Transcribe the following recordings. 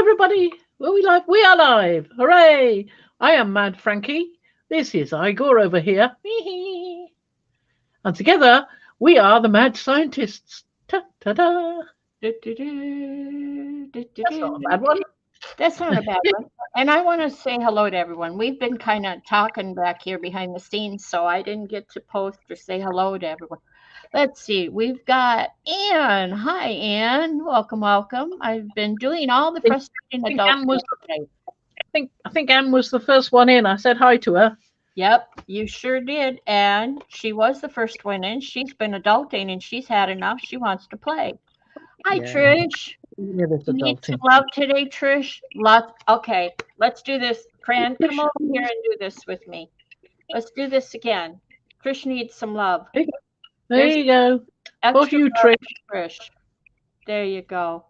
everybody. Are we live? We are live. Hooray. I am Mad Frankie. This is Igor over here. And together, we are the Mad Scientists. Ta-ta-da. That's not a bad one. That's not a bad one. And I want to say hello to everyone. We've been kind of talking back here behind the scenes, so I didn't get to post or say hello to everyone. Let's see. We've got Anne. Hi, Anne. Welcome, welcome. I've been doing all the frustrating adult today. I think Anne was the first one in. I said hi to her. Yep, you sure did. And she was the first one in. She's been adulting and she's had enough. She wants to play. Hi, Trish. Need some love today, Trish? Lots. Okay, let's do this. Fran, come over here and do this with me. Let's do this again. Trish needs some love. There you go. For you, Trish. There you go.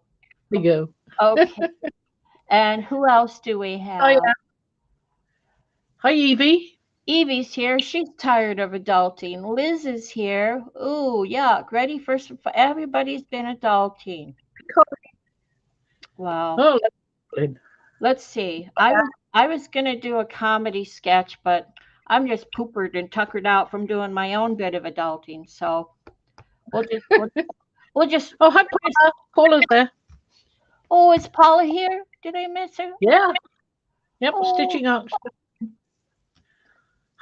There you go. Okay. And who else do we have? Hi, Evie. Evie's here. She's tired of adulting. Liz is here. Ooh, yuck. Ready for some. Everybody's been adulting. Wow. Oh, let's see. I was gonna do a comedy sketch, but I'm just poopered and tuckered out from doing my own bit of adulting. So we'll just. Oh, hi, Paula. Paula's there. Oh, is Paula here? Did I miss her? Yeah. Yep, stitching up.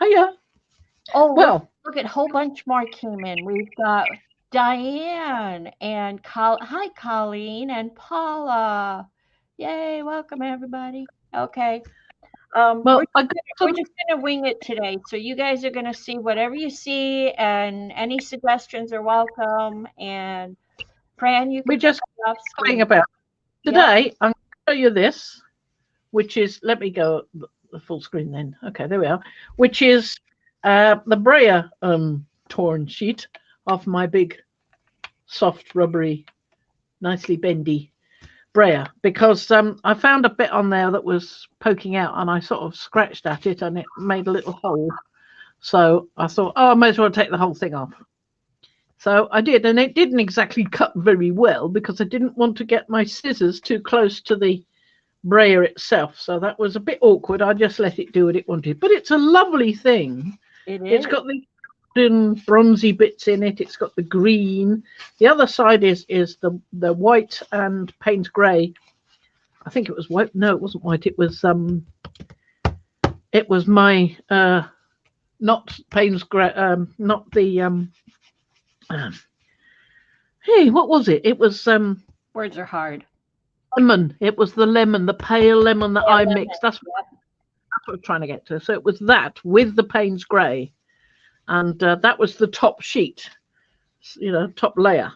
Hiya. Oh, well, look at a whole bunch more came in. We've got Diane and hi, Colleen and Paula. Yay, welcome everybody. Okay. Well, we're just gonna wing it today. So you guys are gonna see whatever you see, and any suggestions are welcome. And Fran, you can. We're just talking about today. Yep. I'm going to show you this, which is. Let me go the full screen then. Okay, there we are. Which is the Braille torn sheet of my big, soft, rubbery, nicely bendy Braille, because I found a bit on there that was poking out, and I sort of scratched at it, and it made a little hole. So I thought, oh, I may as well take the whole thing off. So I did, and it didn't exactly cut very well because I didn't want to get my scissors too close to the Braille itself. So that was a bit awkward. I just let it do what it wanted. But it's a lovely thing. It is. It's got the bronzy bits in it. It's got the green. The other side is the white and Payne's grey. I think it was white. No, it wasn't white. It was my not Payne's grey. Not the hey, what was it? It was words are hard. Lemon. It was the lemon, the pale lemon that I mixed. That's what I'm trying to get to. So it was that with the Payne's grey. And that was the top sheet, top layer.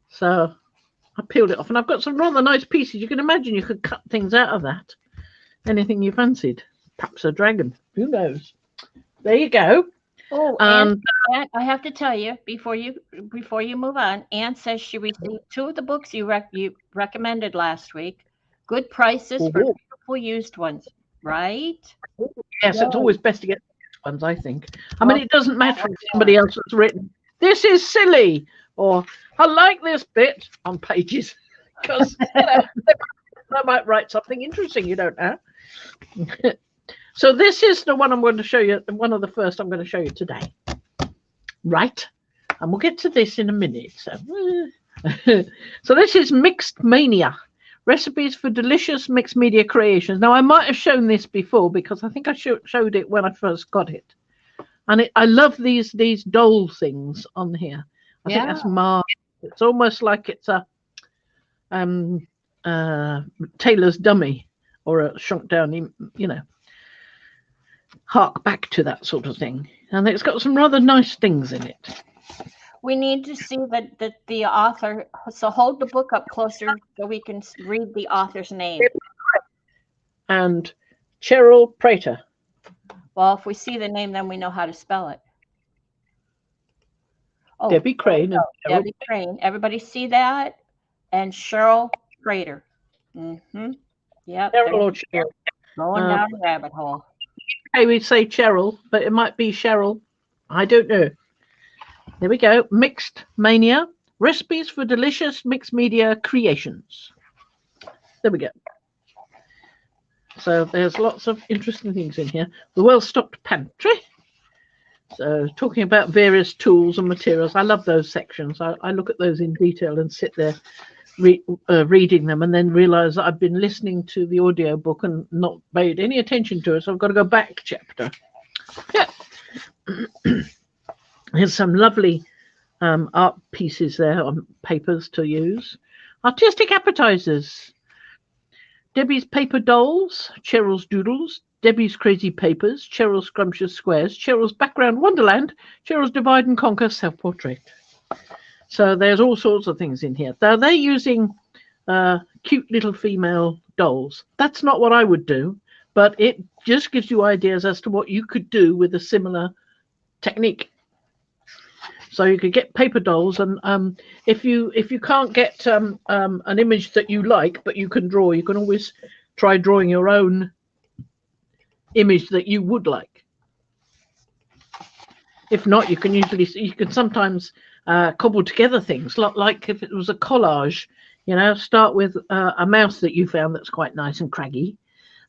So I peeled it off, and I've got some rather nice pieces. You can imagine you could cut things out of that. Anything you fancied. Perhaps a dragon. Who knows? There you go. Oh, and I have to tell you before you move on, Anne says she received 2 of the books you recommended last week. Good prices for beautiful used ones, right? Yes, it's always best to get ones, I think. I mean, it doesn't matter if somebody else has written, this is silly, or I like this bit on pages, because I might write something interesting, you don't know. So this is the one I'm going to show you, one of the first I'm going to show you today. Right? And we'll get to this in a minute. So this is Mixed Mania. Recipes for delicious mixed media creations. Now, I might have shown this before because I think I showed it when I first got it. And I love these doll things on here. I think that's Mars. It's almost like it's a tailor's dummy or a shrunk down, hark back to that sort of thing. And it's got some rather nice things in it. We need to see that the author, so hold the book up closer so we can read the author's name. And Cheryl Prater. Well, if we see the name, then we know how to spell it. Oh, Debbie Crane. Debbie Crane. Everybody see that? And Cheryl Prater. Mm-hmm. Yep. Cheryl or Cheryl. Going down the rabbit hole. Okay, we say Cheryl, but it might be Cheryl. I don't know. There we go. Mixed Mania. Recipes for delicious mixed media creations. There we go. So there's lots of interesting things in here. The well-stocked pantry. So talking about various tools and materials. I love those sections. I look at those in detail and sit there reading them, and then realize that I've been listening to the audio book and not paid any attention to it. So I've got to go back chapter. Yeah. Here's some lovely art pieces there on papers to use. Artistic appetizers. Debbie's paper dolls, Cheryl's doodles, Debbie's crazy papers, Cheryl's scrumptious squares, Cheryl's background wonderland, Cheryl's divide and conquer self-portrait. So there's all sorts of things in here. Now they're using cute little female dolls. That's not what I would do, but it just gives you ideas as to what you could do with a similar technique. So you could get paper dolls, and if you can't get an image that you like, but you can draw, you can always try drawing your own image that you would like. If not, you can sometimes cobble together things, like if it was a collage. You know, start with a mouse that you found that's quite nice and craggy,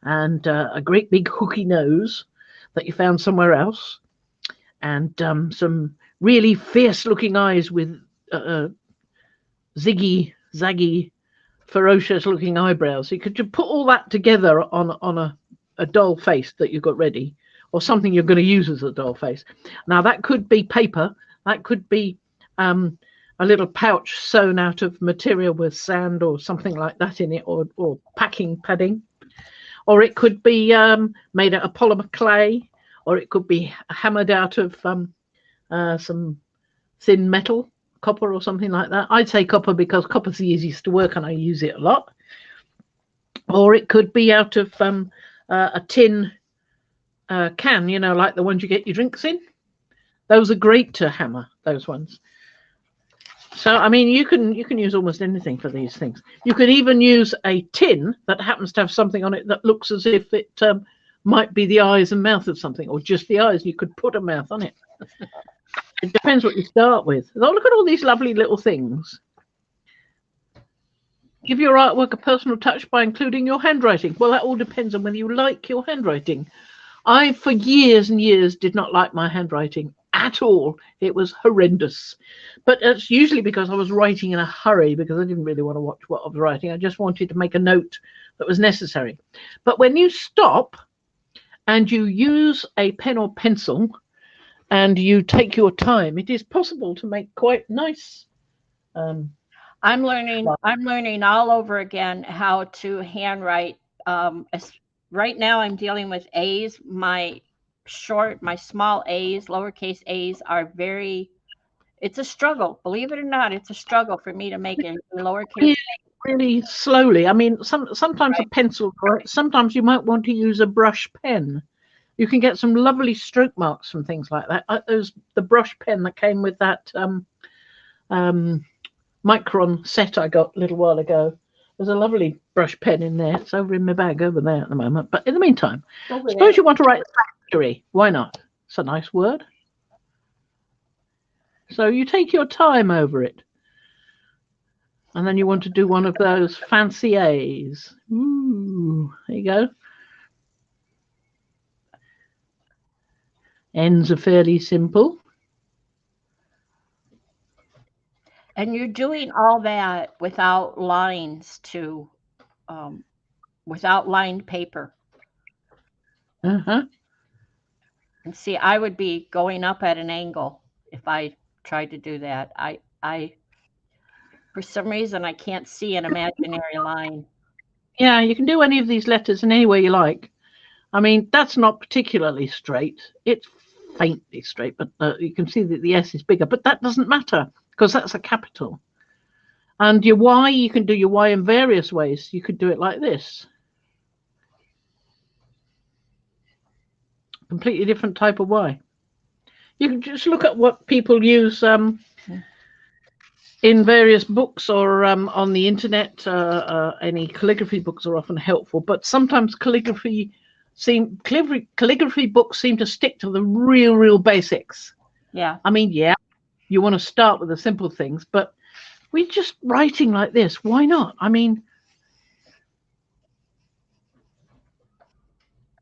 and a great big hooky nose that you found somewhere else, and some really fierce-looking eyes with zaggy, ferocious-looking eyebrows. You could just put all that together on a doll face that you've got ready, or something you're going to use as a doll face. Now, that could be paper. That could be a little pouch sewn out of material with sand or something like that in it, or packing padding. Or it could be made out of polymer clay, or it could be hammered out of some thin metal, copper or something like that. I'd say copper because copper's the easiest to work and I use it a lot. Or it could be out of a tin can, you know, like the ones you get your drinks in. Those are great to hammer, those ones. So, I mean, you can use almost anything for these things. You could even use a tin that happens to have something on it that looks as if it might be the eyes and mouth of something, or just the eyes. You could put a mouth on it. It depends what you start with. Oh, look at all these lovely little things. Give your artwork a personal touch by including your handwriting. Well, that all depends on whether you like your handwriting. I, for years and years, did not like my handwriting at all. It was horrendous. But it's usually because I was writing in a hurry, because I didn't really want to watch what I was writing. I just wanted to make a note that was necessary. But when you stop and you use a pen or pencil, and you take your time, it is possible to make quite nice. I'm learning all over again how to handwrite. Right now I'm dealing with A's. My small A's, lowercase A's are it's a struggle. Believe it or not, it's a struggle for me to make a lowercase. Really slowly. I mean, sometimes a pencil, right? Sometimes you might want to use a brush pen. You can get some lovely stroke marks from things like that. There's the brush pen that came with that Micron set I got a little while ago. There's a lovely brush pen in there. It's over in my bag over there at the moment. But in the meantime, suppose you want to write factory. Why not? It's a nice word. So you take your time over it. And then you want to do one of those fancy A's. Ooh, there you go. Ends are fairly simple. And you're doing all that without lines without lined paper. Uh-huh. And see, I would be going up at an angle if I tried to do that. I for some reason, I can't see an imaginary line. Yeah, you can do any of these letters in any way you like. I mean, that's not particularly straight. It's faintly straight, but you can see that the S is bigger. But that doesn't matter because that's a capital. And your Y, you can do your Y in various ways. You could do it like this. Completely different type of Y. You can just look at what people use in various books or on the internet. Any calligraphy books are often helpful, but sometimes calligraphy books seem to stick to the real basics. Yeah. I mean, yeah, you want to start with the simple things, but we're just writing like this. Why not? I mean,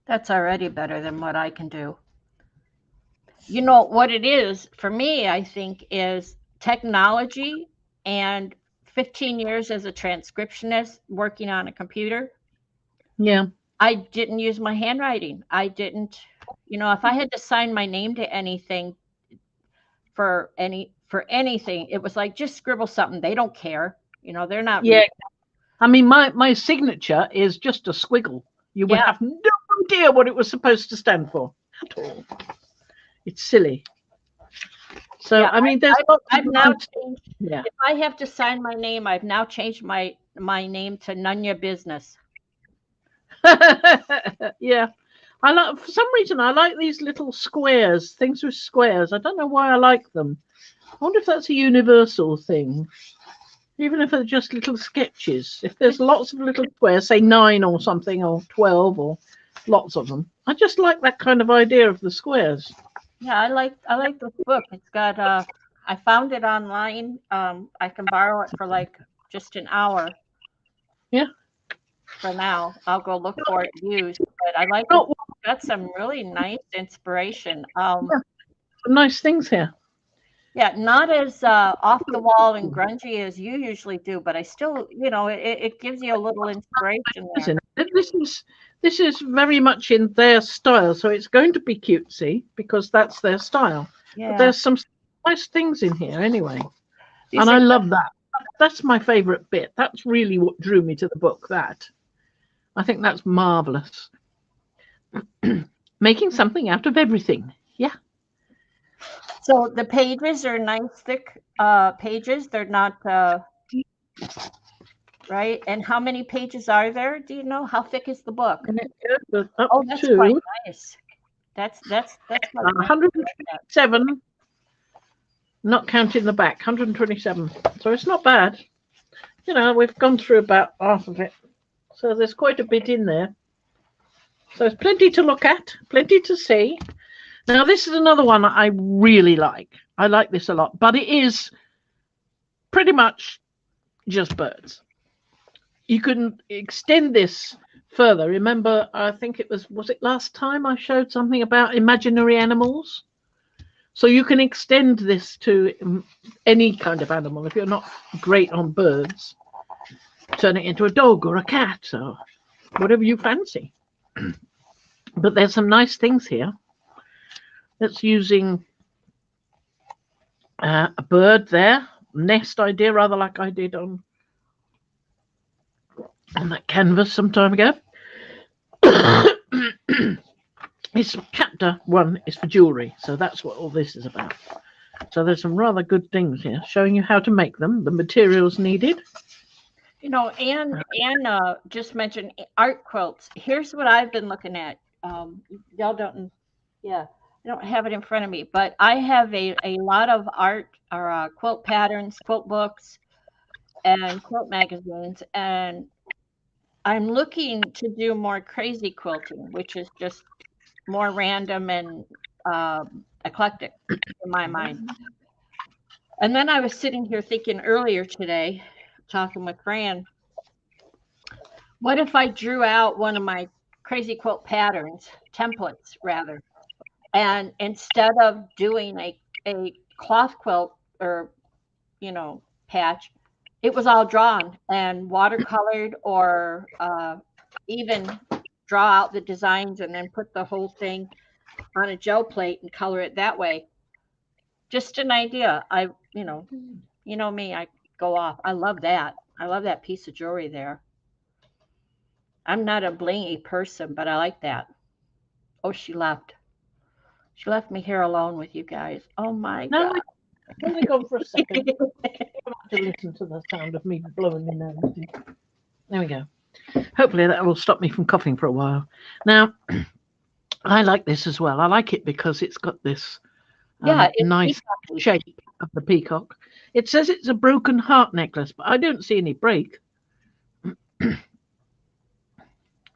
That's already better than what I can do. You know what it is for me, I think, is technology and 15 years as a transcriptionist working on a computer. Yeah. I didn't use my handwriting. I didn't, if I had to sign my name to anything for anything, it was like just scribble something. They don't care. They're not Yeah. I mean, my signature is just a squiggle. You would have no idea what it was supposed to stand for at all. It's silly. So I mean, there's I've now changed. Yeah. If I have to sign my name, I've now changed my name to Nunya Business. Yeah. I like, for some reason, I like these little squares, things with squares. I don't know why I like them. I wonder if that's a universal thing, even if they're just little sketches. If there's lots of little squares, say 9 or something, or 12, or lots of them, I just like that kind of idea of the squares. Yeah, I like this book. It's got I found it online. I can borrow it for like just an hour. Yeah. For now, I'll go look for it used. But I like it. Got some really nice inspiration. Yeah, some nice things here. Yeah, not as off the wall and grungy as you usually do, but I still, it gives you a little inspiration there. This is very much in their style, so it's going to be cutesy because that's their style. Yeah. But there's some nice things in here anyway, and I love that. That's my favorite bit. That's really what drew me to the book. I think that's marvelous. Making something out of everything. Yeah. So the pages are nice, thick pages. They're not right. And how many pages are there? Do you know how thick is the book? Oh, that's quite nice. That's 127. Not counting the back, 127. So it's not bad. We've gone through about half of it. So there's quite a bit in there. So there's plenty to look at, plenty to see. Now, this is another one I really like. I like this a lot, but it is pretty much just birds. You can extend this further. Remember, I think it was it last time I showed something about imaginary animals? So you can extend this to any kind of animal. If you're not great on birds, turn it into a dog or a cat or whatever you fancy. But there's some nice things here. That's using a bird there, nest idea, rather like I did on that canvas some time ago. This chapter 1 is for jewelry, so that's what all this is about. So there's some rather good things here, showing you how to make them, the materials needed. Anne just mentioned art quilts. Here's what I've been looking at. Y'all don't, I don't have it in front of me, but I have a lot of art or quilt patterns, quilt books, and quilt magazines, and I'm looking to do more crazy quilting, which is just more random and eclectic in my mind. And then I was sitting here thinking earlier today, talking with Fran, what if I drew out one of my crazy quilt patterns, templates rather, and instead of doing a cloth quilt or, patch, it was all drawn and watercolored, or even draw out the designs and then put the whole thing on a gel plate and color it that way. Just an idea. You know me, I go off. I love that. I love that piece of jewelry there. I'm not a blingy person, but I like that. Oh, she left. She left me here alone with you guys. Oh my God. Let me go for a second. I have to listen to the sound of me blowing my nose. There we go. Hopefully that will stop me from coughing for a while. Now, I like this as well. I like it because it's got this nice shape of the peacock. It says it's a broken heart necklace, but I don't see any break.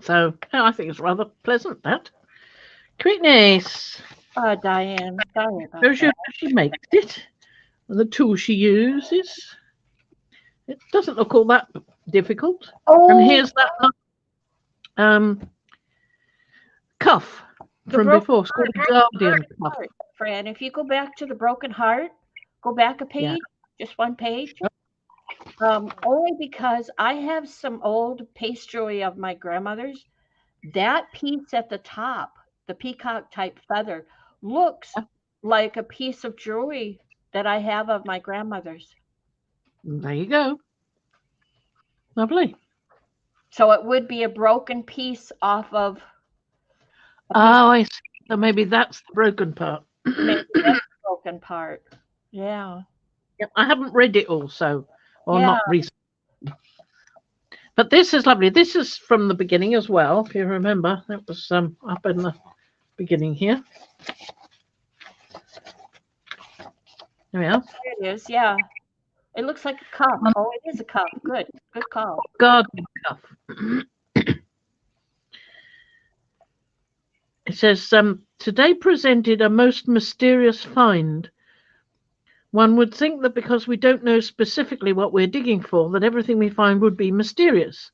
So I think it's rather pleasant, that. Sweetness. Diane. She makes it. And the tool she uses. It doesn't look all that difficult. Oh. And here's that cuff from before. It's called the Guardian cuff. Fran, if you go back to the broken heart, go back a page, just one page. Only because I have some old paste jewelry of my grandmother's. That piece at the top, the peacock type feather, looks like a piece of jewelry that I have of my grandmother's. There you go. Lovely. So it would be a broken piece off of. I see. So maybe that's the broken part. Maybe that's the broken part. Yeah. Yep, I haven't read it all, not recently. But this is lovely. This is from the beginning as well, if you remember. That was up in the beginning here. There we are. There it is, yeah. It looks like a cup. Oh, it is a cup. Good call. Garden cuff. It says, today presented a most mysterious find. One would think that because we don't know specifically what we're digging for, that everything we find would be mysterious.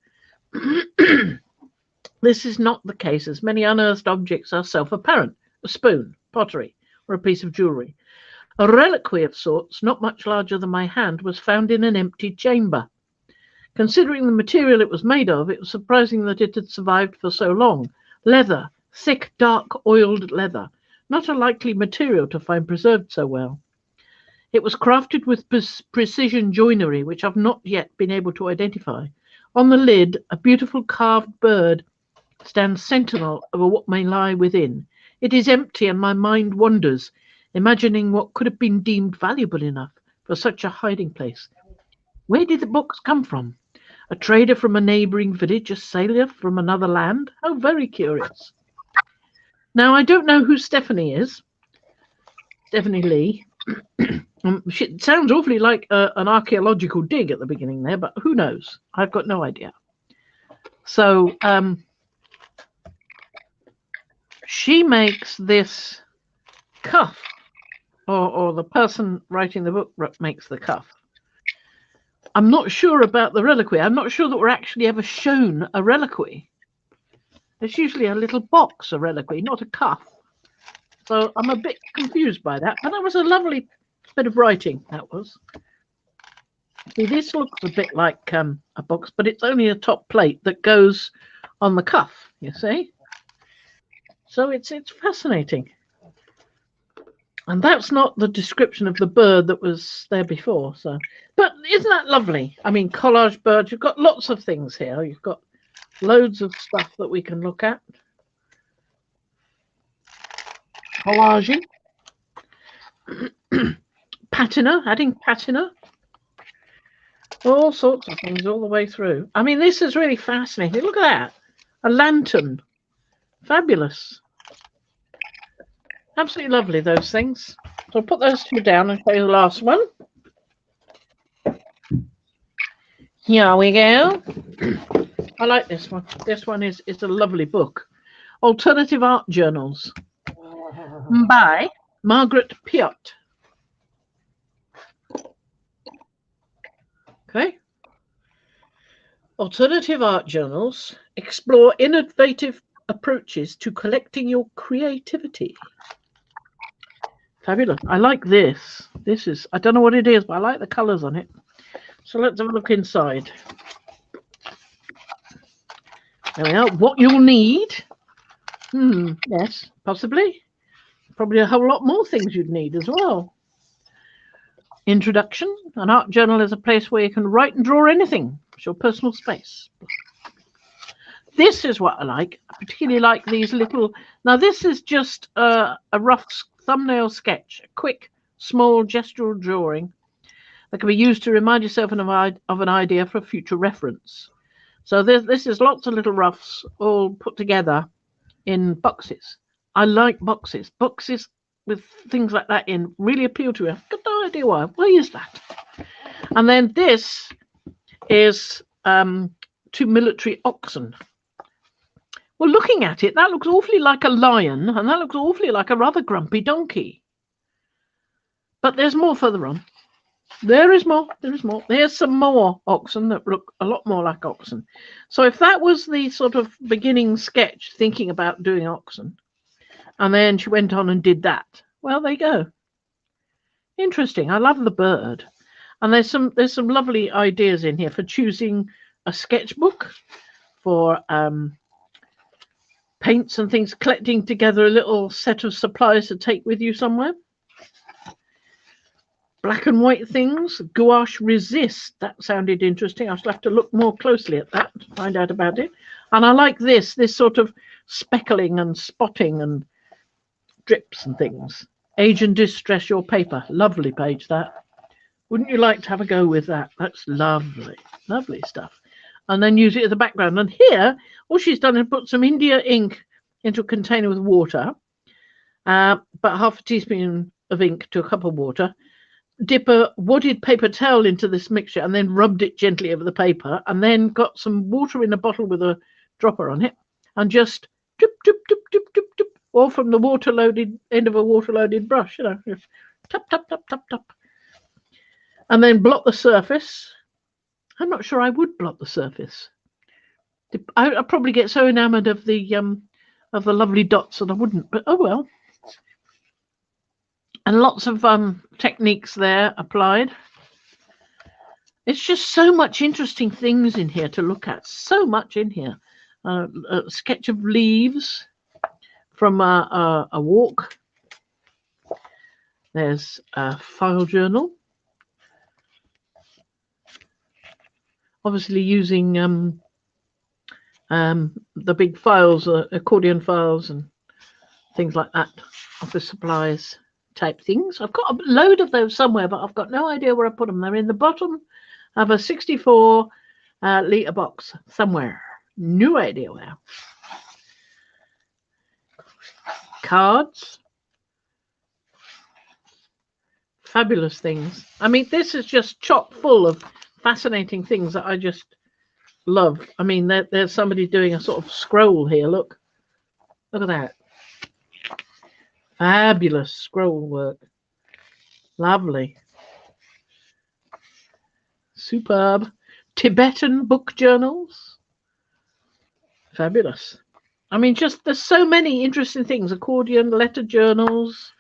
This is not the case, as many unearthed objects are self-apparent. A spoon, pottery, or a piece of jewellery. A reliquary of sorts, not much larger than my hand, was found in an empty chamber. Considering the material it was made of, it was surprising that it had survived for so long. Leather, thick, dark, oiled leather. Not a likely material to find preserved so well. It was crafted with precision joinery, which I've not yet been able to identify. On the lid, a beautiful carved bird stands sentinel over what may lie within. It is empty, and my mind wanders, imagining what could have been deemed valuable enough for such a hiding place. Where did the books come from? A trader from a neighbouring village, a sailor from another land? How very curious. Now, I don't know who Stephanie is. Stephanie Lee. It sounds awfully like an archaeological dig at the beginning there, but who knows? I've got no idea. So she makes this cuff, or the person writing the book makes the cuff. I'm not sure about the reliquary. I'm not sure that we're actually ever shown a reliquary. There's usually a little box, a reliquary, not a cuff. So I'm a bit confused by that. But that was a lovely bit of writing, that was. See, this looks a bit like a box, but it's only a top plate that goes on the cuff, you see. So it's fascinating. And that's not the description of the bird that was there before. So, but isn't that lovely? I mean, collage birds, you've got lots of things here. You've got loads of stuff that we can look at. Collaging. Patina, adding patina. All sorts of things all the way through. I mean, this is really fascinating. Look at that. A lantern. Fabulous. Absolutely lovely, those things. So I'll put those two down and show you the last one. Here we go. I like this one. This one is a lovely book. Alternative Art Journals by Margaret Piot. Okay. Alternative art journals explore innovative approaches to collecting your creativity. Fabulous. I like this. This is, I don't know what it is, but I like the colours on it. So let's have a look inside. There we are. What you'll need. Yes, possibly. Probably a whole lot more things you'd need as well. Introduction. An art journal is a place where you can write and draw anything. It's your personal space. This is what I like. I particularly like these little... Now, this is just a rough thumbnail sketch, a quick, small gestural drawing that can be used to remind yourself of an idea for future reference. So this is lots of little roughs all put together in boxes. I like boxes. Boxes with things like that in really appeal to me. I've got no idea why. Why is that? And then this is 2 military oxen. Well, looking at it, that looks awfully like a lion, and that looks awfully like a rather grumpy donkey. But there's more further on. There is more. There is more. There's some more oxen that look a lot more like oxen. So if that was the sort of beginning sketch, thinking about doing oxen, and then she went on and did that. Well, there you go. Interesting. I love the bird. And there's some lovely ideas in here for choosing a sketchbook, for paints and things, collecting together a little set of supplies to take with you somewhere. Black and white things, gouache resist. That sounded interesting. I shall have to look more closely at that to find out about it. And I like this sort of speckling and spotting and drips and things. Age and distress your paper. Lovely page, that. Wouldn't you like to have a go with that? That's lovely. Lovely stuff. And then use it as a background. And here, all she's done is put some India ink into a container with water, but half a teaspoon of ink to a cup of water. Dip a wadded paper towel into this mixture and then rubbed it gently over the paper, and then got some water in a bottle with a dropper on it, and just dip, dip, dip, dip, dip, dip, or from the water-loaded end of a water-loaded brush, just tap, tap, tap, tap, tap. And then blot the surface. I'm not sure I would blot the surface. I'd probably get so enamored of the lovely dots that I wouldn't, but oh well. And lots of techniques there applied. It's just so much interesting things in here to look at. So much in here. A sketch of leaves from a walk. There's a file journal. Obviously using the big files, accordion files and things like that, office supplies type things. I've got a load of those somewhere, but I've got no idea where I put them. They're in the bottom of a 64 litre box somewhere. No idea where. Cards. Fabulous things. I mean, this is just chock full of fascinating things that I just love. I mean, there's somebody doing a sort of scroll here. Look at that. Fabulous scroll work. Lovely. Superb. Tibetan book journals. Fabulous. I mean, just there's so many interesting things. Accordion, letter journals,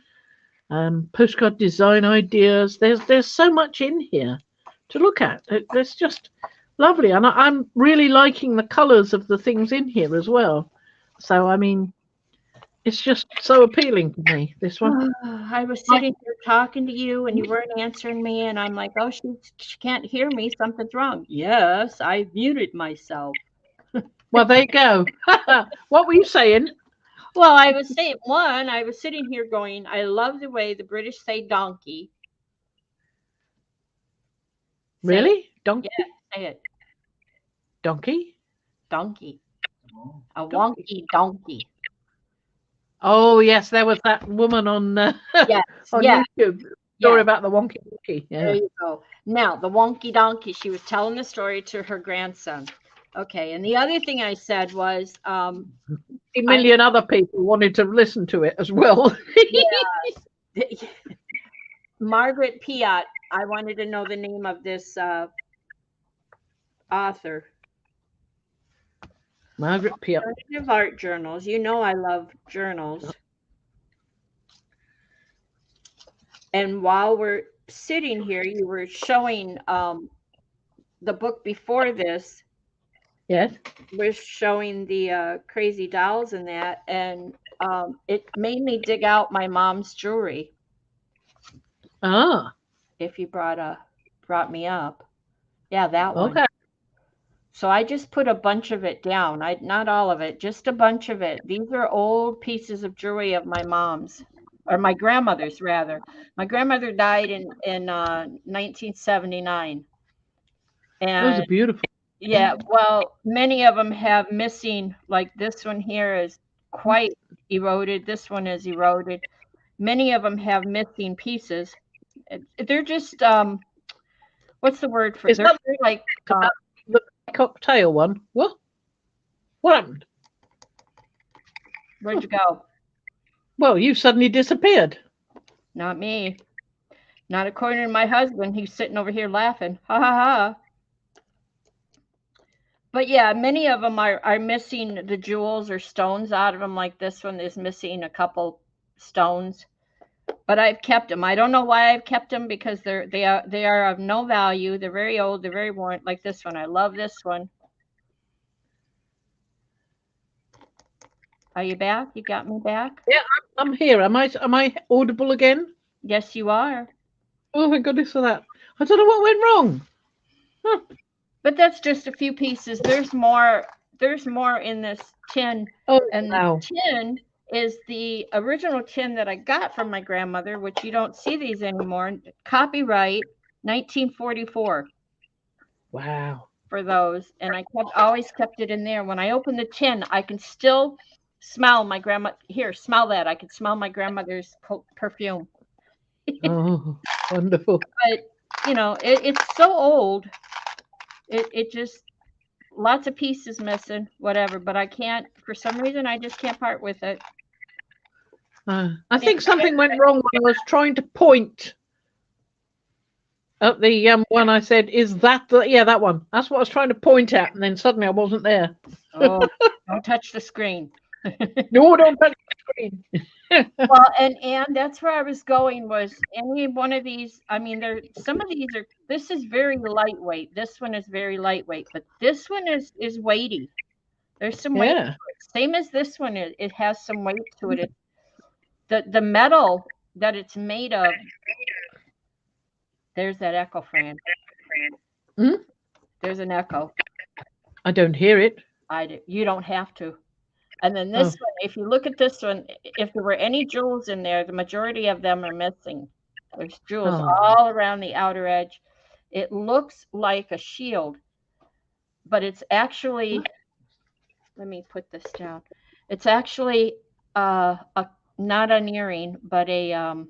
postcard design ideas. There's so much in here to look at. It's just lovely. And I'm really liking the colours of the things in here as well. So, I mean, it's just so appealing to me, this one. I was sitting here talking to you and you weren't answering me, and I'm like, oh, she can't hear me. Something's wrong. Yes, I muted myself. Well, there you go. What were you saying? Well, I was saying, I was sitting here going, I love the way the British say donkey. Really? Donkey? Yeah, say it. Donkey? Donkey. A wonky donkey. Oh, yes, there was that woman on, yes, on YouTube. Story about the wonky donkey. Yeah. There you go. Now, the wonky donkey, she was telling the story to her grandson. Okay, and the other thing I said was... a million other people wanted to listen to it as well. Margaret Piatt, I wanted to know the name of this author. Margaret Piatt. Alternative art journals. You know I love journals. And while we're sitting here, you were showing the book before this. Yes. We're showing the crazy dolls and that, and it made me dig out my mom's jewelry. Ah. If you brought me up. Yeah, that one. Okay. So I just put a bunch of it down. Not all of it, just a bunch of it. These are old pieces of jewelry of my mom's, or my grandmother's rather. My grandmother died in 1979. And those are beautiful. Yeah, well, many of them have missing, like this one here is quite eroded. This one is eroded. Many of them have missing pieces. They're just, what's the word for it? They're like the cocktail one. What happened? Where'd you go? Well, you suddenly disappeared. Not me. Not according to my husband. He's sitting over here laughing. Ha ha ha. But yeah, many of them are missing the jewels or stones out of them. Like this one is missing a couple stones. But I've kept them. I don't know why I've kept them, because they are of no value. They're very old. They're very worn. Like this one. I love this one. Are you back? You got me back? Yeah, I'm here. Am I audible again? Yes, you are. Oh, thank goodness for that. I don't know what went wrong. Huh. But that's just a few pieces. There's more in this tin. Oh, and wow. The tin is the original tin that I got from my grandmother, which you don't see these anymore. Copyright 1944. Wow. For those, and I always kept it in there. When I open the tin, I can still smell my grandma. Here, smell that. I can smell my grandmother's perfume. Oh, wonderful. But you know, it's so old. It just, lots of pieces missing, whatever. But I can't, for some reason, I just can't part with it. I think something went wrong when I was trying to point at the one. I said, "Is that the?" Yeah, that one. That's what I was trying to point at, and then suddenly I wasn't there. Oh, don't touch the screen. No, don't touch the screen. Well, and that's where I was going, was any one of these. I mean, some of these are. This is very lightweight. This one is very lightweight, but this one is weighty. There's some weight to it. Same as this one. It has some weight to it. The metal that it's made of. There's that echo, Fran. Hmm? There's an echo. I don't hear it. You don't have to. And then this one, if you look at this one, if there were any jewels in there, the majority of them are missing. There's jewels all around the outer edge. It looks like a shield, but it's actually, let me put this down. It's actually not an earring, but a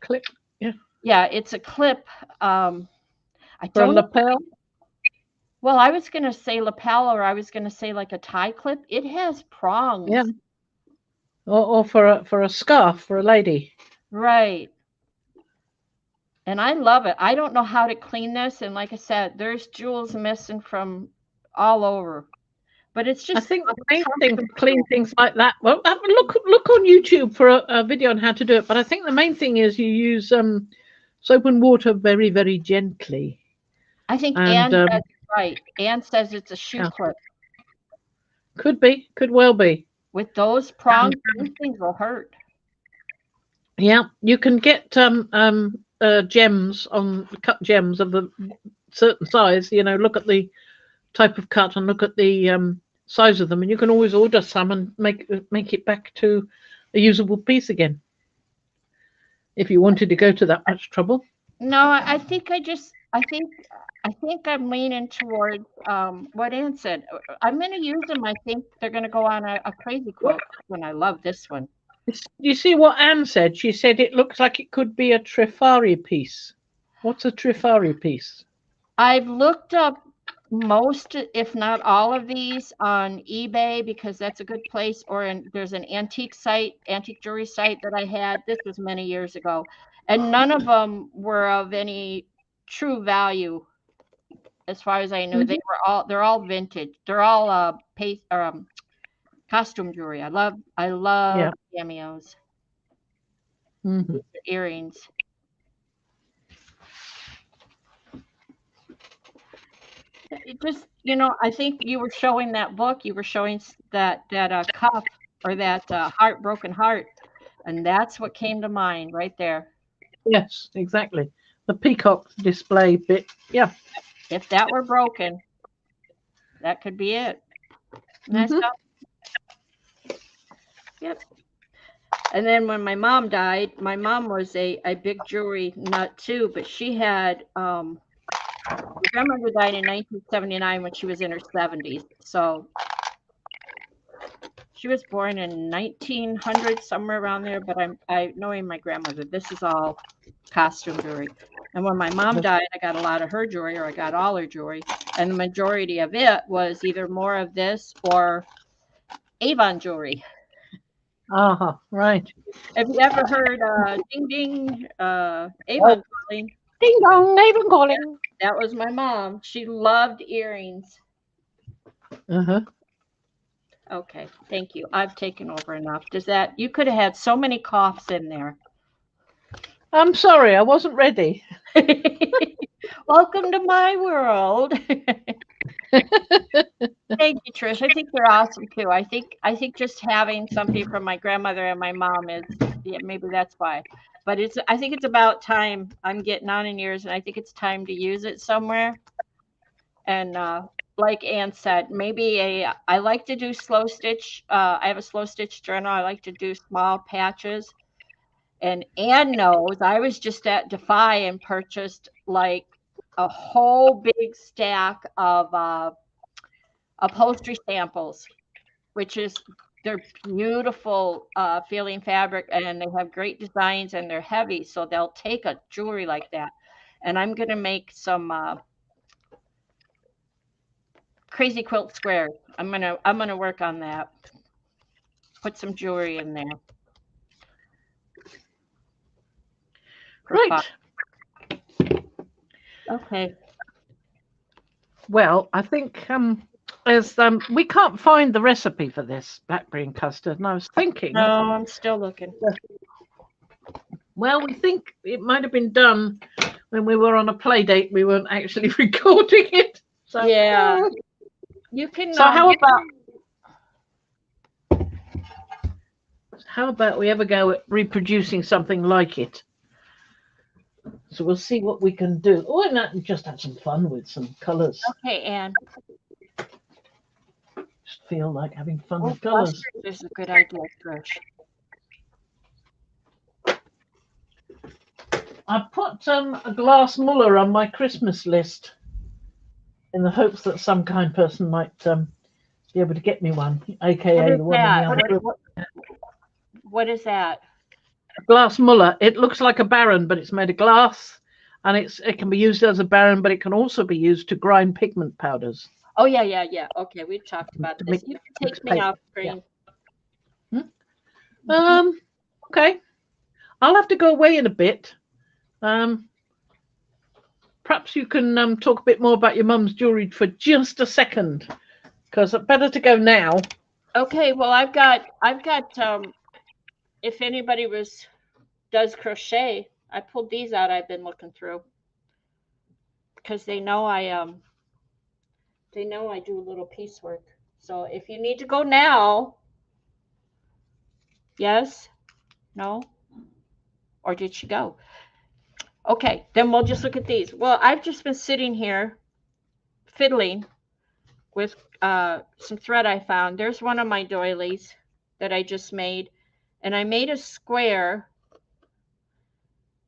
clip. Yeah. Yeah, it's a clip. I For don't a lapel? Well, I was going to say lapel, or I was going to say like a tie clip. It has prongs. Yeah. Or for a scarf for a lady. Right. And I love it. I don't know how to clean this. And like I said, there's jewels missing from all over. But it's just, I think the main thing to clean things like that. Well, look on YouTube for a video on how to do it. But I think the main thing is you use soap and water very, very gently. I think Anne says right. Anne says it's a shoe clip. Could be. Could well be. With those prongs, these things will hurt. Yeah, you can get gems cut gems of a certain size. You know, look at the type of cut and look at the size of them, and you can always order some and make it back to a usable piece again. If you wanted to go to that much trouble. No, I think I'm leaning towards what Ann said. I'm going to use them. I think they're going to go on a crazy quilt when I love this one. You see what Anne said? She said it looks like it could be a Trifari piece. What's a Trifari piece? I've looked up most, if not all of these on eBay, because that's a good place, or there's an antique jewelry site that I had. This was many years ago, and none of them were of any true value as far as I know. They're all vintage. They're all costume jewelry. I love cameos. Earrings. It just, I think you were showing that book. You were showing that cuff, or that broken heart, and that's what came to mind right there. Yes, exactly. The peacock display bit. Yeah. If that were broken, that could be it. Yep. And then when my mom died, my mom was a big jewelry nut too, but she had my grandmother died in 1979 when she was in her 70s. So she was born in 1900, somewhere around there. But knowing my grandmother, this is all costume jewelry. And when my mom died, I got a lot of her jewelry, or I got all her jewelry. And the majority of it was either more of this or Avon jewelry. Right. Have you ever heard ding ding Avon calling? Ding dong, Avon calling. That was my mom. She loved earrings. Uh-huh. Okay, thank you. I've taken over enough. Does that you could have had so many coughs in there. I'm sorry, I wasn't ready. Welcome to my world. Thank you, Trish. I think you're awesome too. I think just having something from my grandmother and my mom is maybe that's why. But I think it's about time. I'm getting on in years, and I think it's time to use it somewhere. And like Ann said, maybe I like to do slow stitch. I have a slow stitch journal. I like to do small patches. And Ann knows I was just at Defy and purchased like a whole big stack of upholstery samples, which is they're beautiful feeling fabric, and they have great designs, and they're heavy, so they'll take a jewelry like that. And I'm gonna make some crazy quilt squares. I'm gonna work on that. Put some jewelry in there. Right. Okay. Well, I think as we can't find the recipe for this blackberry and custard, and I was thinking. No, I'm still looking. Well, we think it might have been done when we were on a play date. We weren't actually recording it. So yeah, you can. So how about we ever go at reproducing something like it? So we'll see what we can do. Oh, and just have some fun with some colours. Okay, Anne. Just feel like having fun with colours. This is a good idea, Trish. I put a glass muller on my Christmas list in the hopes that some kind person might be able to get me one, aka the one in the What is that? A glass muller. It looks like a barren, but it's made of glass, and it can be used as a barren, but it can also be used to grind pigment powders. Oh yeah. Okay, we've talked about this. You can take me off screen. Yeah. Okay. I'll have to go away in a bit. Perhaps you can talk a bit more about your mum's jewelry for just a second, because it's better to go now. Okay. Well, I've got. If anybody does crochet, I pulled these out. I've been looking through because they know I do a little piecework. So if you need to go now, yes, no, or did she go? Okay, then we'll just look at these. Well, I've just been sitting here fiddling with some thread I found. There's one of my doilies that I just made, and I made a square,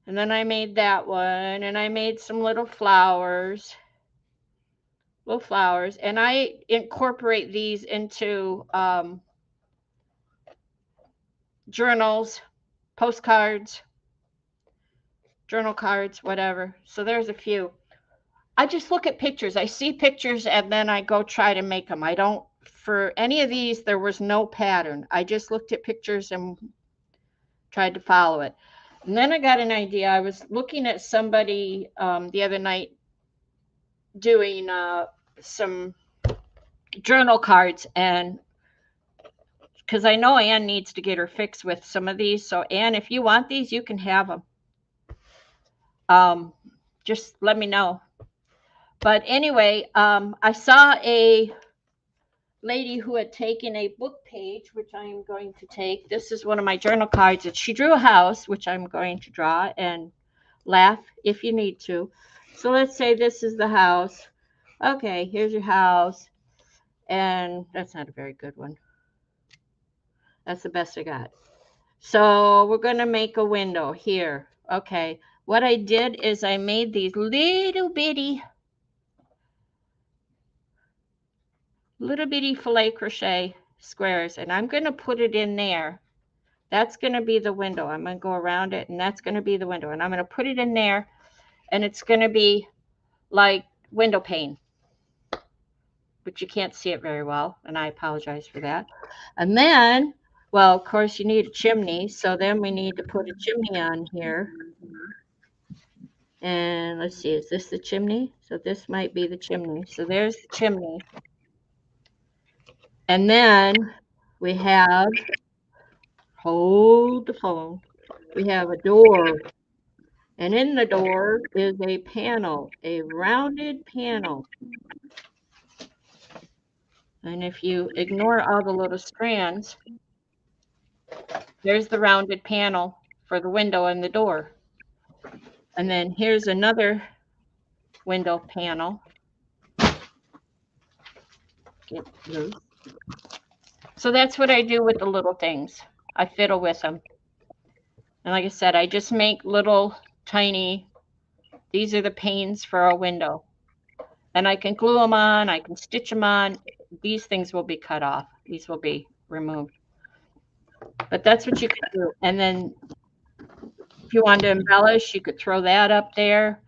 and then I made that one, and I made some little flowers, and I incorporate these into journals, postcards, journal cards, whatever. So there's a few. I just look at pictures. I see pictures and then I go try to make them. I don't, for any of these, there was no pattern. I just looked at pictures and tried to follow it. And then I got an idea. I was looking at somebody the other night doing some journal cards, and because I know Anne needs to get her fix with some of these. So Anne, if you want these, you can have them. Just let me know. But anyway, I saw a lady who had taken a book page, which I am going to take. This is one of my journal cards. She drew a house, which I'm going to draw, and laugh if you need to. So let's say this is the house. Okay, here's your house. And that's not a very good one. That's the best I got. So we're going to make a window here. Okay, what I did is I made these little bitty filet crochet squares, and I'm going to put it in there. That's going to be the window. I'm going to go around it, and that's going to be the window, and I'm going to put it in there, and it's going to be like window pane, but you can't see it very well, and I apologize for that. And then Well, of course, you need a chimney, so then we need to put a chimney on here. And let's see, is this the chimney? So this might be the chimney. So there's the chimney. And then we have, hold the phone, we have a door. And in the door is a panel, a rounded panel. And if you ignore all the little strands, there's the rounded panel for the window and the door. And then here's another window panel. Get loose. So that's what I do with the little things. I fiddle with them. And like I said, I just make little tiny, these are the panes for a window. And I can glue them on, I can stitch them on. These things will be cut off. These will be removed. But that's what you can do. And then if you want to embellish, you could throw that up there.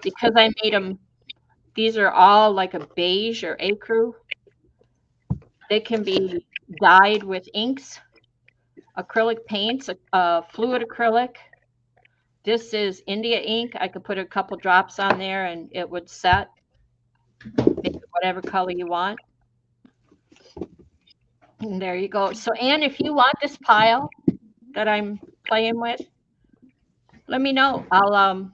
Because I made them, these are all like a beige or ecru. They can be dyed with inks, acrylic paints, fluid acrylic. This is India ink. I could put a couple drops on there and it would set. Make it whatever color you want. And there you go. So, Anne, if you want this pile that I'm playing with, let me know. I'll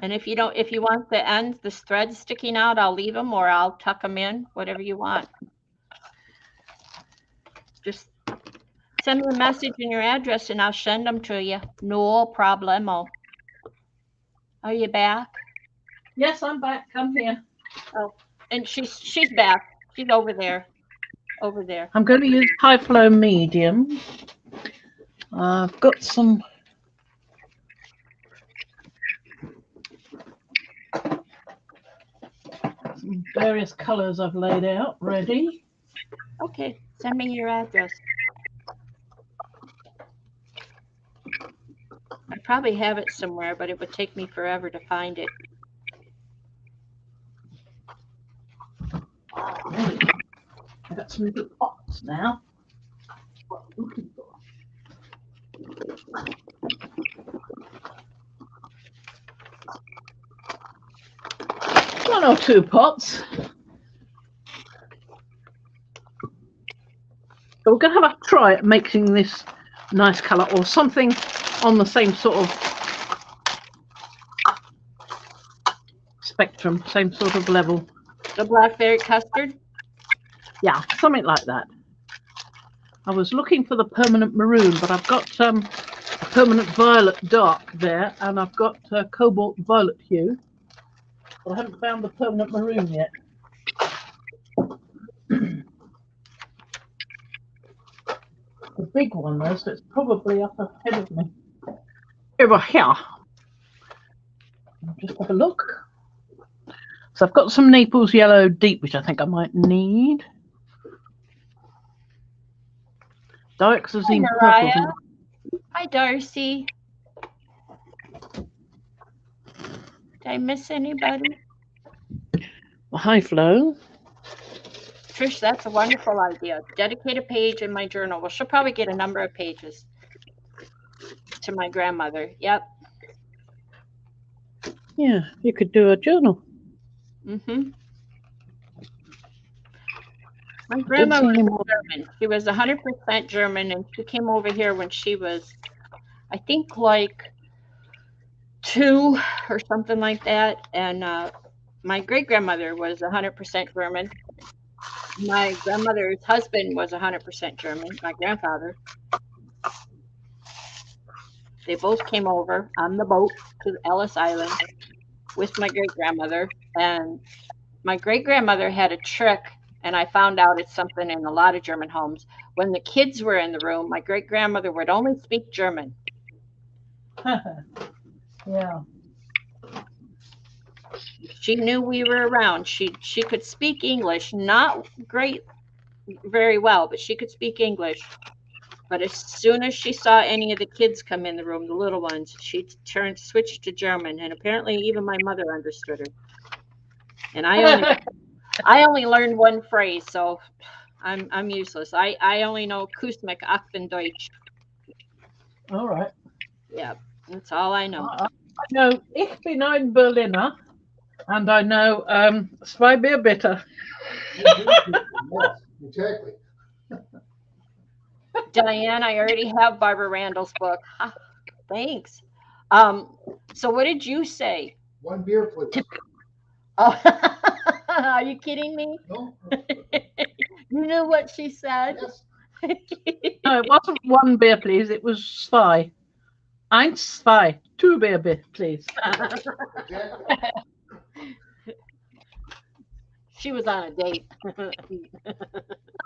and if you want the ends, the threads sticking out, I'll leave them or I'll tuck them in, whatever you want. Just send me a message and your address and I'll send them to you. No problemo. Are you back? Yes, I'm back. Come here. Oh, and she's back. She's over there. Over there. I'm going to use high flow medium. I've got some various colors I've laid out ready. Okay, send me your address. I probably have it somewhere, but it would take me forever to find it. I've got some little pots now. What I'm looking for. One or two pots. So we're going to have a try at making this nice colour or something on the same sort of spectrum, same sort of level. The blackberry custard? Yeah, something like that. I was looking for the permanent maroon, but I've got a permanent violet dark there, and I've got cobalt violet hue. But I haven't found the permanent maroon yet. The big one though, so it's probably up ahead of me. Over here. I'll just have a look. So I've got some Naples yellow deep, which I think I might need. Dioxazine purple. Hi, Darcy. Did I miss anybody? High flow. Trish, that's a wonderful idea. Dedicate a page in my journal. Well, she'll probably get a number of pages to my grandmother. Yep. Yeah, you could do a journal. Mm-hmm. My grandma was German. She was 100% German, and she came over here when she was, I think, like 2 or something like that. And my great-grandmother was 100% German. My grandmother's husband was 100% German, my grandfather. They both came over on the boat to Ellis Island with my great-grandmother. And my great-grandmother had a trick, and I found out it's something in a lot of German homes. When the kids were in the room, my great-grandmother would only speak German. Yeah. She knew we were around. She could speak English, not very well, but she could speak English. But as soon as she saw any of the kids come in the room, the little ones, she switched to German, and apparently even my mother understood her. And I only learned one phrase, so I'm useless. I only know Kusmik Akbendeutsch. All right. Yeah, that's all I know. I know Ich bin ein Berliner, and I know Zwei Bier bitter. Yes, exactly. Diane, I already have Barbara Randall's book. Thanks. So what did you say? 1 beer, please. Oh, are you kidding me? No? You knew what she said? Yes. No, it wasn't 1 beer, please. It was Zwei. Eins, zwei. 2 beer, please. Exactly. She was on a date.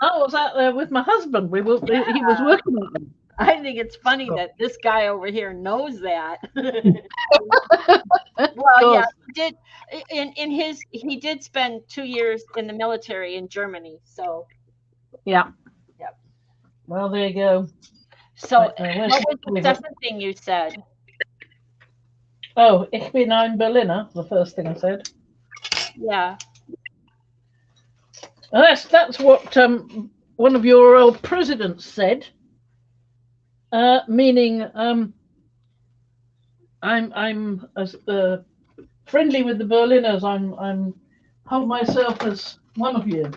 I was out there with my husband. He was working on them. I think it's funny that this guy over here knows that. Well, yeah, he did. He did spend 2 years in the military in Germany. So, Yeah. Yep. Well, there you go. So, Right, what was the second thing you said? Oh, Ich bin ein Berliner, the first thing I said. Yeah. That's what one of your old presidents said, meaning I'm as friendly with the Berliners. I'm hold myself as one of you.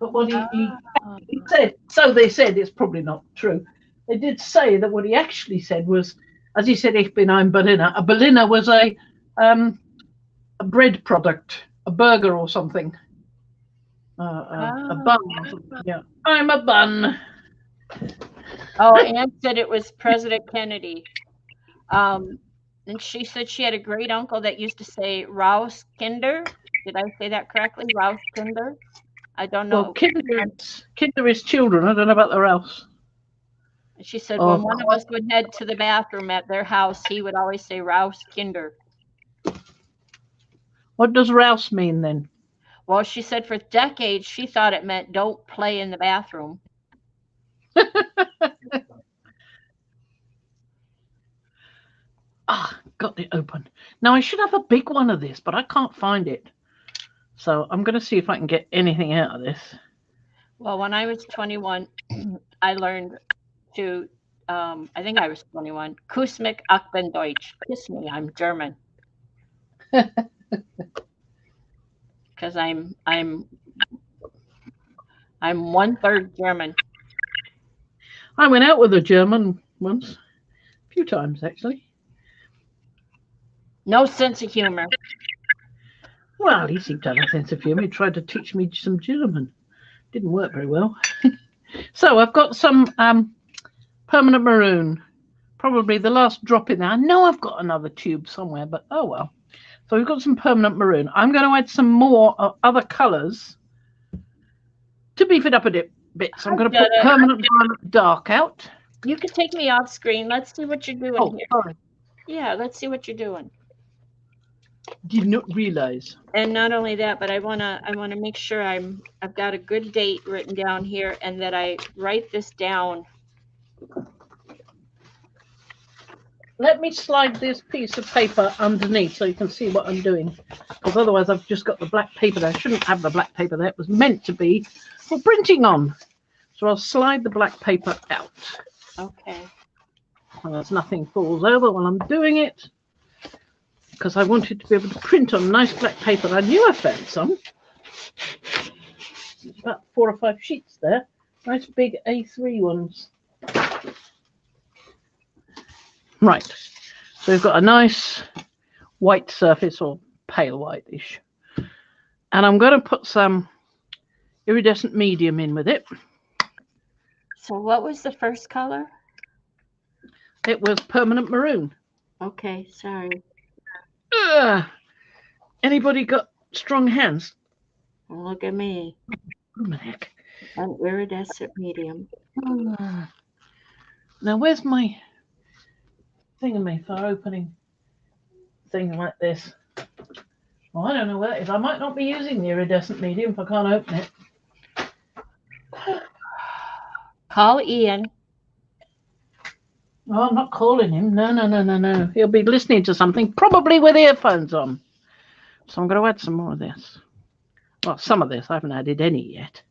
But what he said, so they said, it's probably not true. They did say that what he actually said was, as he said, Ich bin ein Berliner. A Berliner was a bread product, a burger or something. A bun. Or something. Yeah, I'm a bun. Oh, Anne said it was President Kennedy. And she said she had a great uncle that used to say Raus Kinder. Did I say that correctly? Raus Kinder? I don't know. Well, Kinder is children. I don't know about the else. She said when one of us would head to the bathroom at their house, he would always say Raus Kinder. What does Rouse mean then? Well, she said for decades she thought it meant don't play in the bathroom. Got it open. Now I should have a big one of this, but I can't find it. So I'm going to see if I can get anything out of this. Well, when I was 21, I learned to, I think I was 21, Kusmik Akbendeutsch. Kiss me, I'm German. Because I'm 1/3 German. I went out with a German once, a few times actually. No sense of humor. Well, he seemed to have a sense of humor. He tried to teach me some German. Didn't work very well. So I've got some permanent maroon. Probably the last drop in there. I know I've got another tube somewhere, but oh well. So we've got some permanent maroon. I'm going to add some more other colours to beef it up a bit. So I'm going to put permanent violet dark out. You can take me off screen. Let's see what you're doing here. Sorry. Yeah, let's see what you're doing. Did not realize. And not only that, but I wanna make sure I've got a good date written down here, and that I write this down. Let me slide this piece of paper underneath so you can see what I'm doing, because otherwise I've just got the black paper there. I shouldn't have the black paper there. It was meant to be for printing on. So I'll slide the black paper out. Okay. And there's nothing falls over while I'm doing it, because I wanted to be able to print on nice black paper. I knew I found some. There's about 4 or 5 sheets there. Nice big A3 ones. Right. So we've got a nice white surface, or pale whitish. And I'm going to put some iridescent medium in with it. So what was the first color? It was permanent maroon. Okay, sorry. Anybody got strong hands? Well, look at me. Heck. An iridescent medium. Now, where's my thingamy for opening thing like this? Well, I don't know where it is. I might not be using the iridescent medium if I can't open it. Call Ian. Oh, I'm not calling him. No. He'll be listening to something, probably with earphones on. So I'm going to add some more of this. Well, some of this. I haven't added any yet.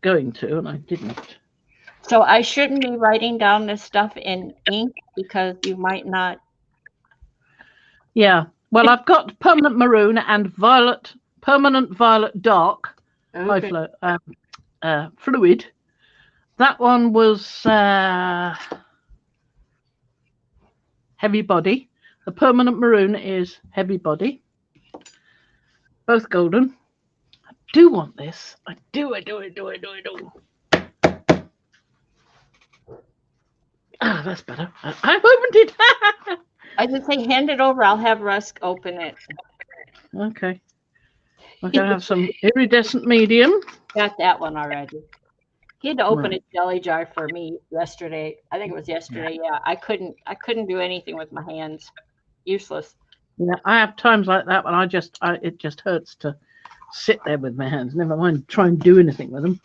going to, and I didn't. So I shouldn't be writing down this stuff in ink because you might not. Yeah. Well, I've got permanent maroon and violet, permanent violet dark high flow fluid. That one was heavy body. The permanent maroon is heavy body. Both golden. I do want this. I do. Ah, that's better. I opened it. I just say hand it over. I'll have Rusk open it. Okay. I'm going to have some iridescent medium. Got that one already. He had to open a jelly jar for me yesterday. I think it was yesterday. Yeah, I couldn't do anything with my hands. Useless. Yeah, I have times like that when it just hurts to sit there with my hands. Never mind try and do anything with them.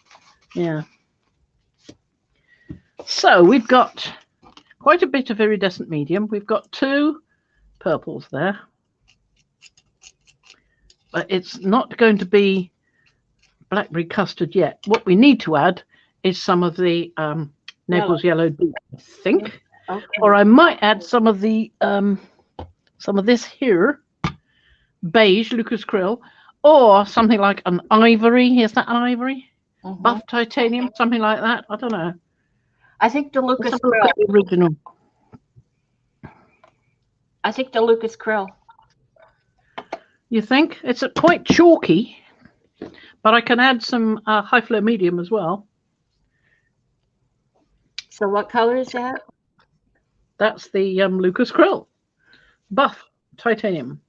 Yeah. So we've got quite a bit of iridescent medium. We've got 2 purples there. But it's not going to be blackberry custard yet. What we need to add is some of the Naples yellow deep, I think. Okay. Or I might add some of the some of this here, beige Lucas Krill, or something like an ivory. Is that an ivory? Buff titanium, something like that. I don't know. I think the Lucas Krill. Original. I think the Lucas Krill. You think? It's quite chalky, but I can add some high flow medium as well. So what color is that? That's the Lucas Krill. Buff titanium.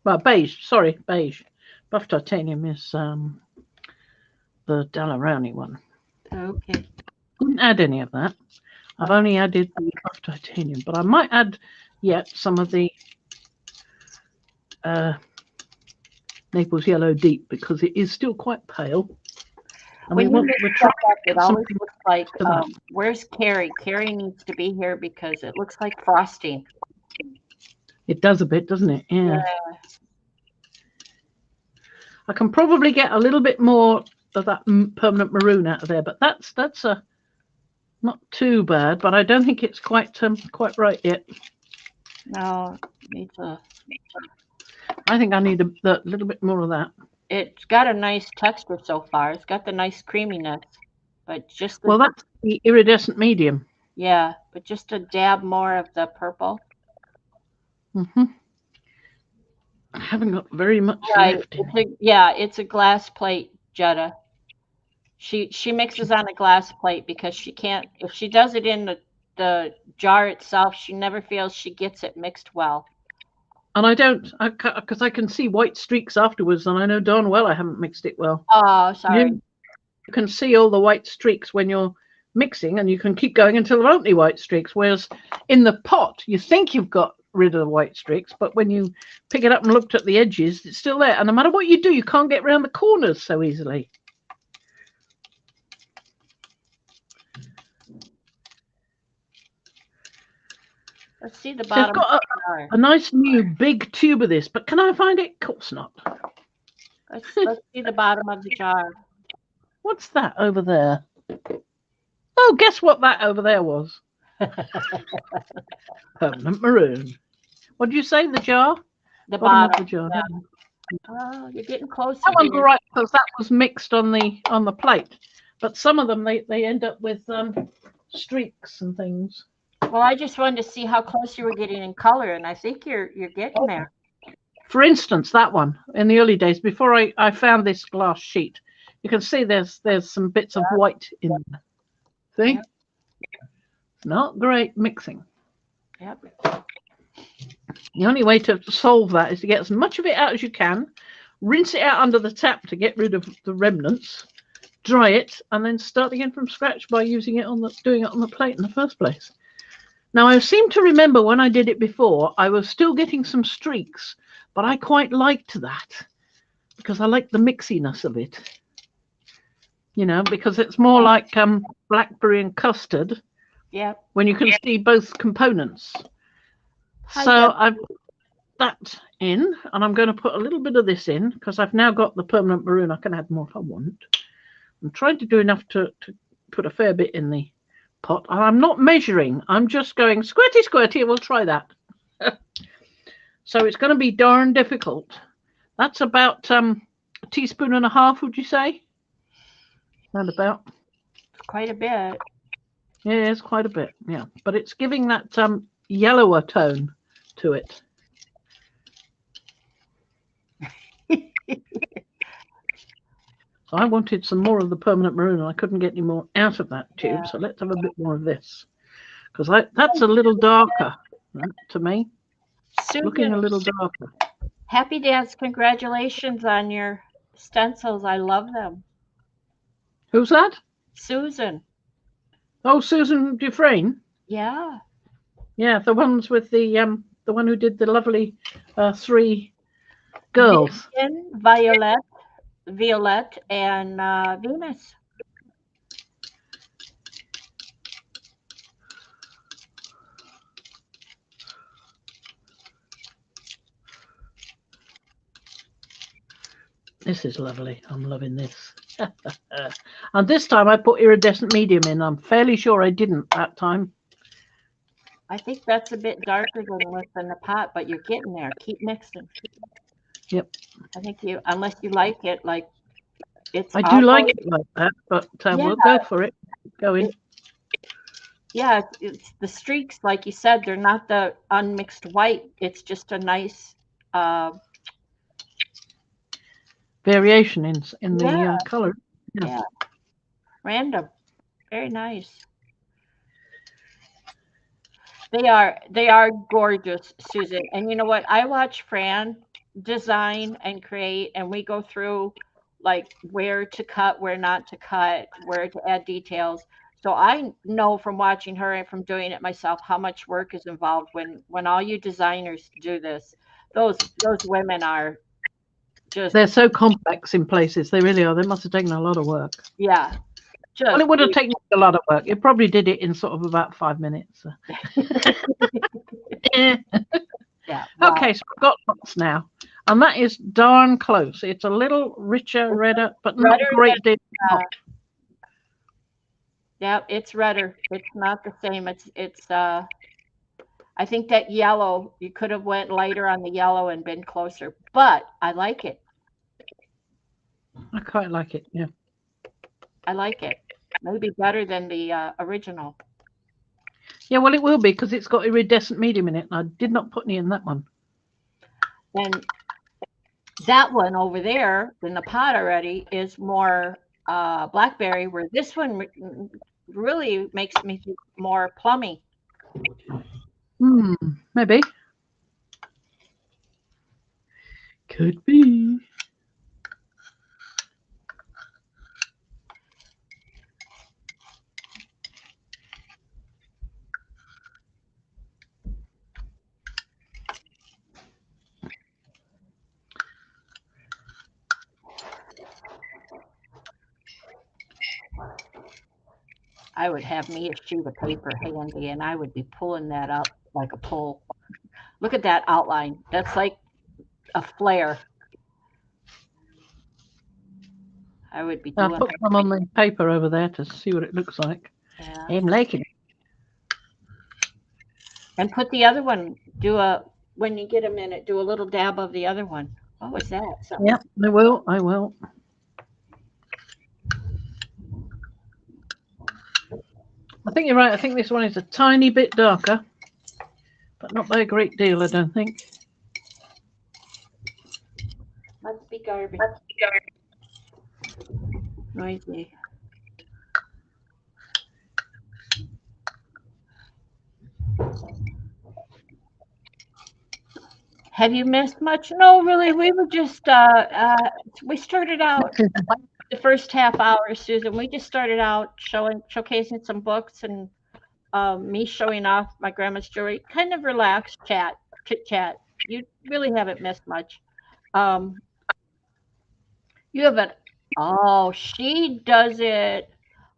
Well, beige. Sorry, beige. Buff titanium is the Dalarani one. Okay. Didn't add any of that. I've only added the buff titanium, but I might add yet some of the Naples yellow deep because it is still quite pale. And when we're trying it always looks like where's Carrie? Carrie needs to be here because it looks like frosting. It does a bit, doesn't it? Yeah. I can probably get a little bit more of that permanent maroon out of there, but that's not too bad. But I don't think it's quite right yet. No, needs a. I think I need a little bit more of that. It's got a nice texture so far. It's got the nice creaminess, but just that's the iridescent medium. Yeah, but just a dab more of the purple. I haven't got very much left. It's a glass plate, Jetta. She mixes on a glass plate because she can't. If she does it in the jar itself, she never feels she gets it mixed well. And I don't, because I can see white streaks afterwards, and I know darn well I haven't mixed it well. Oh, sorry. You can see all the white streaks when you're mixing, and you can keep going until there aren't any white streaks. Whereas in the pot, you think you've got rid of the white streaks, but when you pick it up and looked at the edges, it's still there. And no matter what you do, you can't get around the corners so easily. Let's see the bottom. They've got a nice new big tube of this, but can I find it? Of course not. Let's see the bottom of the jar. What's that over there? Oh, guess what that over there was? Permanent maroon. What did you say? The jar? The bottom of the jar. Yeah. Oh, you're getting close. That one's all right because that was mixed on the plate. But some of them they end up with streaks and things. Well, I just wanted to see how close you were getting in color, and I think you're getting there. For instance, that one in the early days, before I found this glass sheet, you can see there's some bits of white in there. See? Not great mixing. Yep. The only way to solve that is to get as much of it out as you can, rinse it out under the tap to get rid of the remnants, dry it, and then start again from scratch by using it doing it on the plate in the first place. Now, I seem to remember when I did it before, I was still getting some streaks, but I quite liked that because I like the mixiness of it. You know, because it's more like blackberry and custard. Yeah. When you can see both components. So I've put that in, and I'm going to put a little bit of this in because I've now got the permanent maroon. I can add more if I want. I'm trying to do enough to put a fair bit in the pot. I'm not measuring. I'm just going squirty, squirty. We'll try that. So it's going to be darn difficult. That's about a teaspoon and a half, would you say? Round about. Quite a bit. Yeah, it's quite a bit. Yeah, but it's giving that yellower tone to it. So I wanted some more of the permanent maroon, and I couldn't get any more out of that tube. Yeah. So let's have a bit more of this, because that's a little darker to me. Susan, looking a little darker. Happy Dance! Congratulations on your stencils. I love them. Who's that? Susan. Oh, Susan Dufresne. Yeah. Yeah, the ones with the one who did the lovely 3 girls. Vivian, Violette, and Venus. This is lovely. I'm loving this. And this time I put iridescent medium in. I'm fairly sure I didn't that time. I think that's a bit darker than what's in the pot, but you're getting there. Keep mixing. Yep. I think unless you like it, like it's. I do like it like that, but yeah, we'll go for it. Go in. Yeah, it's the streaks, like you said, they're not the unmixed white. It's just a nice variation in the color. Yeah. Random. Very nice. They are gorgeous, Susan. And you know what? I watch Fran design and create, and we go through like where to cut, where not to cut, where to add details. So I know from watching her and from doing it myself how much work is involved when all you designers do this. Those women are just, they're so complex in places. They really are. They must have taken a lot of work. Yeah. Well, it would have taken a lot of work. It probably did it in sort of about 5 minutes. Yeah. Wow. Okay, so I've got lots now. And that is darn close. It's a little richer, redder, but not a great deal. Yeah, it's redder. It's not the same. It's I think that yellow, you could have went lighter on the yellow and been closer, but I like it. I quite like it, yeah. I like it. Maybe better than the original. Yeah, well, it will be because it's got iridescent medium in it, and I did not put any in that one. And that one over there in the pot already is more blackberry, where this one really makes me think more plummy. Maybe. Could be. I would have me a sheet of paper handy, and I would be pulling that up like a pole. Look at that outline. That's like a flare. I would be doing. I'll put some on the paper over there to see what it looks like. Yeah. I'm liking it. And put the other one. When you get a minute, do a little dab of the other one. What was that? Something. Yeah, I will. I will. I think you're right. I think this one is a tiny bit darker, but not by a great deal, I don't think. Must be garbage. Noisy. Have you missed much? No, really. We were just we started out the first half hour, Susan. We just started out showcasing some books and me showing off my grandma's jewelry. Kind of relaxed chit chat. You really haven't missed much. You haven't. Oh, she does it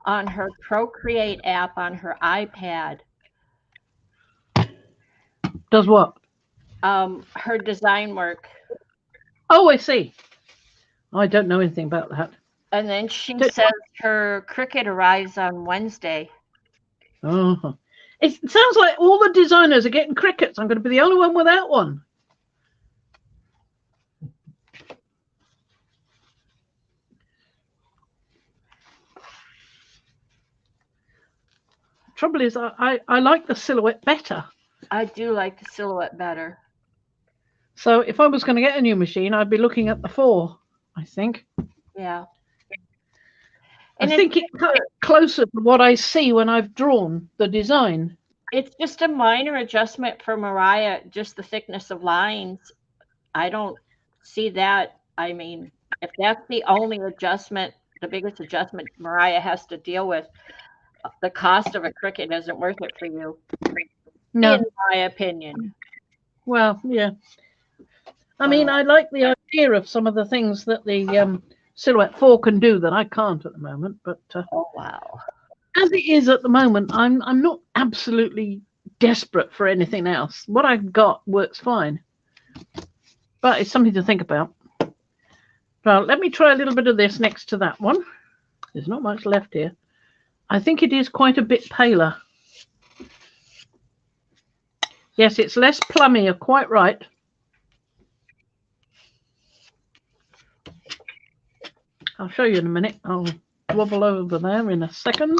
on her Procreate app on her iPad. Does what? Her design work. Oh, I see. I don't know anything about that. And then she says her cricket arrives on Wednesday. Oh, it sounds like all the designers are getting crickets. I'm going to be the only one without one. Trouble is, I like the silhouette better. I do like the silhouette better. So if I was going to get a new machine, I'd be looking at the 4, I think. Yeah. I think it's closer to what I see when I've drawn the design. It's just a minor adjustment for Mariah, just the thickness of lines. I don't see that. I mean, if that's the only adjustment, the biggest adjustment Mariah has to deal with, the cost of a cricket isn't worth it for you. No. In my opinion. Well, yeah. I mean, I like the idea of some of the things that the Silhouette 4 can do that I can't at the moment. But oh wow! As it is at the moment, I'm not absolutely desperate for anything else. What I've got works fine, but it's something to think about. Well, let me try a little bit of this next to that one. There's not much left here. I think it is quite a bit paler. Yes, it's less plummy. You're quite right. I'll show you in a minute. I'll wobble over there in a second.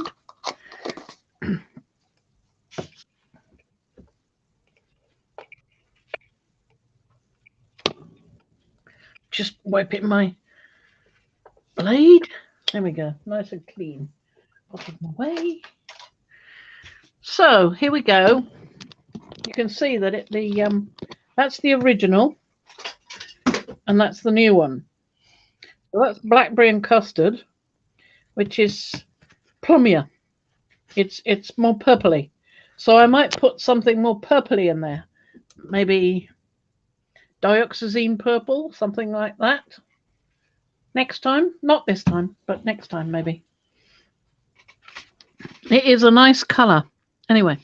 Just wiping my blade. There we go. Nice and clean. Put them away. So here we go. You can see that that's the original, and that's the new one. So that's blackberry and custard, which is plummier. It's more purpley. So I might put something more purpley in there. Maybe dioxazine purple, something like that. Next time, not this time, but next time maybe. It is a nice colour. Anyway,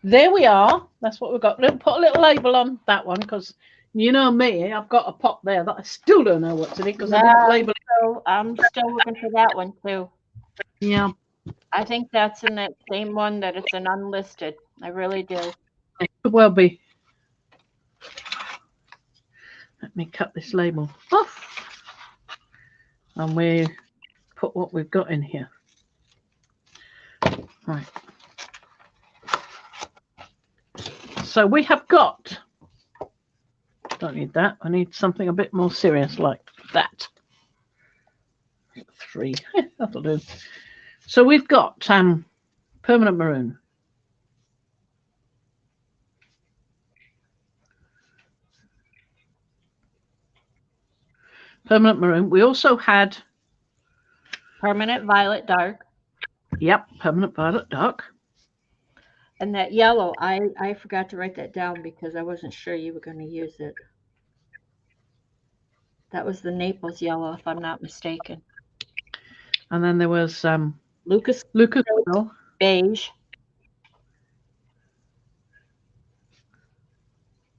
there we are. That's what we've got. Put a little label on that one because you know me, I've got a pot there that I still don't know what's in it because I didn't label it. So I'm still looking for that one too. Yeah. I think that's in that same one that it's an unlisted. I really do. It could well be. Let me cut this label off. And we put what we've got in here. Right. So we have got, don't need that. I need something a bit more serious like that. 3, that'll do. So we've got permanent maroon. Permanent maroon. We also had permanent violet dark. Yep, permanent violet dark. And that yellow, I forgot to write that down because I wasn't sure you were going to use it. That was the Naples yellow, if I'm not mistaken. And then there was Lucas oil. Beige.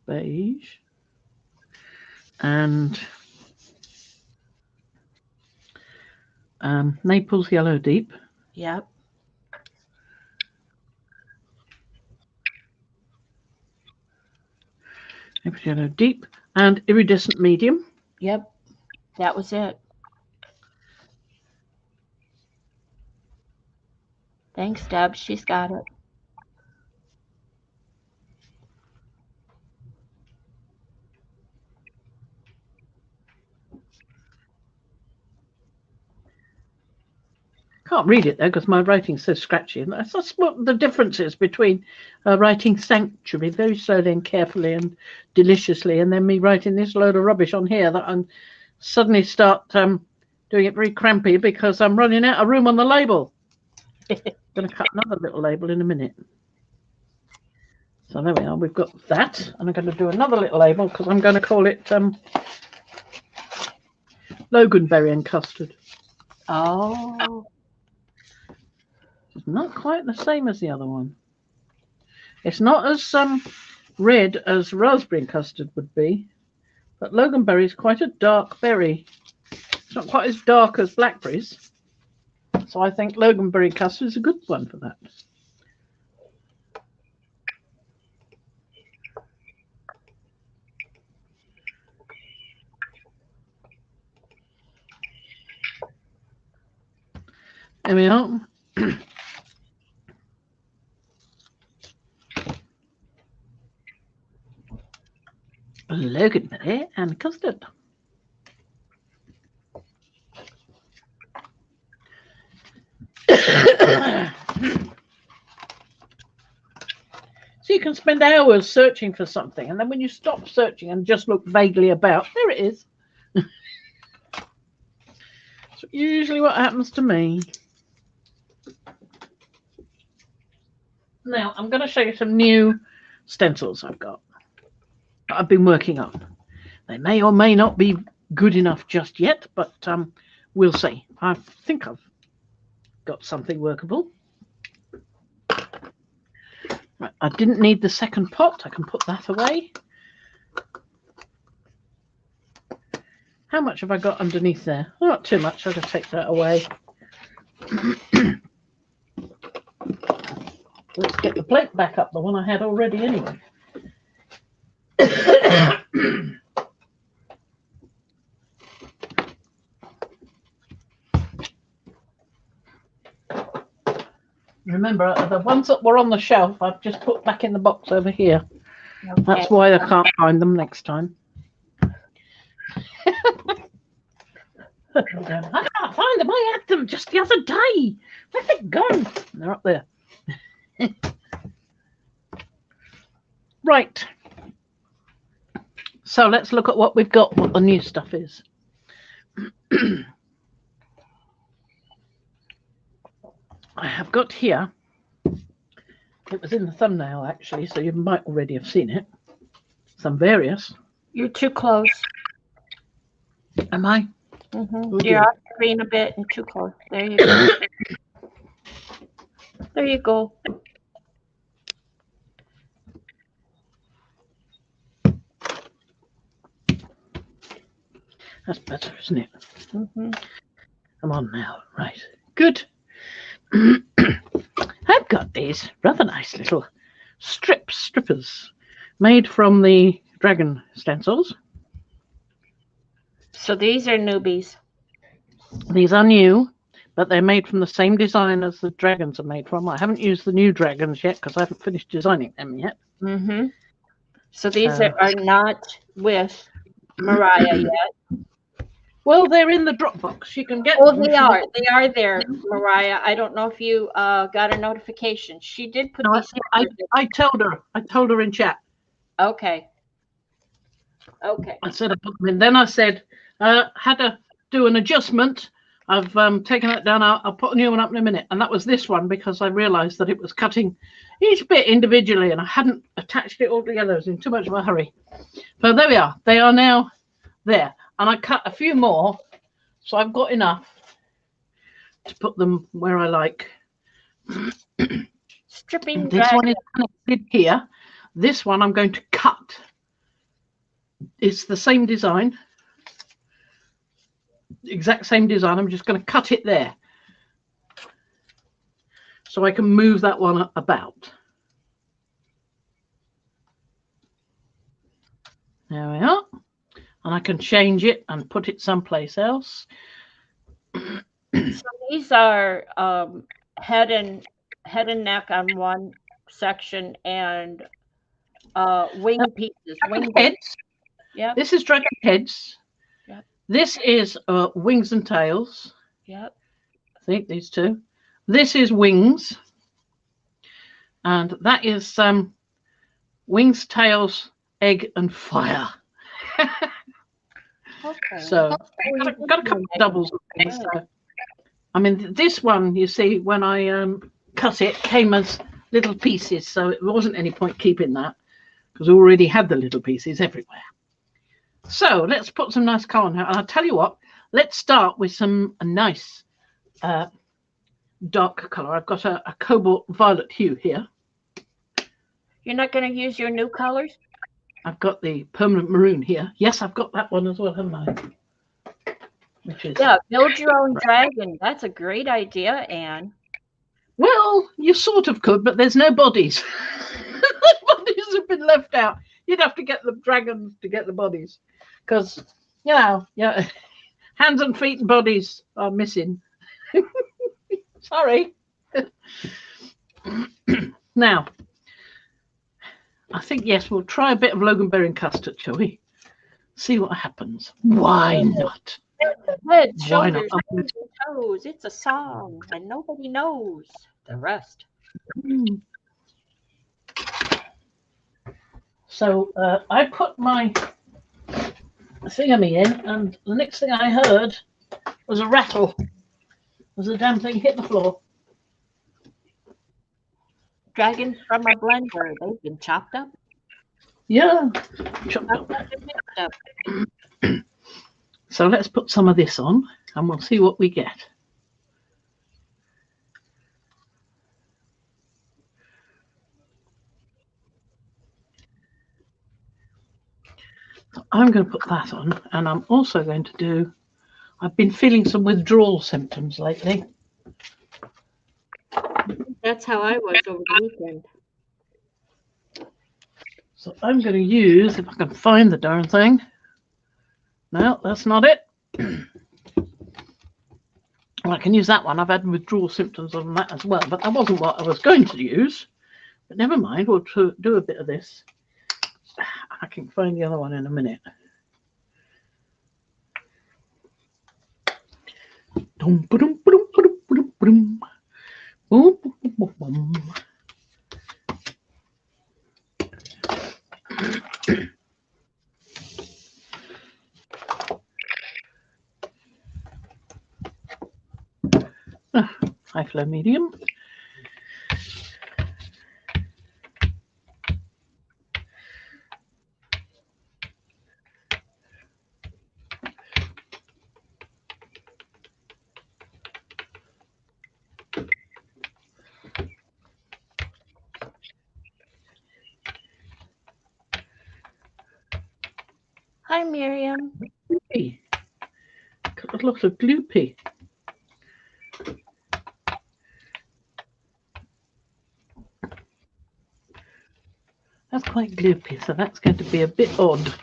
Beige. And Naples yellow deep. Yep. Naples yellow deep and iridescent medium. Yep. That was it. Thanks, Deb. She's got it. Can't read it though because my writing's so scratchy. And that's what the difference is between writing Sanctuary very slowly and carefully and deliciously, and then me writing this load of rubbish on here that I'm suddenly start doing it very crampy because I'm running out of room on the label. I'm going to cut another little label in a minute. So there we are. We've got that, and I'm going to do another little label because I'm going to call it Loganberry and custard. Oh. It's not quite the same as the other one. It's not as red as raspberry and custard would be, but Loganberry is quite a dark berry. It's not quite as dark as blackberries. So I think Loganberry custard is a good one for that. There we are. Loganberry and custard. So you can spend hours searching for something, and then when you stop searching and just look vaguely about, there it is. That's usually what happens to me. Now, I'm going to show you some new stencils I've got that I've been working on. They may or may not be good enough just yet, but we'll see. I think I've got something workable. Right, I didn't need the second pot. I can put that away. How much have I got underneath there? Oh, not too much. I'll just take that away. Let's get the plate back up, the one I had already anyway. Remember, the ones that were on the shelf, I've just put back in the box over here. Okay. That's why I can't find them next time. I can't find them. I had them just the other day. Where's it gone? They're up there. Right. So let's look at what we've got, what the new stuff is. I have got here, it was in the thumbnail actually, so you might already have seen it, some various. You're too close. Am I? Mm-hmm. You're off the screen a bit and too close. There you go. There you go. That's better, isn't it? Mm-hmm. I'm on now. Right. Good. I've got these rather nice little strippers made from the dragon stencils. So these are newbies. These are new, but they're made from the same design as the dragons are made from. I haven't used the new dragons yet because I haven't finished designing them yet. Mm-hmm. So these are not with Mariah yet. Well, they're in the Dropbox. You can get them. them. They are. They are there, Mariah. I don't know if you got a notification. She did put these. I told her. I told her in chat. Okay. Okay. I said I put them in. Then I said had to do an adjustment. I've taken that down. I'll put a new one up in a minute. And that was this one because I realised that it was cutting each bit individually and I hadn't attached it all together. I was in too much of a hurry. So there we are. They are now there. And I cut a few more, so I've got enough to put them where I like. Stripping. This one is connected here. This one I'm going to cut. It's the same design. Exact same design. I'm just going to cut it there. So I can move that one about. There we are. And I can change it and put it someplace else. So these are head and neck on one section and wing pieces. Wing heads. Yeah. This is dragon heads. Yep. This is wings and tails. Yep. I think these two. This is wings. And that is wings, tails, egg, and fire. Okay. So got a couple of doubles. So, I mean, this one, you see, when I cut it, came as little pieces. So it wasn't any point keeping that because we already had the little pieces everywhere. So let's put some nice colour on here. And I'll tell you what, let's start with some nice dark colour. I've got a cobalt violet hue here. You're not going to use your new colors? I've got the permanent maroon here. Yes, I've got that one as well, haven't I? which is build your own dragon. That's a great idea, Anne. well, you sort of could, but there's no bodies. The bodies have been left out. You'd have to get the dragons to get the bodies, because yeah, hands and feet and bodies are missing. Sorry. Now, I think yes, we'll try a bit of loganberry and custard, shall we? See what happens. Why not? Head, Why shoulders, not? hands, and toes. It's a song, and nobody knows the rest. So I put my thingamy in, and the next thing I heard was a rattle. Was the damn thing hit the floor? Dragons from a blender. They've been chopped up. Yeah. Chopped Chopped up. up and mixed up. So let's put some of this on, and we'll see what we get. So I'm going to put that on, and I'm also going to do, I've been feeling some withdrawal symptoms lately. That's how I was over the weekend. So I'm going to use, if I can find the darn thing. No, that's not it. Well, I can use that one. I've had withdrawal symptoms on that as well, but that wasn't what I was going to use. But never mind, we'll do a bit of this. I can find the other one in a minute. High flow medium. Hi, Miriam. Gloopy. Got a lot of gloopy. That's quite gloopy, so that's going to be a bit odd.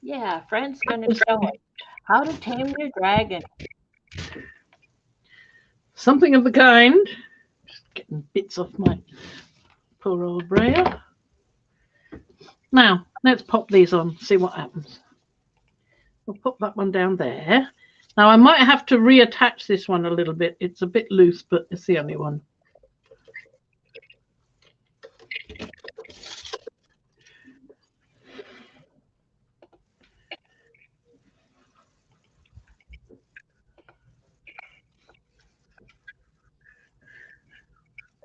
Yeah, Fran's going to show us how to tame your dragon. Something of the kind. Just getting bits off my poor old brayer. Now, let's pop these on, see what happens. We'll pop that one down there. Now, I might have to reattach this one a little bit. It's a bit loose, but it's the only one.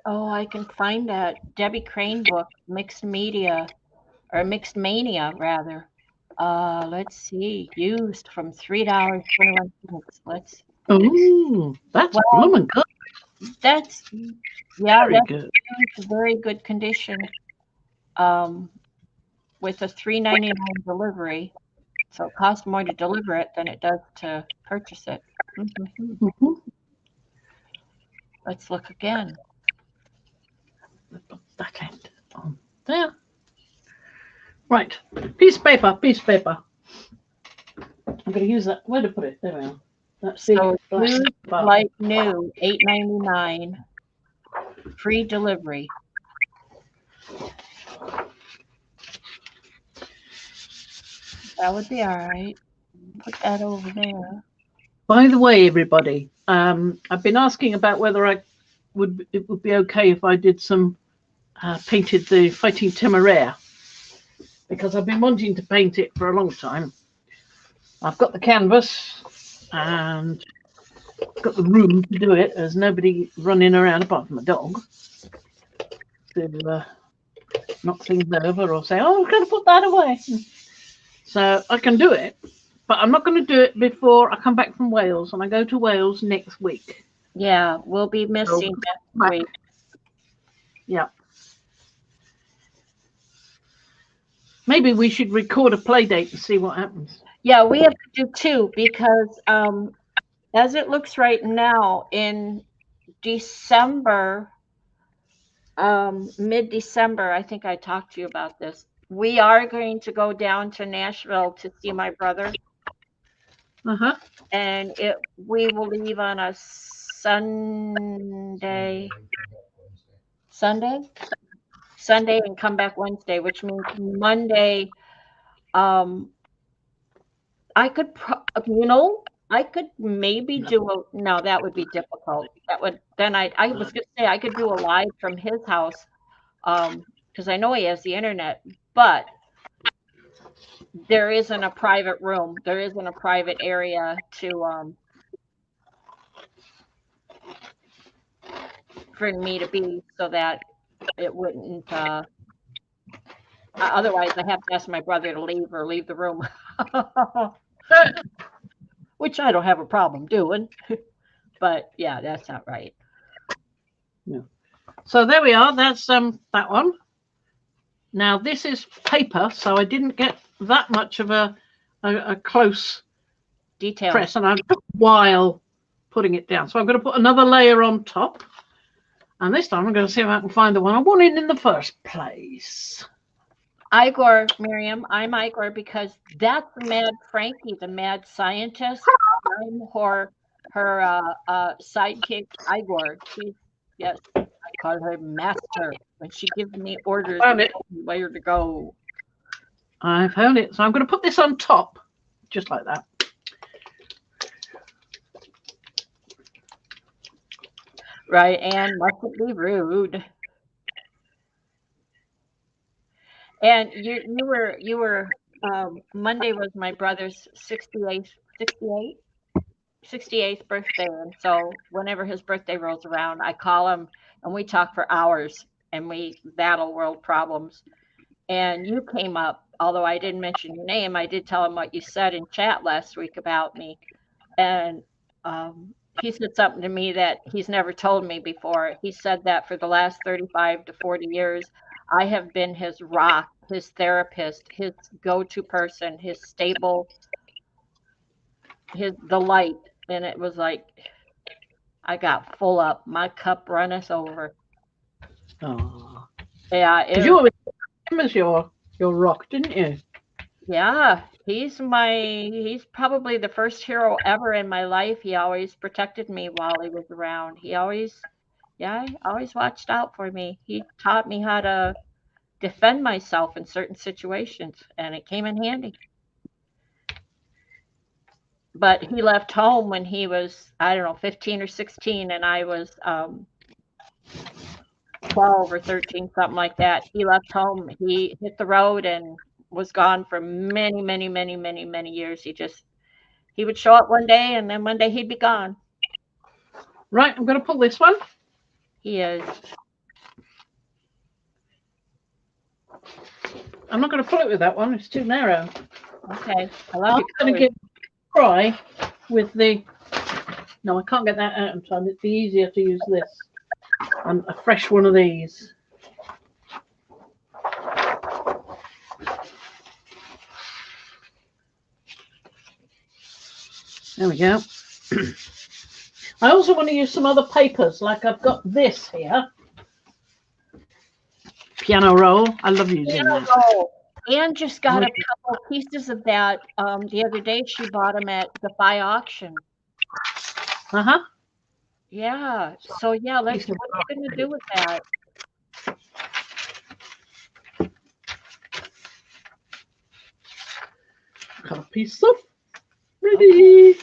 Oh, I can find that Debbie Crane book, Mixed Media, or Mixed Mania, rather. Let's see, used from $3.21. Let's. Oh, that's blooming good. That's Very that's good. used, very good condition. With a $3.99 delivery, so it costs more to deliver it than it does to purchase it. Mm-hmm. Let's look again. Put that end on there. Right, piece of paper, piece of paper. I'm going to use that. Where to put it? There we are. That's So black used bar. like new, $8.99, free delivery. That would be all right. Put that over there. By the way, everybody, I've been asking about whether it would be okay if I did some painted the Fighting Temeraire, because I've been wanting to paint it for a long time. I've got the canvas and got the room to do it. There's nobody running around apart from a dog to knock things over or say, "Oh, I'm going to put that away." So I can do it, but I'm not going to do it before I come back from Wales, and I go to Wales next week. Yeah, we'll be missing next week. Yeah. Maybe we should record a play date and see what happens. Yeah, we have to do two because as it looks right now in December, mid-December, I think I talked to you about this. We are going to go down to Nashville to see my brother, Uh-huh. and we will leave on a Sunday, Sunday, Sunday, and come back Wednesday, which means Monday. Um, I could, I could maybe do a. No, that would be difficult. That would then I was gonna say I could do a live from his house, because I know he has the internet, but there isn't a private room. There isn't a private area to for me to be so that it wouldn't. Otherwise, I have to ask my brother to leave or leave the room, which I don't have a problem doing. But yeah, that's not right. Yeah. So there we are. That's that one. Now this is paper, so I didn't get that much of a close Detail. press, and I took a while putting it down. So I'm going to put another layer on top, and this time I'm going to see if I can find the one I wanted in the first place. Igor, Miriam, I'm Igor because that's Mad Frankie, the mad scientist. I'm her sidekick, Igor. Yes, I call her master when she gives me orders and tells me where to go. I found it. So I'm going to put this on top, just like that. Right, and mustn't be rude. And you were Monday was my brother's 68th birthday, and so whenever his birthday rolls around, I call him and we talk for hours and we battle world problems. And you came up, although I didn't mention your name, I did tell him what you said in chat last week about me, and he said something to me that he's never told me before. He said that for the last 35 to 40 years, I have been his rock, his therapist, his go-to person, his stable, the light. And it was like I got full up. My cup runneth over. Oh. Yeah, Because you always him as your rock, didn't you? yeah. He's probably the first hero ever in my life. He always protected me while he was around. He always watched out for me. He taught me how to defend myself in certain situations, and it came in handy. But he left home when he was, I don't know, 15 or 16, and I was 12 or 13, something like that. He left home. He hit the road and was gone for many, many, many, many, many years. He would show up one day, and then one day he'd be gone. Right, I'm going to pull this one. He is. I'm not going to pull it with that one. It's too narrow. Okay. I'm going to give it a try with the... No, I can't get that out in time. It'd be easier to use this. And a fresh one of these. There we go. I also want to use some other papers, like I've got this here. Piano roll. I love using that. Roll. Anne just got a couple pieces of that the other day. She bought them at the Buy auction. Uh-huh. Yeah. So yeah, what are you gonna do with that? Got a piece of ready.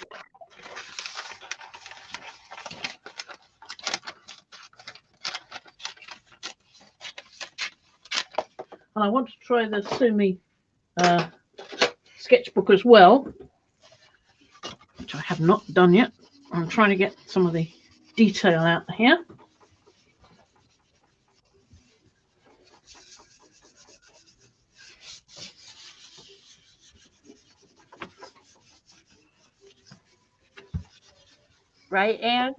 And I want to try the Sumi sketchbook as well, which I have not done yet. I'm trying to get some of the detail out here. Right, Anne?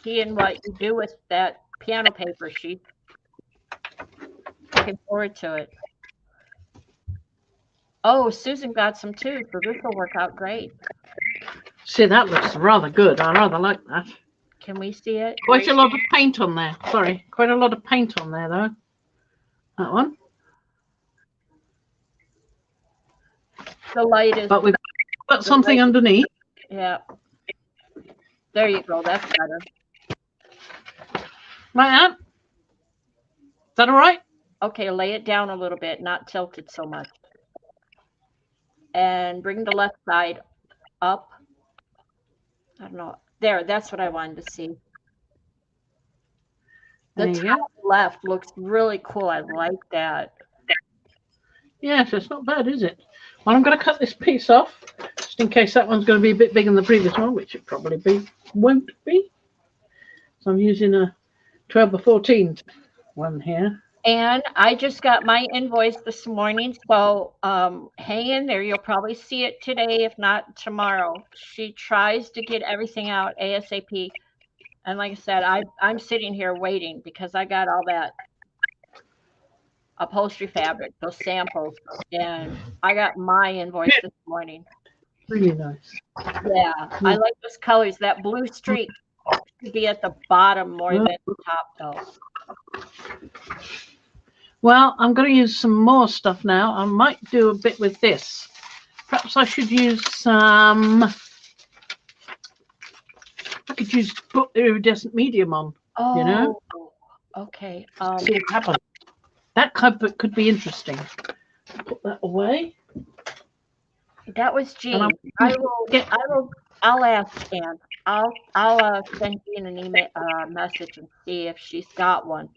Seeing what you do with that piano paper sheet. Looking forward to it. Oh, Susan got some too, so this will work out great. See, that looks rather good. I rather like that. Can we see it? Quite a lot of paint on there. Sorry, quite a lot of paint on there, though. That one. The light is. But we've got something underneath. Yeah. There you go. That's better. Like that. Is that all right? Okay, lay it down a little bit, not tilt it so much. And bring the left side up. I don't know. There, that's what I wanted to see. The top left looks really cool. I like that. Yes, it's not bad, is it? Well, I'm going to cut this piece off, just in case that one's going to be a bit bigger than the previous one, which it probably won't be. So I'm using a 12 by 14 one here. And I just got my invoice this morning, so hang in there. You'll probably see it today, if not tomorrow. She tries to get everything out ASAP. And like I said, I'm sitting here waiting because I got all that upholstery fabric, those samples, and I got my invoice this morning. Really nice. Yeah, I like those colors. That blue streak should be at the bottom more than the top, though. Well, I'm going to use some more stuff now. I might do a bit with this. Perhaps I should use some. I could use put the iridescent medium on. Oh, you know. Okay. See what happens. That could be interesting. Put that away. That was Jean. I'll ask Ann. I'll send Jean an email message and see if she's got one.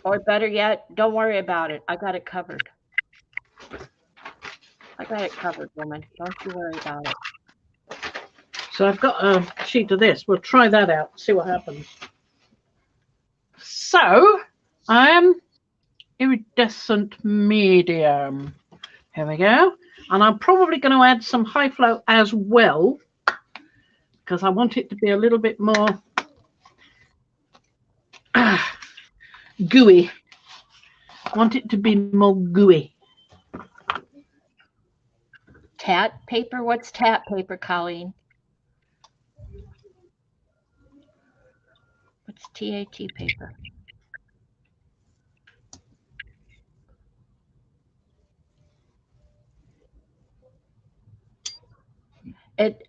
Or better yet, don't worry about it. I got it covered. I got it covered, woman. Don't you worry about it. So I've got a sheet of this. We'll try that out, see what happens. So I am iridescent medium. Here we go. And I'm probably going to add some high flow as well, because I want it to be a little bit more gooey. I want it to be more gooey. Tat paper? What's tat paper, Colleen? What's TAT paper?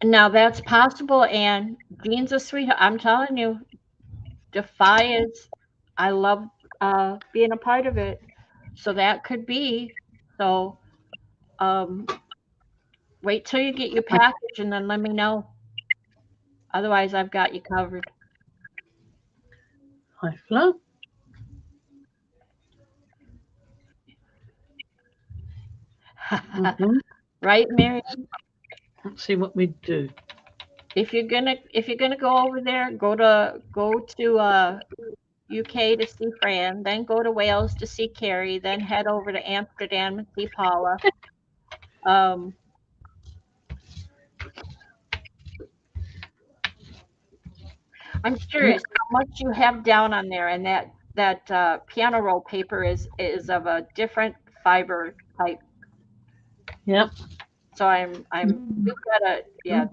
Now that's possible, and Jean's a sweetheart. I'm telling you, Defy is. I love being a part of it, so that could be. So, wait till you get your package, and then let me know. Otherwise, I've got you covered. High flow. Right, Mary? Let's see what we do. If you're gonna go over there, go to UK to see Fran, then go to Wales to see Carrie, then head over to Amsterdam and see Paula. I'm curious how much you have down on there, and that piano roll paper is of a different fiber type. Yep. So you've got a yeah.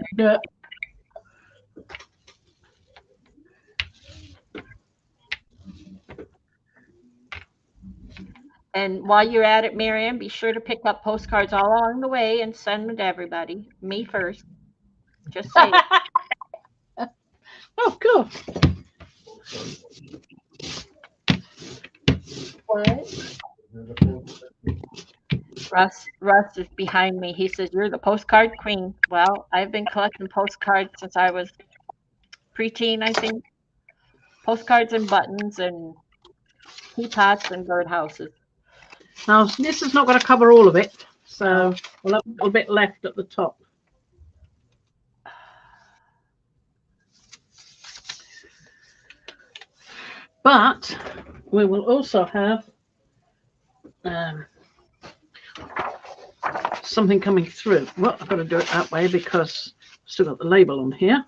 And while you're at it, Marianne, be sure to pick up postcards all along the way and send them to everybody. Me first. Just say it. Oh, cool. What? Russ is behind me. He says, "You're the postcard queen." Well, I've been collecting postcards since I was preteen, I think. Postcards and buttons and teapots and birdhouses. Now, this is not going to cover all of it, so we'll have a little bit left at the top. But we will also have something coming through. Well, I've got to do it that way because I've still got the label on here.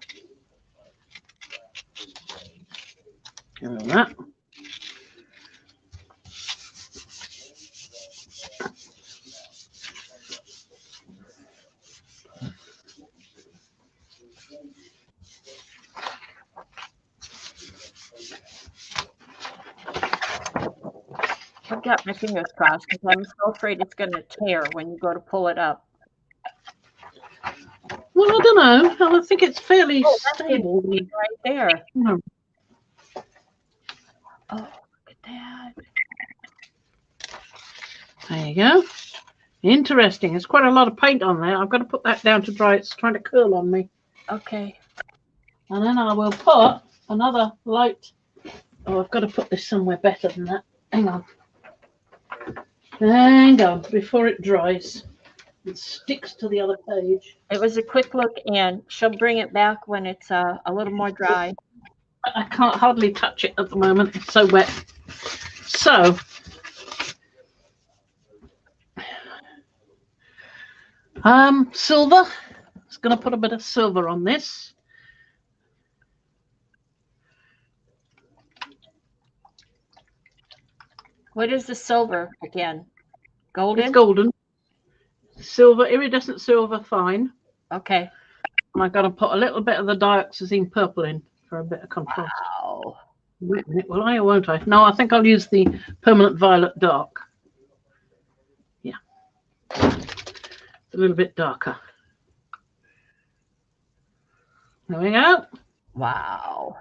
Give me that. got my fingers crossed because I'm so afraid it's going to tear when you go to pull it up. Well, I don't know. I think it's fairly stable. Right there. No. Oh, look at that. There you go. Interesting. There's quite a lot of paint on there. I've got to put that down to dry. It's trying to curl on me. Okay. And then I will put another light. Oh, I've got to put this somewhere better than that. Hang on. Hang on. Before it dries. It sticks to the other page. It was a quick look, and she'll bring it back when it's a little more dry. I can't hardly touch it at the moment. It's so wet. So, silver. It's going to put a bit of silver on this. What is the silver again? Golden? It's golden. Silver, iridescent silver, fine. Okay. And I've got to put a little bit of the dioxazine purple in for a bit of contrast. Wow. Wait a minute, will I or won't I? No, I think I'll use the permanent violet dark. Yeah. It's a little bit darker. There we go. Wow.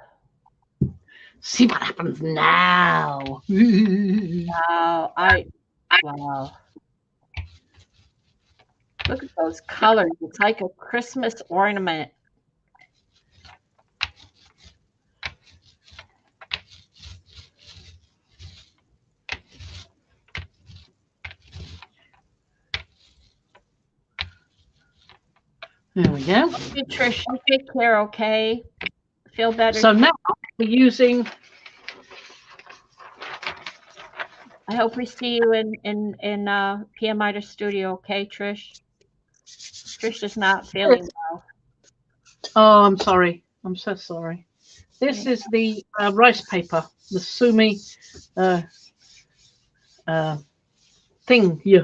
See what happens now. Wow. Wow. Look at those colors. It's like a Christmas ornament. There we go. Okay, Trish, you take care, okay? Feel better. So now we're using. I hope we see you in PMI studio, okay, Trish? Trish is not feeling well. Oh, I'm sorry. I'm so sorry. This is the rice paper, the Sumi thing. Yeah.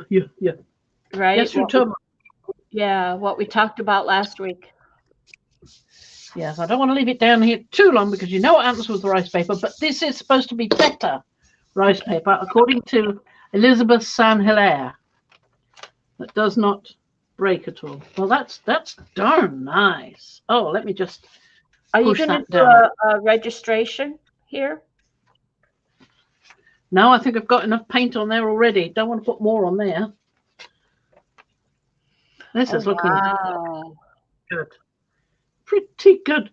Right? Yes, you Yeah, what we talked about last week. Yes, I don't want to leave it down here too long because you know what happens with the rice paper, but this is supposed to be better rice paper, according to Elizabeth San Hilaire. That does not break at all. Well, that's darn nice. Oh, let me just Are you push going to that do down. a registration here? No, I think I've got enough paint on there already. Don't want to put more on there. This is looking good. Pretty good.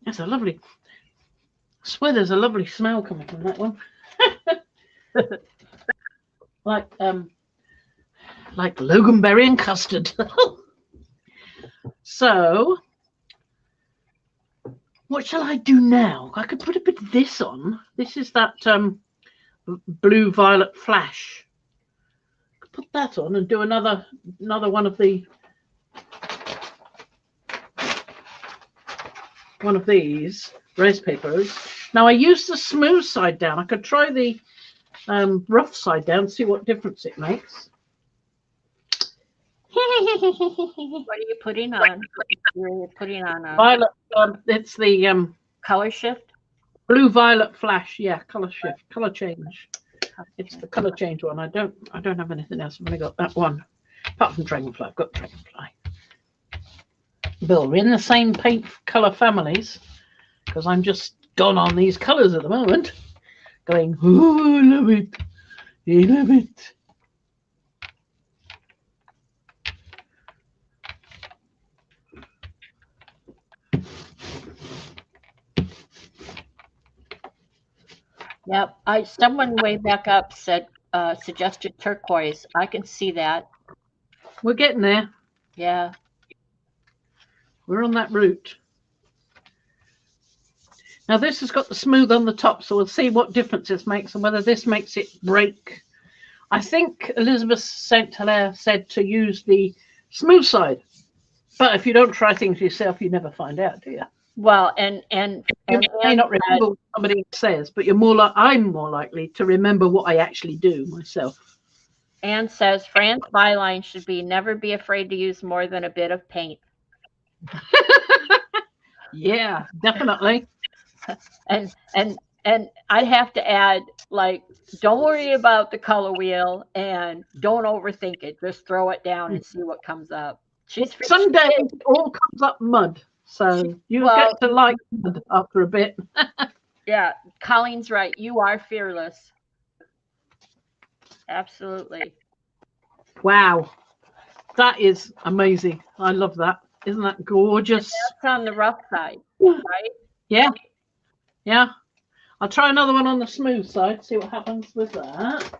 That's a lovely. I swear there's a lovely smell coming from that one. like loganberry and custard. So what shall I do now? I could put a bit of this on. This is that blue violet flash. I could put that on and do another one of these rice papers. Now I use the smooth side down. I could try the rough side down, see what difference it makes. What are you putting on? You're putting on a Violet. It's the color shift. Blue violet flash. Yeah, color shift, color change. It's the color change one. I don't have anything else. I've only got that one. Apart from dragonfly, I've got dragonfly. Bill, we're in the same paint color families because I'm just gone on these colors at the moment. Going, oh, I love it. I love it. Yep. Someone way back up said suggested turquoise. I can see that. We're getting there. Yeah. We're on that route. Now this has got the smooth on the top, so we'll see what difference this makes and whether this makes it break. I think Elizabeth St. Hilaire said to use the smooth side, but if you don't try things yourself, you never find out, do you? Well, and you may not remember what somebody says, but I'm more likely to remember what I actually do myself. Anne says Fran's byline should be never be afraid to use more than a bit of paint. Yeah, definitely. And And I'd have to add, like, don't worry about the color wheel and don't overthink it. Just throw it down and see what comes up. Some days it all comes up mud. So you get to like mud after a bit. Yeah, Colleen's right. You are fearless. Absolutely. Wow. That is amazing. I love that. Isn't that gorgeous? And that's on the rough side, right? Yeah. Yeah. I'll try another one on the smooth side, see what happens with that.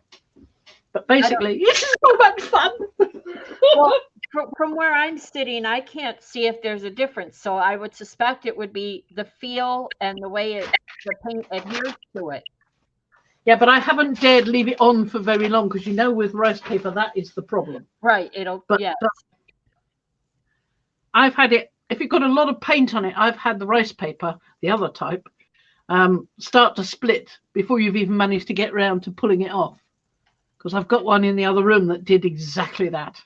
But basically, this is so much fun. Well, from where I'm sitting, I can't see if there's a difference. So I would suspect it would be the feel and the way the paint adheres to it. Yeah, but I haven't dared leave it on for very long because with rice paper, that is the problem. Right. Yeah. I've had it, if you've got a lot of paint on it, I've had the rice paper, the other type, start to split before you've even managed to get round to pulling it off. Because I've got one in the other room that did exactly that.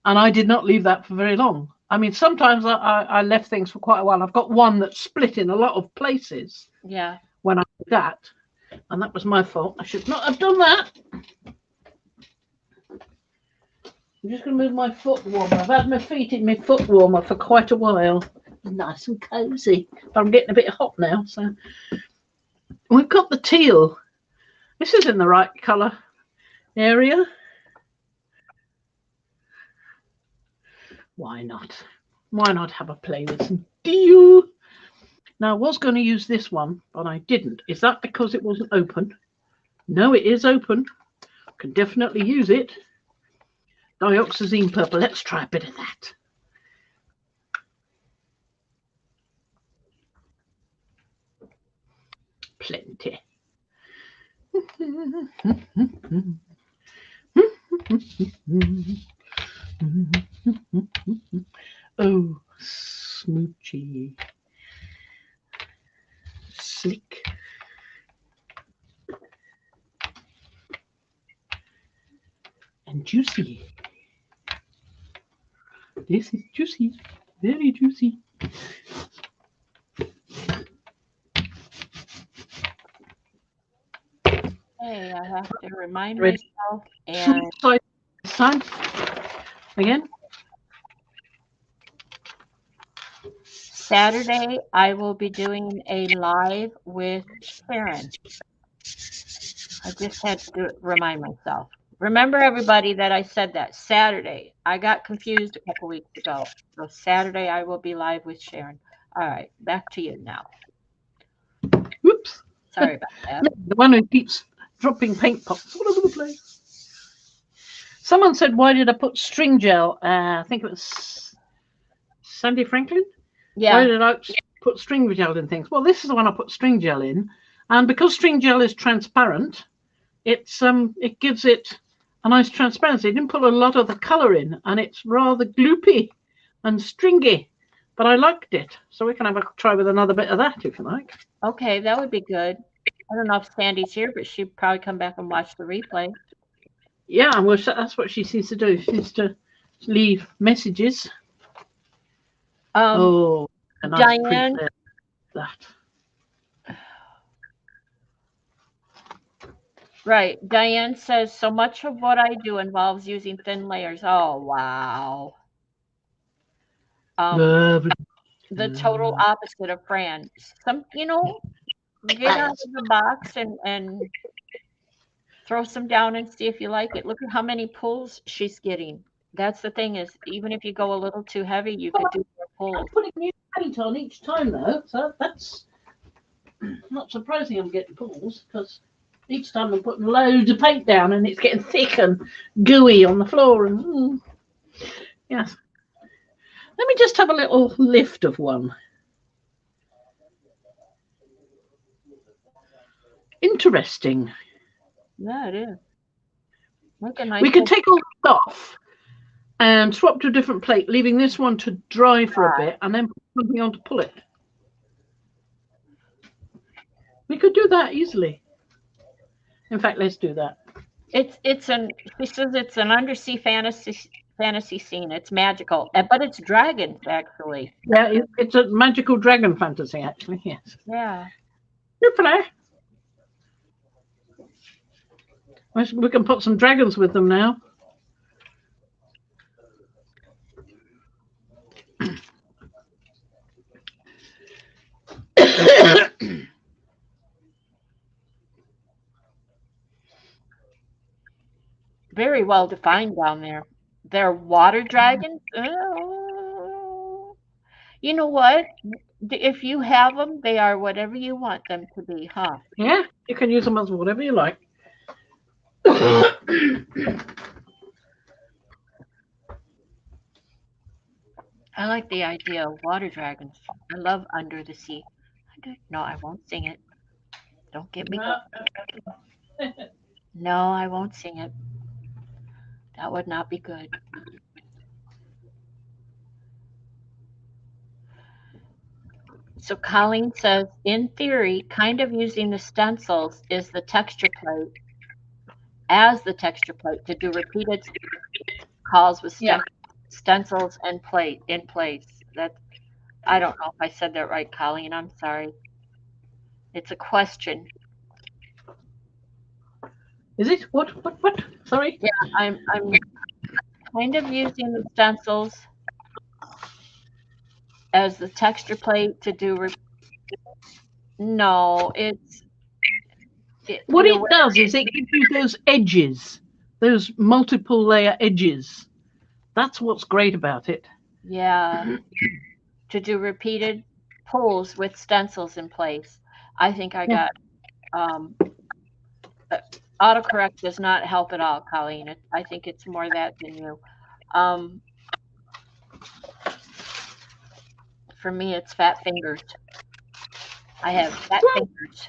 And I did not leave that for very long. I mean, sometimes I left things for quite a while. I've got one that split in a lot of places. Yeah. When I did that. And that was my fault. I should not have done that. I'm just going to move my foot warmer. I've had my feet in my foot warmer for quite a while. Nice and cozy. But I'm getting a bit hot now. So we've got the teal. This is in the right colour area. Why not? Why not have a play with some teal? Now, I was going to use this one, but I didn't. Is that because it wasn't open? No, it is open. I can definitely use it. Dioxazine purple. Let's try a bit of that. Plenty. Oh, smoochy. Slick. And juicy. This is juicy, very juicy. Hey, I have to remind myself and side again. Saturday, I will be doing a live with Sharon. I just had to remind myself. Remember, everybody, that I said that Saturday. I got confused a couple weeks ago. So Saturday, I will be live with Sharon. All right, back to you now. Whoops. Sorry about that. The one who keeps dropping paint pops all over the place. Someone said, why did I put string gel? I think it was Sandy Franklin. Yeah. Why did I put string gel in things? Well, this is the one I put string gel in. And because string gel is transparent, it gives it a nice transparency. It didn't put a lot of the colour in, and it's rather gloopy and stringy. But I liked it. So we can have a try with another bit of that, if you like. Okay, that would be good. I don't know if Sandy's here, but she'd probably come back and watch the replay. Yeah, well, that's what she seems to do. She seems to leave messages. Oh, and Diane. That. Right. Diane says, so much of what I do involves using thin layers. Oh, wow. The total opposite of Fran. Get out of the box and throw some down and see if you like it. Look at how many pulls she's getting. That's the thing, is even if you go a little too heavy, you can do more pulls. I'm putting new paint on each time, though, so that's not surprising I'm getting pulls, because each time I'm putting loads of paint down and it's getting thick and gooey on the floor. And yes. Let me just have a little lift of one. Interesting. Yeah, it is. Look, nice. We could take all this off and swap to a different plate, leaving this one to dry for a bit, and then put something on to pull it. We could do that easily. In fact, let's do that. She says it's an undersea fantasy scene. It's magical, but it's dragons, actually. Yeah, it's a magical dragon fantasy, actually. Yes. Yeah. Hopefully. We can put some dragons with them now. Very well defined down there. They're water dragons. Oh. You know what? If you have them, they are whatever you want them to be, huh? Yeah, you can use them as whatever you like. I like the idea of water dragons. I love Under the Sea. No, I won't sing it. Don't get me going. No, I won't sing it. That would not be good. So Colleen says, in theory, kind of using the stencils is the texture plate as the texture plate to do repeated calls with stencils and plate in place. That I don't know if I said that right, Colleen. I'm sorry. It's a question. Is it? What? Sorry? Yeah, I'm kind of using the stencils as the texture plate to do. No, it's. What it does is it gives you those edges, those multiple layer edges. That's what's great about it. Yeah. To do repeated pulls with stencils in place. I think I got autocorrect does not help at all, Colleen. I think it's more that than you. For me, it's fat fingers. I have fat fingers.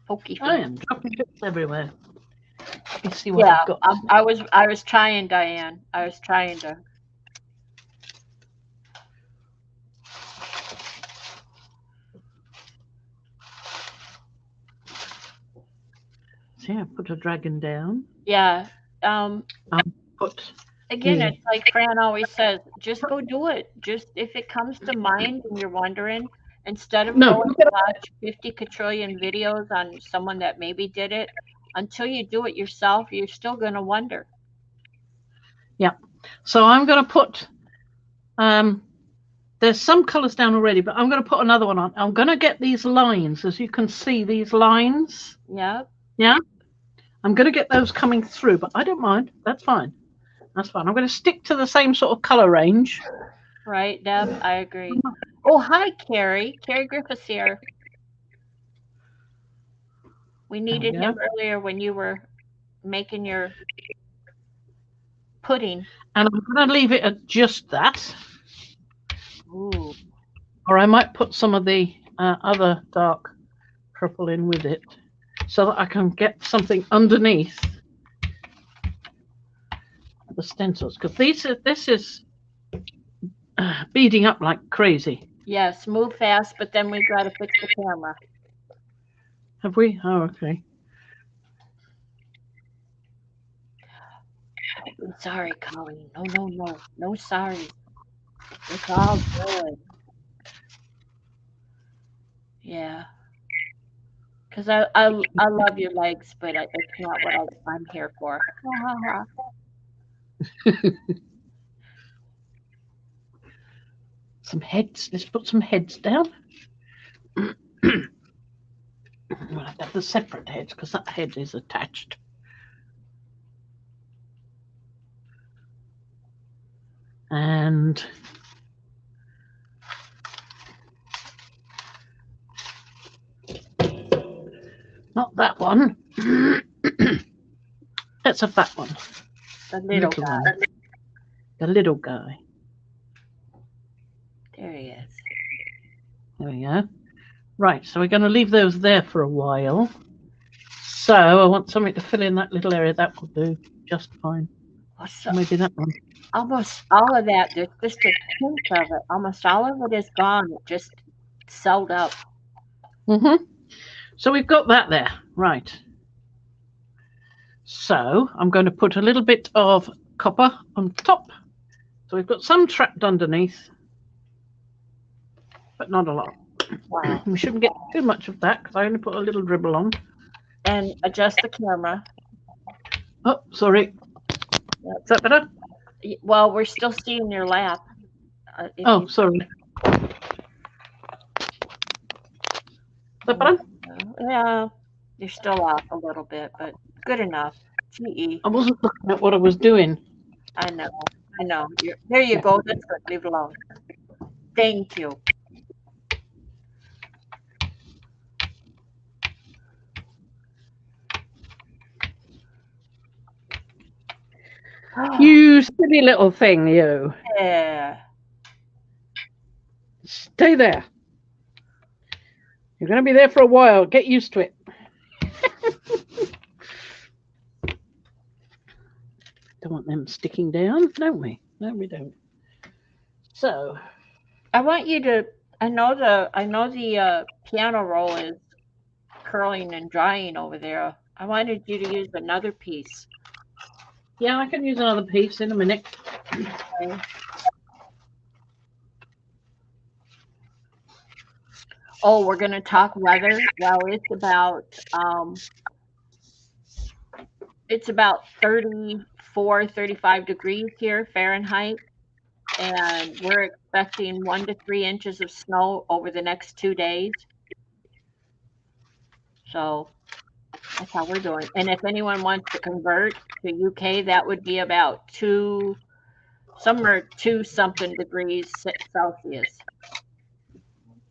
Pokey fingers. I am dropping bits everywhere. Let's see what I've got. I was trying, Diane. I was trying to. See, I put a dragon down. Yeah. I'll put. Again, it's like Fran always says, just go do it. Just if it comes to mind and you're wondering, instead of going to watch 50 quadrillion videos on someone that maybe did it, until you do it yourself, you're still going to wonder. Yeah. So I'm going to put, there's some colors down already, but I'm going to put another one on. I'm going to get these lines, as you can see, these lines. Yeah. Yeah. I'm going to get those coming through, but I don't mind. That's fine. That's fine. I'm going to stick to the same sort of color range. Right, Deb, I agree. Oh, hi, Carrie. Carrie Griffiths here. We needed him earlier when you were making your pudding. And I'm going to leave it at just that. Ooh. Or I might put some of the other dark purple in with it so that I can get something underneath the stencils, because this is beading up like crazy. Yes, move fast, but then we've got to fix the camera. Have we? Oh, okay. I'm sorry, Colleen. No, sorry. It's all good. Yeah. Because I love your legs, but it's not what I'm here for. Some heads. Let's put some heads down. We'll have to have the separate heads because that head is attached. And not that one. That's a fat one. The little guy. One. The little guy. There he is. There we go. Right, so we're going to leave those there for a while. So I want something to fill in that little area. That will do just fine. So maybe that one. Almost all of that, there's just a hint of it. Almost all of it is gone. It just sold up. Mm-hmm. So we've got that there. Right. So I'm going to put a little bit of copper on top. So we've got some trapped underneath, but not a lot. Wow. We shouldn't get too much of that because I only put a little dribble on. And adjust the camera. Oh, sorry. Yep. Is that better? Well, we're still seeing your lap. Oh, sorry. Is that better? Yeah, you're still off a little bit, but good enough. GE. I wasn't looking at what I was doing. I know. I know. There you go. That's good. Leave it alone. Thank you. You silly little thing, you. Yeah. Stay there. You're going to be there for a while. Get used to it. Don't want them sticking down, don't we? No, we don't. So I want you to. I know the piano roll is curling and drying over there. I wanted you to use another piece. yeah, I can use another piece in a minute. Okay. Oh, we're going to talk weather. Well, it's about 34, 35 degrees here Fahrenheit, and we're expecting 1 to 3 inches of snow over the next 2 days. So that's how we're doing. And if anyone wants to convert to UK, that would be about 2 something degrees Celsius.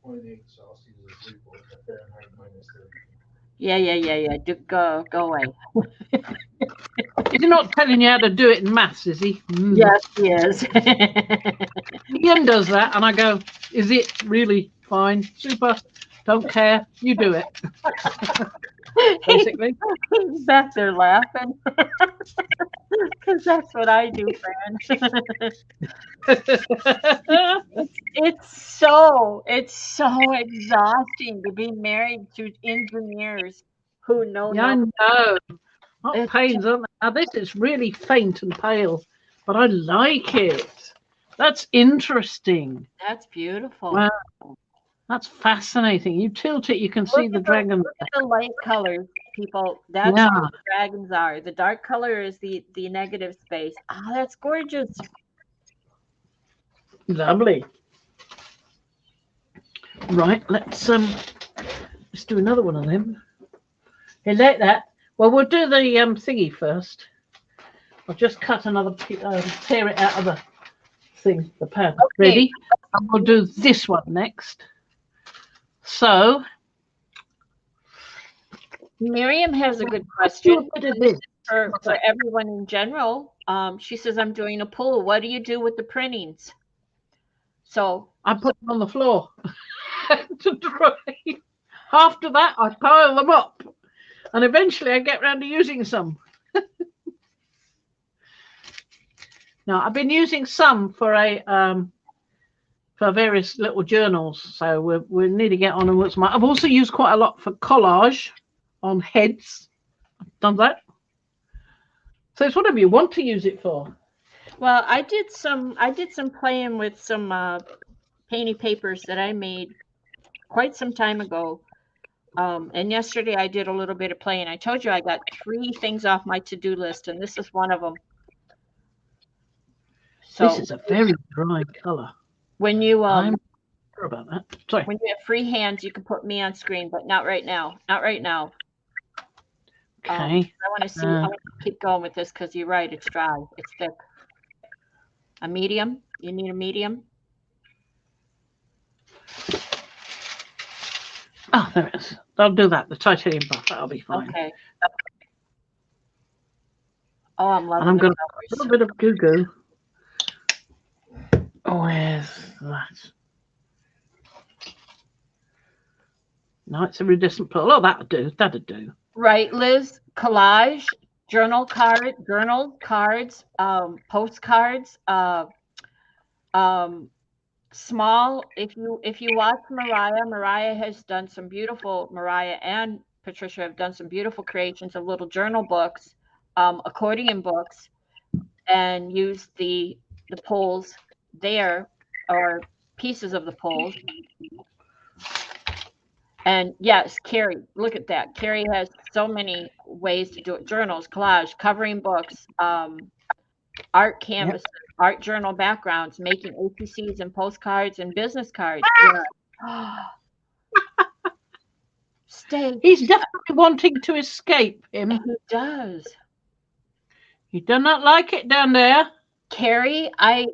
1.8 Celsius is equal to Fahrenheit -30. Yeah. Go away. Is he not telling you how to do it in maths, is he? Yes, he is. Ian does that, and I go, is it really fine? Super. Don't care. You do it. Basically. He's back there laughing. Because that's what I do, friend. It's so exhausting to be married to engineers who know Yeah, I nothing. know. Not It's pains, aren't they? Now, this is really faint and pale, but I like it. That's interesting. That's beautiful. Wow. That's fascinating. You tilt it, you can see the dragon. Look at the light colors, people. That's Yeah. what the dragons are. The dark color is the negative space. Oh, that's gorgeous. Lovely. Right, let's do another one of them. You like that? Well, we'll do the thingy first. I'll just cut another tear it out of the thing, the pad. Okay. Ready? And we'll do this one next. So Miriam has a good question. This. For everyone in general. She says, I'm doing a pool. What do you do with the printings? So I put them on the floor to dry. After that, I pile them up, and eventually I get around to using some. Now, I've been using some for various little journals, so we need to get on and work some. I've also used quite a lot for collage on heads. I've done that. So it's whatever you want to use it for. well, I did some playing with some painty papers that I made quite some time ago. And yesterday I did a little bit of playing. I told you I got 3 things off my to-do list, and this is one of them. So This is a very dry color. when you I'm sure about that. Sorry. when you have free hands, you can put me on screen, but not right now. Not right now. Okay. I want to see. I want to keep going with this because you're right. It's dry. It's thick. A medium. You need a medium. Oh, there it is. I'll do that. The titanium buff. That'll be fine. Okay. Oh, I'm loving. And I'm the going to colors. put a little bit of goo goo. Where's that? No, it's a iridescent pearl. Oh, that'll do. That'll do. Right, Liz. Collage, journal cards, postcards, small. If you watch Mariah has done some beautiful. Mariah and Patricia have done some beautiful creations of little journal books, accordion books, and use the poles there, or pieces of the poles. And yes, Carrie, look at that. Carrie has so many ways to do it. Journals, collage, covering books, art canvases, art journal backgrounds, making APCs and postcards and business cards. Yeah. Stay. He's definitely wanting to escape him. He does. He does not like it down there. Carrie, I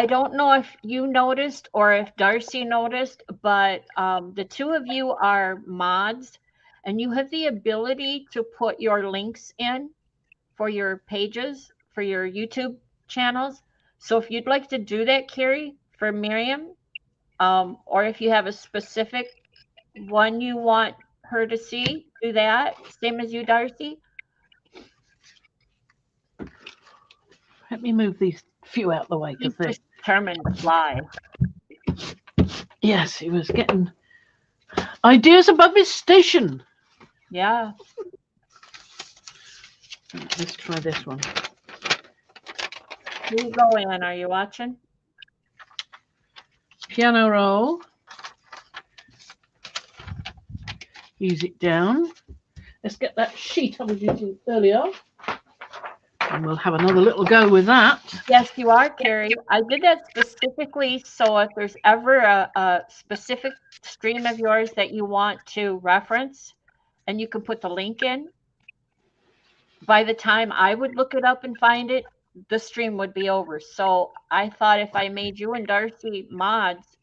don't know if you noticed or if Darcy noticed, but the two of you are mods, and you have the ability to put your links in for your pages, for your YouTube channels. So if you'd like to do that, Carrie, for Miriam, or if you have a specific one you want her to see, do that. Same as you, Darcy. Let me move these few out the way He's because just determined to fly. Yes, he was getting ideas above his station. Yeah. Let's try this one. Here you go, Ann. Are you watching? Piano roll. Use it down. Let's get that sheet I was using earlier. And we'll have another little go with that. Yes, you are, Carrie. I did that specifically so if there's ever a specific stream of yours that you want to reference, and you can put the link in, by the time I would look it up and find it, the stream would be over. So I thought if I made you and Darcy mods,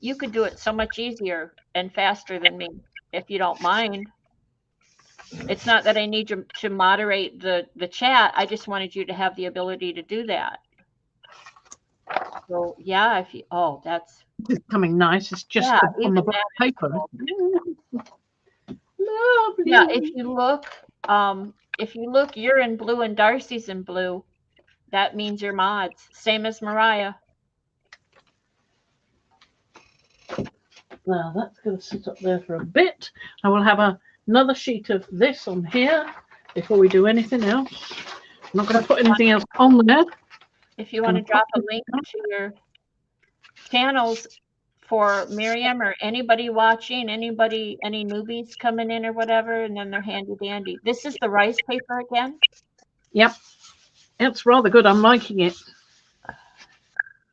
you could do it so much easier and faster than me, if you don't mind. It's not that I need you to moderate the chat. I just wanted you to have the ability to do that. So yeah, if you, oh, that's It's coming nice. It's just on the black paper. Lovely. Yeah, if you look, you're in blue and Darcy's in blue. That means you're mods. Same as Mariah. Now that's going to sit up there for a bit. I will have another sheet of this on here before we do anything else. I'm not going to put anything else on there. If you want to drop a link to your channels for Miriam or anybody watching, any newbies coming in or whatever, and then they're handy dandy. This is the rice paper again? Yep. It's rather good. I'm liking it.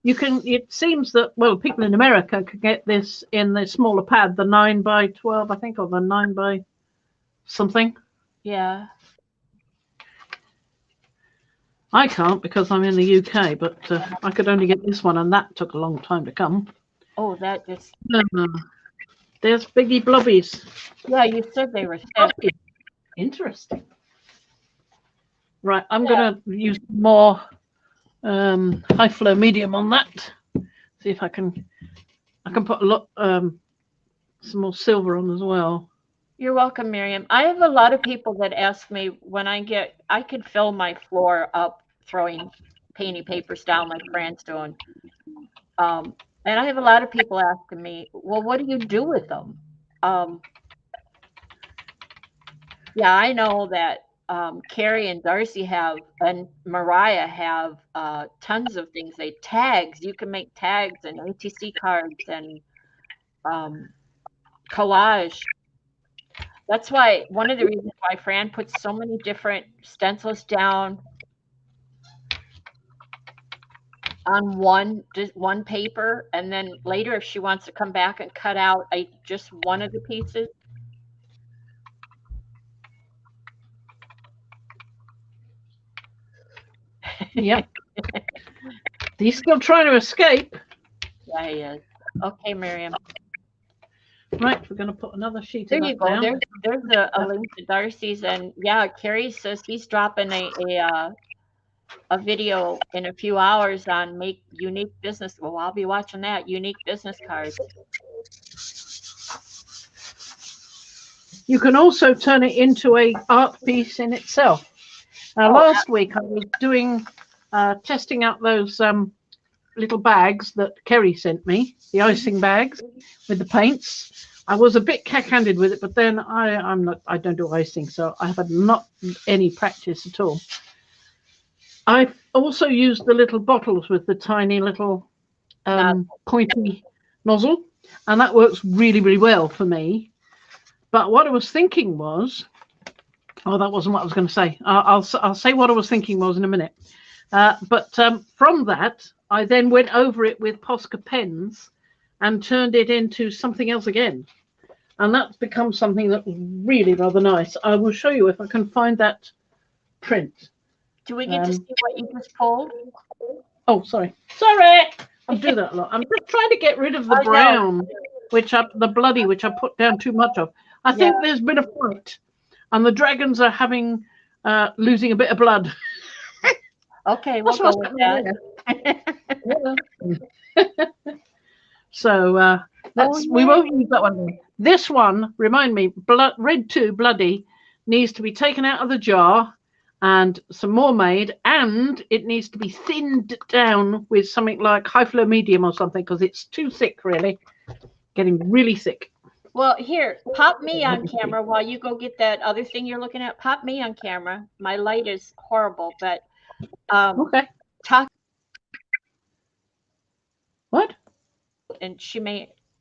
You can, it seems that, well, people in America could get this in the smaller pad, the 9x12, I think, or the 9 by something. Yeah. I can't because I'm in the UK, but I could only get this one, and that took a long time to come. Oh, that just... There's Biggie Blobbies. Yeah, you said they were thick. Interesting. Right, I'm going to use more high flow medium on that. See if I can put a lot some more silver on as well. You're welcome, Miriam. I have a lot of people that ask me when I could fill my floor up throwing painty papers down like Fran's doing. And I have a lot of people asking me, well, what do you do with them? Yeah, I know that Carrie and Darcy have, and Mariah have tons of things. Tags. You can make tags and ATC cards and collage. That's why one of the reasons why Fran puts so many different stencils down on one paper, and then later if she wants to come back and cut out just one of the pieces. Yep. He's still trying to escape. Yeah, he is. Okay, Miriam. Right, we're going to put another sheet There of you that go. down. There's a link to Darcy's, and yeah, Carrie says he's dropping a video in a few hours on make unique business. Well, I'll be watching that. Unique business cards. You can also turn it into a art piece in itself. Now, last week I was doing testing out those little bags that Kerry sent me, the icing bags with the paints. I was a bit cack-handed with it, but then I don't do icing, so I have not any practice at all. I've also used the little bottles with the tiny little pointy nozzle, and that works really, really well for me. But what I was thinking was, oh, that wasn't what I was going to say. I'll say what I was thinking was in a minute. But from that, I then went over it with Posca pens and turned it into something else again. And that's become something that was really rather nice. I will show you if I can find that print. Do we get to see what you just pulled? Oh, sorry. Sorry. I do that a lot. I'm just trying to get rid of the brown, which I put down too much of. I think there's been a fight, and the dragons are having losing a bit of blood. Okay, we'll go with that. So we won't use that one. This one, remind me, red 2 bloody needs to be taken out of the jar and some more made, and it needs to be thinned down with something like high flow medium or something, because it's too thick, really, getting really thick. Well, here, pop me on camera while you go get that other thing you're looking at. Pop me on camera. My light is horrible, but okay. What? And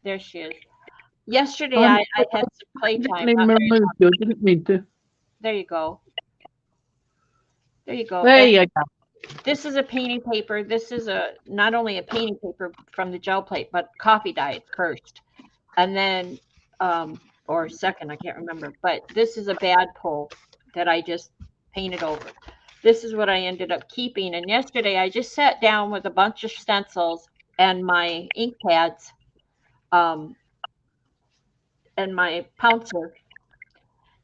there she is. Yesterday I had some playtime. Didn't mean to. There you go. There you go. There you go. This is a painting paper. This is not only a painting paper from the gel plate, but coffee dye first. And then, or second, I can't remember. But this is a bad pull that I just painted over. This is what I ended up keeping. And yesterday I just sat down with a bunch of stencils and my ink pads and my pouncer.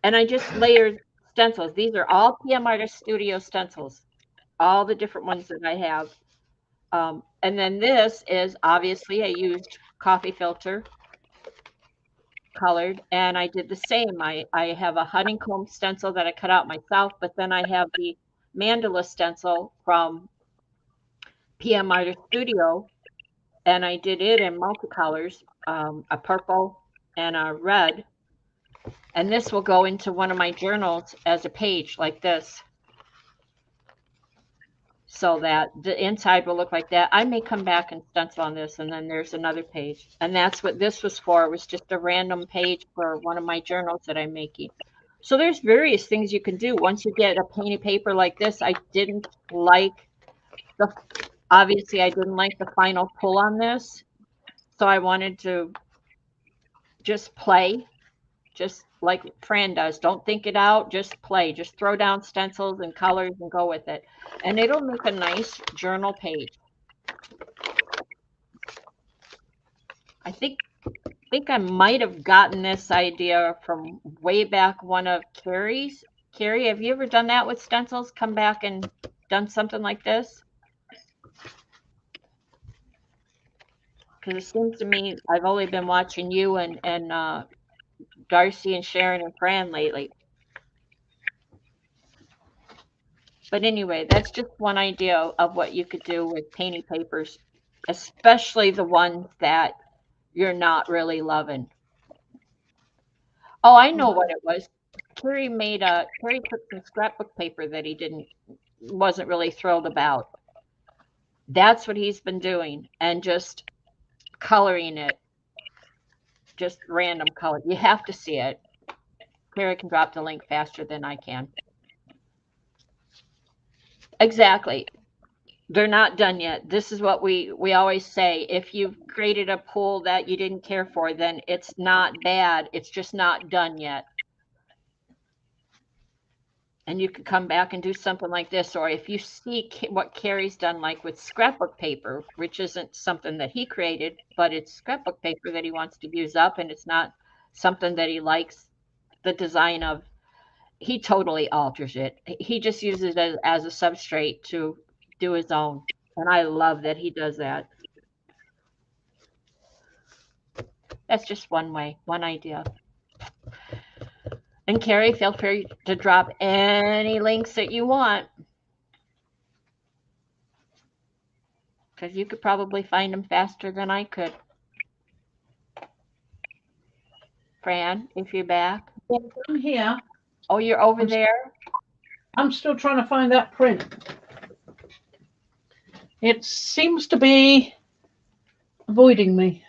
And I just layered stencils. These are all PM Artist Studio stencils, all the different ones that I have. And then this is, obviously, I used coffee filter colored, and I did the same. I have a honeycomb stencil that I cut out myself, but then I have the mandala stencil from PM Artist Studio, and I did it in multicolors, a purple and a red. And this will go into one of my journals as a page like this, so that the inside will look like that. I may come back and stencil on this, and then there's another page. And that's what this was for. It was just a random page for one of my journals that I'm making. So there's various things you can do once you get a painted paper like this. I didn't like obviously I didn't like the final pull on this. So I wanted to just play, just like Fran does. Don't think it out, just play. Just throw down stencils and colors and go with it. And it'll make a nice journal page. I think I might have gotten this idea from way back one of Carrie's. Carrie, have you ever done that with stencils? Come back and done something like this? Because it seems to me I've only been watching you and Darcy and Sharon and Fran lately. But anyway, that's just one idea of what you could do with painting papers, especially the ones that you're not really loving. Oh, I know what it was. Carrie took some scrapbook paper that he wasn't really thrilled about. That's what he's been doing, and just coloring it. Just random color. You have to see it. Carrie can drop the link faster than I can. Exactly. They're not done yet. This is what we always say. If you've created a pool that you didn't care for, then it's not bad. It's just not done yet. And you could come back and do something like this. Or if you see what Carrie's done, like with scrapbook paper, which isn't something that he created, but it's scrapbook paper that he wants to use up, and it's not something that he likes the design of. He totally alters it. He just uses it as a substrate to do his own. And I love that he does that. That's just one way, one idea. And Carrie, feel free to drop any links that you want, because you could probably find them faster than I could. Fran, if you're back. I'm here. Oh, you're over there? I'm still trying to find that print. It seems to be avoiding me.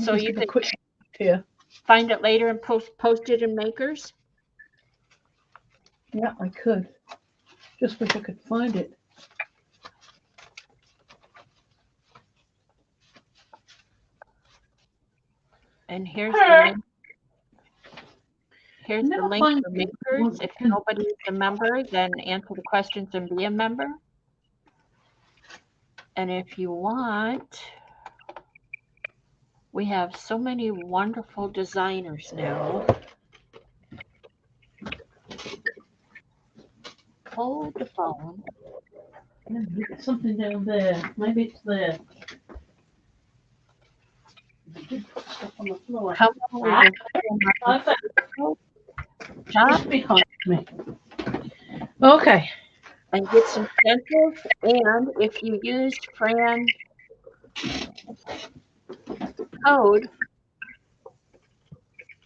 So you could quit here. find it later and post it in Makers? Yeah, I could. Just wish I could find it. And here's the link. Here's the Never link find for it. Makers. If nobody is a member, then answer the questions and be a member. And if you want, we have so many wonderful designers now. Hold the phone. There's something down there. Maybe it's there. Stuff on the floor. Come on, Just behind me. Okay. and get some stencils. And if you use Fran code,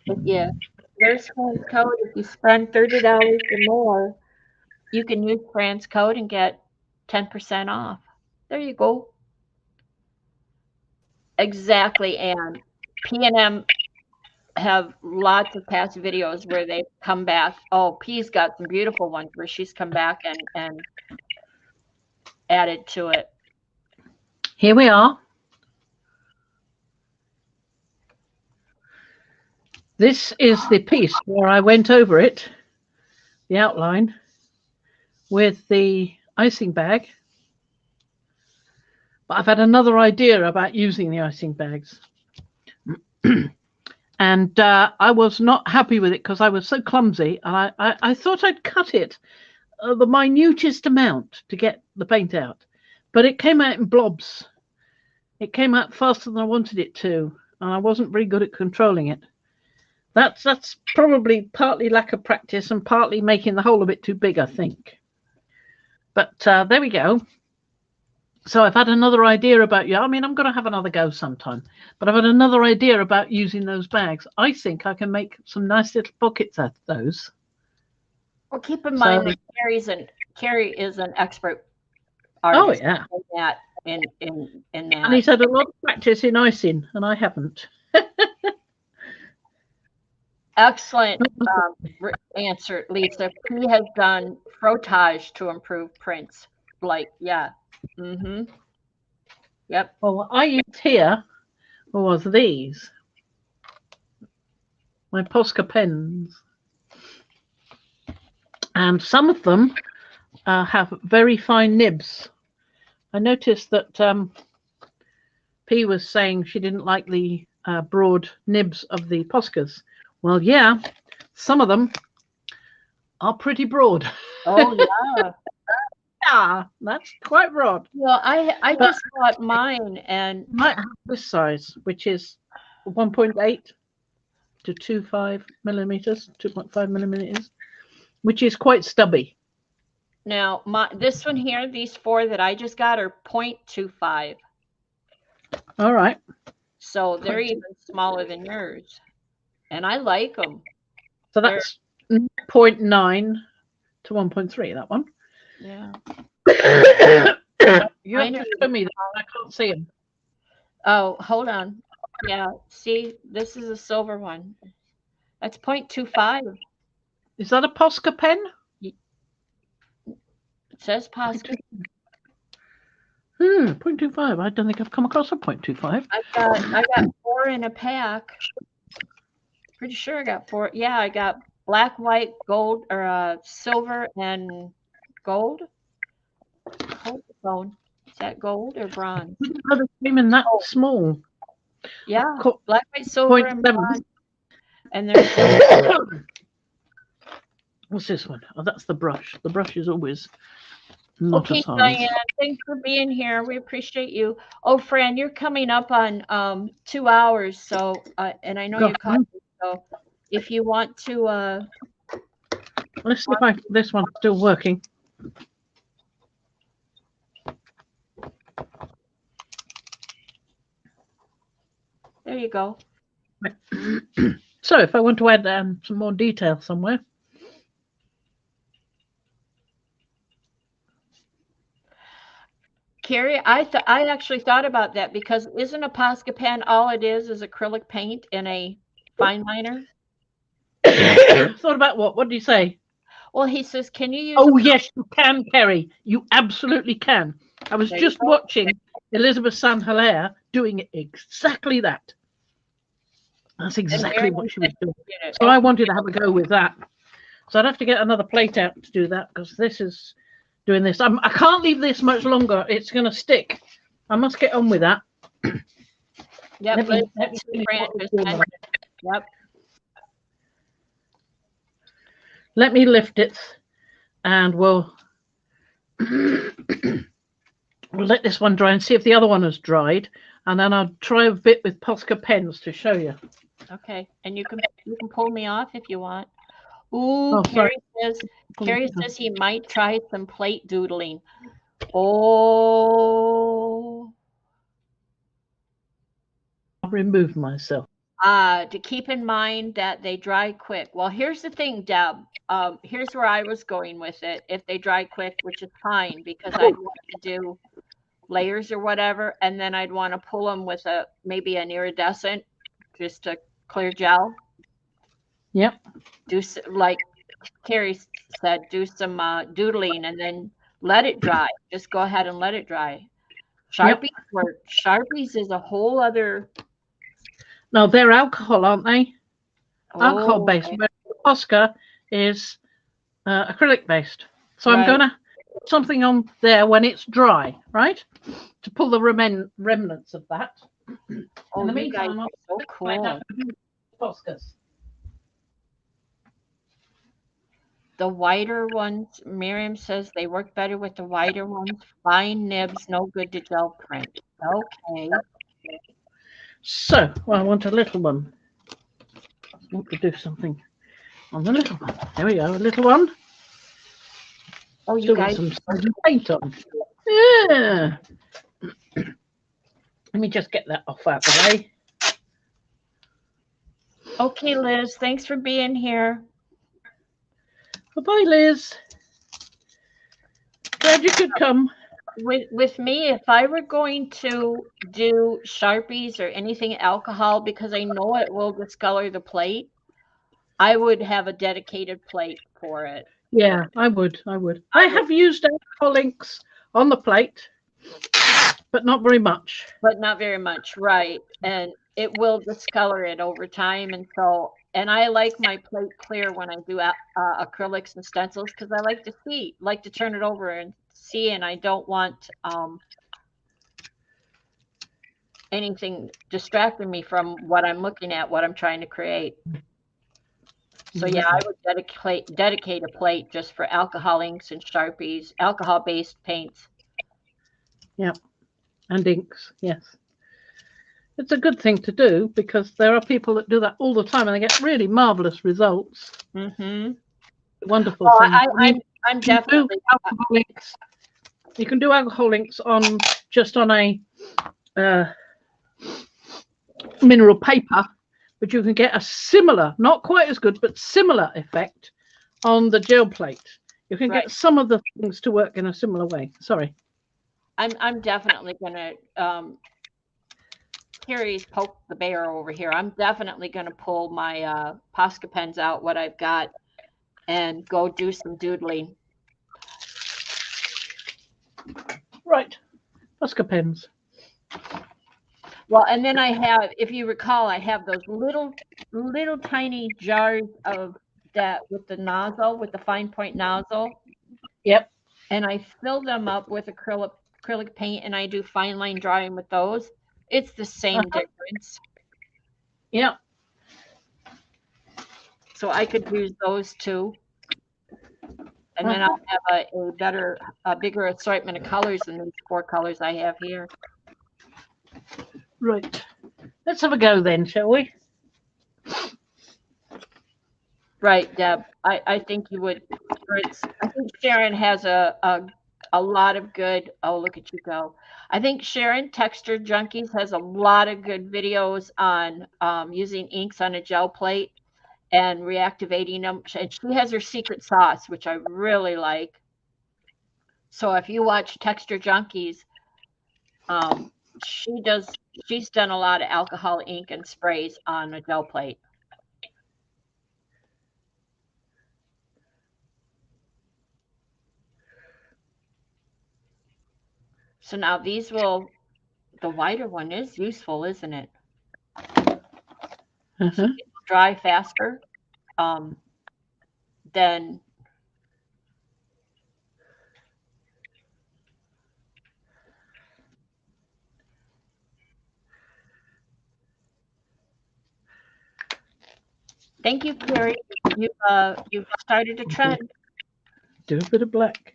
there's Fran's code. If you spend $30 or more, you can use Fran's code and get 10% off. There you go. Exactly, and P&M have lots of past videos where they come back. Oh, P's got some beautiful ones where she's come back and added to it. Here we are. This is the piece where I went over it, the outline, with the icing bag. But I've had another idea about using the icing bags. And I was not happy with it because I was so clumsy. And I thought I'd cut it the minutest amount to get the paint out. But it came out in blobs. It came out faster than I wanted it to. And I wasn't very good at controlling it. That's probably partly lack of practice and partly making the hole a bit too big, I think. But there we go. So I've had another idea about you. I mean, I'm going to have another go sometime. But I've had another idea about using those bags. I think I can make some nice little pockets out of those. Well, keep in mind that Carrie is an expert artist. Oh yeah. In that. And he's had a lot of practice in icing, and I haven't. Excellent answer, Lisa. He has done frottage to improve prints. Like, yeah. Mm-hmm. Yep. Well, what I used here was these. My Posca pens. And some of them have very fine nibs. I noticed that P was saying she didn't like the broad nibs of the Poscas. Well, yeah, some of them are pretty broad. Oh, yeah. Yeah, that's quite broad. Well, I just got mine and might have this size, which is 1.8 to 2.5 millimeters, 2.5 millimeters, which is quite stubby. Now, this one here, these four that I just got are 0.25. All right. So they're even smaller than yours. And I like them. So that's 0.9 to 1.3, that one. Yeah. You have to show me that. I can't see them. Oh, hold on. Yeah. See, this is a silver one. That's 0.25. Is that a Posca pen? It says Posca. 0.25. I don't think I've come across a 0.25. I got 4 in a pack. Pretty sure I got 4. Yeah, I got black, white, gold, or silver and gold. Hold the phone. Is that gold or bronze? They came in that small. Yeah, black, white, silver, and bronze. And there's what's this one? Oh, that's the brush. The brush is always not okay, a size. Diane. Thanks for being here. We appreciate you. Oh, Fran, you're coming up on 2 hours. So, and I know you're coming. So, if you want to, let's see if this one's still working. there you go. So, if I want to add some more detail somewhere. Carrie, I actually thought about that because isn't a Posca pen all it is acrylic paint in a fine liner? Thought about what? What did you say? Well, he says, can you use? Oh, yes, you can, Kerry. You absolutely can. I was just watching Elizabeth St. Hilaire doing exactly that. That's exactly what she was doing. So I wanted to have a go with that. So I'd have to get another plate out to do that because this is doing this. I can't leave this much longer. It's going to stick. I must get on with that. Yep. Yep. Let me lift it, and we'll let this one dry and see if the other one has dried, and then I'll try a bit with Posca pens to show you. Okay, and you can pull me off if you want. Ooh, Carrie says he might try some plate doodling. Oh, I'll remove myself. To keep in mind that they dry quick. Well, here's the thing, Deb. Here's where I was going with it. If they dry quick, which is fine, because I'd want to do layers or whatever, and then I'd want to pull them with maybe an iridescent, just a clear gel. Yep. Do like Carrie said, do some doodling and then let it dry. Just go ahead and let it dry. Sharpies work. Sharpies is a whole other. No, they're alcohol, aren't they? Alcohol based. Whereas Posca is acrylic based. So I'm going to put something on there when it's dry, right? To pull the remnants of that. Oh, in the meantime, guys are so cool. Poscas. The wider ones, Miriam says they work better with the wider ones. Fine nibs, no good to gel print. Okay. So, well, I want a little one. I want to do something on the little one. There we go, a little one. Oh, you guys. Some paint on. Yeah. Let me just get that off out of the way. Okay, Liz, thanks for being here. Bye, Liz. Glad you could come. With me, if I were going to do Sharpies or anything alcohol, because I know it will discolor the plate, I would have a dedicated plate for it. Yeah, I would. I have used alcohol inks on the plate, but not very much. Right. And it will discolor it over time. And I like my plate clear when I do acrylics and stencils because I like to turn it over and see, and I don't want anything distracting me from what I'm looking at, what I'm trying to create. So yeah, I would dedicate a plate just for alcohol inks and Sharpies, alcohol-based paints. Yeah, and inks, yes. It's a good thing to do because there are people that do that all the time and they get really marvelous results. Mm-hmm. Wonderful thing. I'm definitely alcohol inks. You can do alcohol inks on a mineral paper, but you can get a similar, not quite as good, but similar effect on the gel plate. You can get some of the things to work in a similar way. Sorry. I'm definitely gonna Carrie's poked the bear over here. I'm definitely gonna pull my Posca pens out, what I've got, and go do some doodling. Right. Posca pens. Well, and then I have, if you recall, I have those little tiny jars of that with the nozzle, with the fine point nozzle. Yep. And I fill them up with acrylic paint, and I do fine line drawing with those. It's the same difference. Yep. So I could use those too. And then I'll have a bigger assortment of colors than these 4 colors I have here. Right. Let's have a go then, shall we? Right, Deb. I think you would. I think Sharon has a lot of good. Oh, look at you go. I think Sharon, Texture Junkies, has a lot of good videos on using inks on a gel plate and reactivating them. And she has her secret sauce, which I really like. So if you watch Texture Junkies, she's done a lot of alcohol ink and sprays on a gel plate. So now these will, the wider one is useful, isn't it? So these will dry faster than. Thank you, Carrie. You've started a trend. Do a bit of black.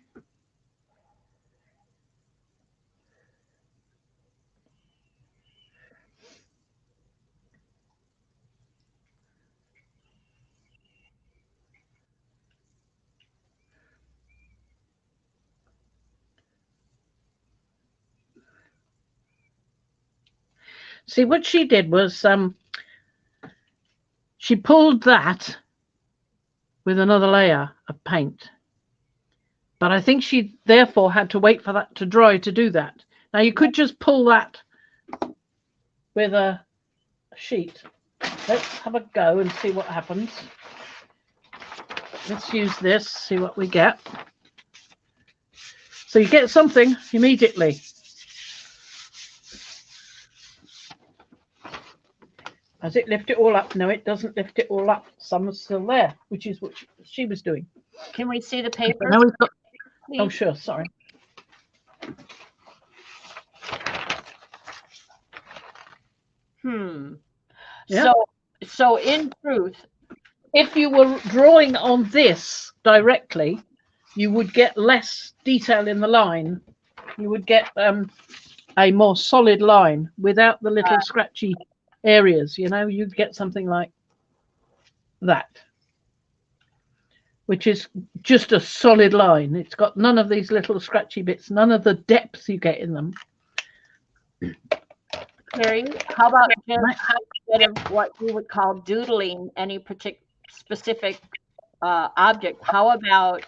See, what she did was she pulled that with another layer of paint. But I think she therefore had to wait for that to dry to do that. Now you could just pull that with a sheet. Let's have a go and see what happens. Let's use this, see what we get. So you get something immediately. Does it lift it all up? No, it doesn't lift it all up. Some are still there, which is what she was doing. Can we see the paper? Now we've got, oh, sure, sorry. Yeah. So in truth, if you were drawing on this directly, you would get less detail in the line. You would get a more solid line without the little scratchy areas. You know, you'd get something like that, which is just a solid line. It's got none of these little scratchy bits, none of the depth you get in them. Carrie, how about instead of what you would call doodling any particular specific object, how about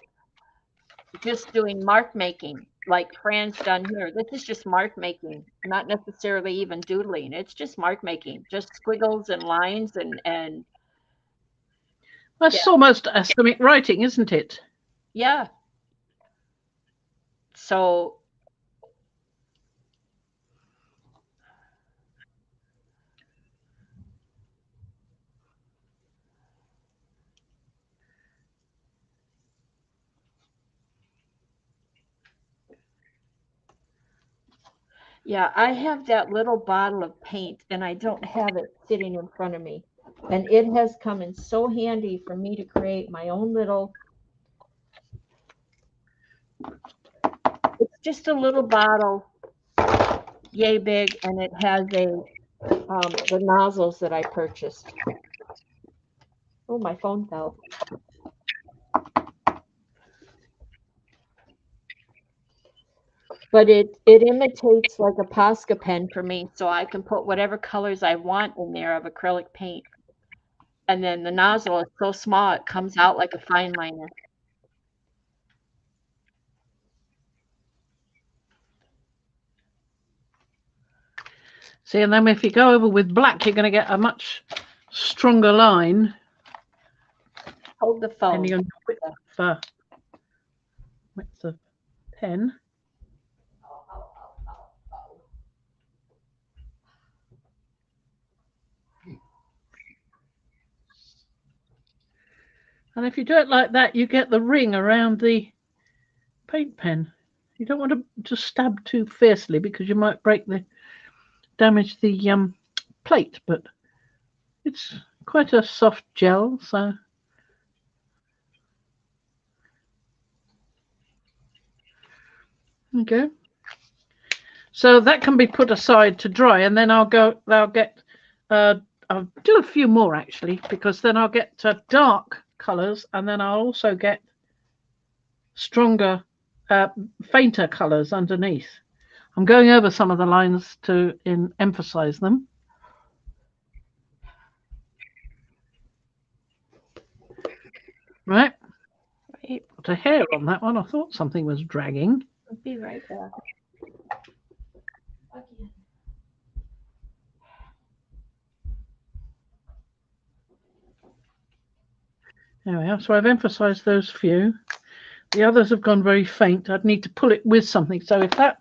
just doing mark making like Fran's done here? This is just mark making, not necessarily even doodling. It's just mark making, just squiggles and lines and that's almost astronomic writing, isn't it? Yeah. So yeah, I have that little bottle of paint and I don't have it sitting in front of me. And it has come in so handy for me to create my own little, it's just a little bottle, yay big, and it has the nozzles that I purchased. Oh, my phone fell. But it imitates like a Posca pen for me, so I can put whatever colors I want in there of acrylic paint. And then the nozzle is so small, it comes out like a fine liner. See, and then if you go over with black, you're going to get a much stronger line. Hold the phone. Depending on width of pen. And if you do it like that, you get the ring around the paint pen. You don't want to stab too fiercely because you might damage the plate, but it's quite a soft gel, so okay. So that can be put aside to dry, and then I'll do a few more actually, because then I'll get dark colors, and then I'll also get stronger, fainter colors underneath. I'm going over some of the lines to emphasize them. Right. Put a hair on that one. I thought something was dragging. I'll be right back. There we are. So I've emphasized those few. The others have gone very faint. I'd need to pull it with something. So if that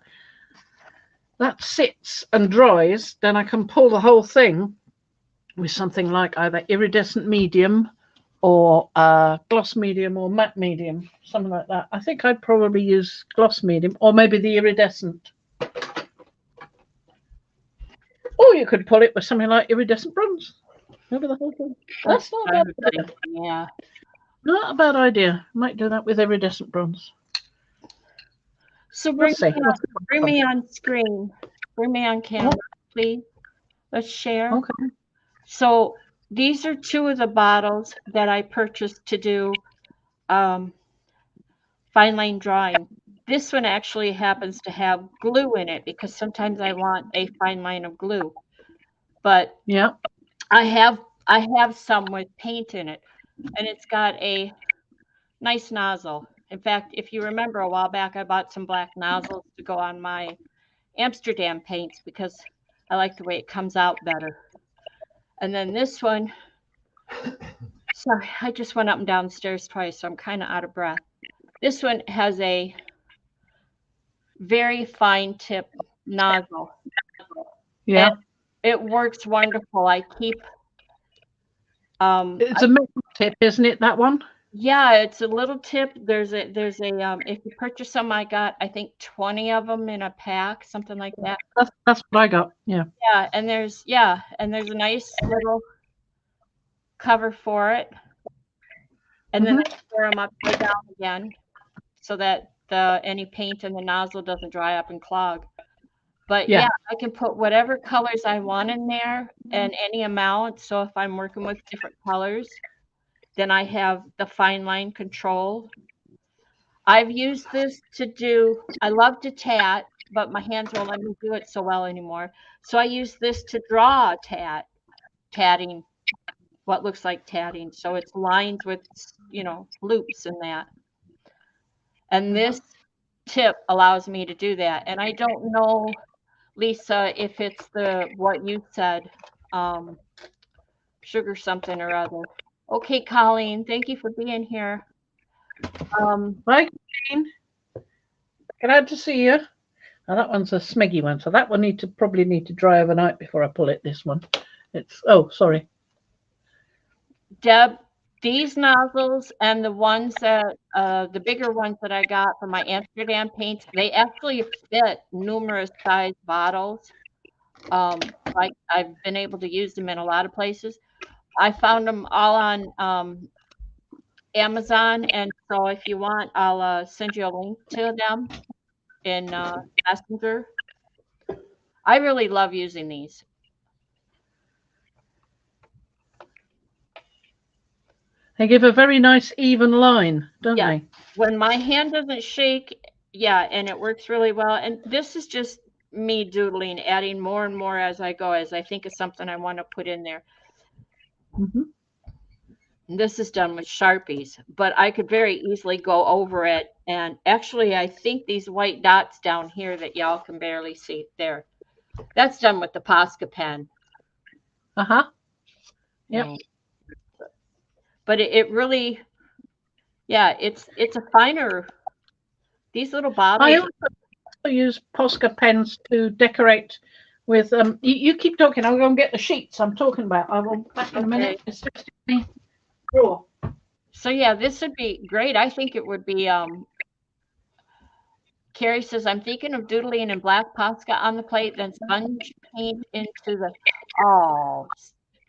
that sits and dries, then I can pull the whole thing with something like either iridescent medium or gloss medium or matte medium, something like that. I think I'd probably use gloss medium or maybe the iridescent. Or you could pull it with something like iridescent bronze over the whole thing. That's not a bad idea. Yeah. Not a bad idea. Might do that with iridescent bronze. So bring me on screen. Bring me on camera, please. Let's share. Okay. So these are two of the bottles that I purchased to do fine line drawing. This one actually happens to have glue in it because sometimes I want a fine line of glue. But yeah, I have some with paint in it, and it's got a nice nozzle. In fact, if you remember a while back, I bought some black nozzles to go on my Amsterdam paints because I like the way it comes out better. And then this one, sorry, I just went up and down the stairs twice, so I'm kind of out of breath. This one has a very fine tip nozzle. Yeah. And it works wonderful. I keep it's a metal tip, isn't it, that one? Yeah, it's a little tip. There's a if you purchase some, I got I think 20 of them in a pack, something like that. That's what I got. Yeah. Yeah, and there's a nice little cover for it. And then I stir them upside down again so that any paint in the nozzle doesn't dry up and clog. But yeah, I can put whatever colors I want in there and any amount. So if I'm working with different colors, then I have the fine line control. I've used this to do, I love to tat, but my hands won't let me do it so well anymore. So I use this to draw tatting, what looks like tatting. So it's lines with, loops and that. And this tip allows me to do that. And I don't know, Lisa, if it's what you said, sugar something or other. Okay, Colleen, thank you for being here. Hi, Colleen. Glad to see you. Now that one's a smeggy one, so that one probably need to dry overnight before I pull it. This one, sorry. Deb, these nozzles and the ones that the bigger ones that I got for my Amsterdam paints, they actually fit numerous size bottles. Like I've been able to use them in a lot of places. I found them all on Amazon, and so if you want, I'll send you a link to them in Messenger. I really love using these. They give a very nice even line, don't they? When my hand doesn't shake, and it works really well. And this is just me doodling, adding more and more as I go, as I think of something I want to put in there. This is done with Sharpies, but I could very easily go over it. And actually, I think these white dots down here that y'all can barely see there, that's done with the Posca pen. Yep. But it really, it's a finer. These little bottles. I also use Posca pens to decorate with. You keep talking. I'll go and get the sheets I'm talking about. I will back in a minute. It's just in the drawer. So this would be great. I think it would be. Carrie says, I'm thinking of doodling in black Posca on the plate, then sponge paint into the. Oh,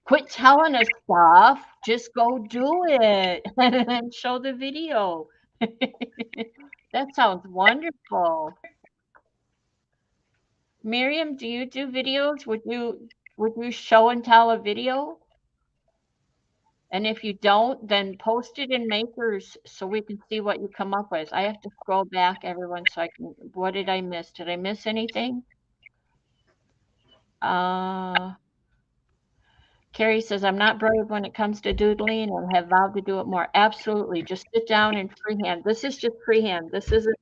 quit telling us stuff. Just go do it and show the video. That sounds wonderful. Miriam, do you do videos? Would you show and tell a video? And if you don't, then post it in Makers so we can see what you come up with. I have to scroll back, everyone, so I can. What did I miss? Did I miss anything? Carrie says, I'm not brave when it comes to doodling and have vowed to do it more. Absolutely. Just sit down and freehand. This is just freehand. This isn't,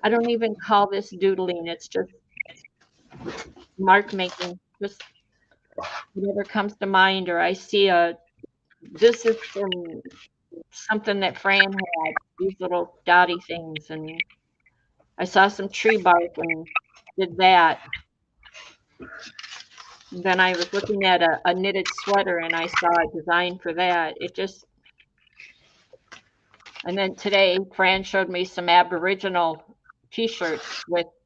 I don't even call this doodling. It's just mark making. Just whatever comes to mind, or I see this is something that Fran had, these little dotty things. And I saw some tree bark and did that. Then I was looking at a knitted sweater and I saw a design for that. And then today, Fran showed me some Aboriginal t-shirts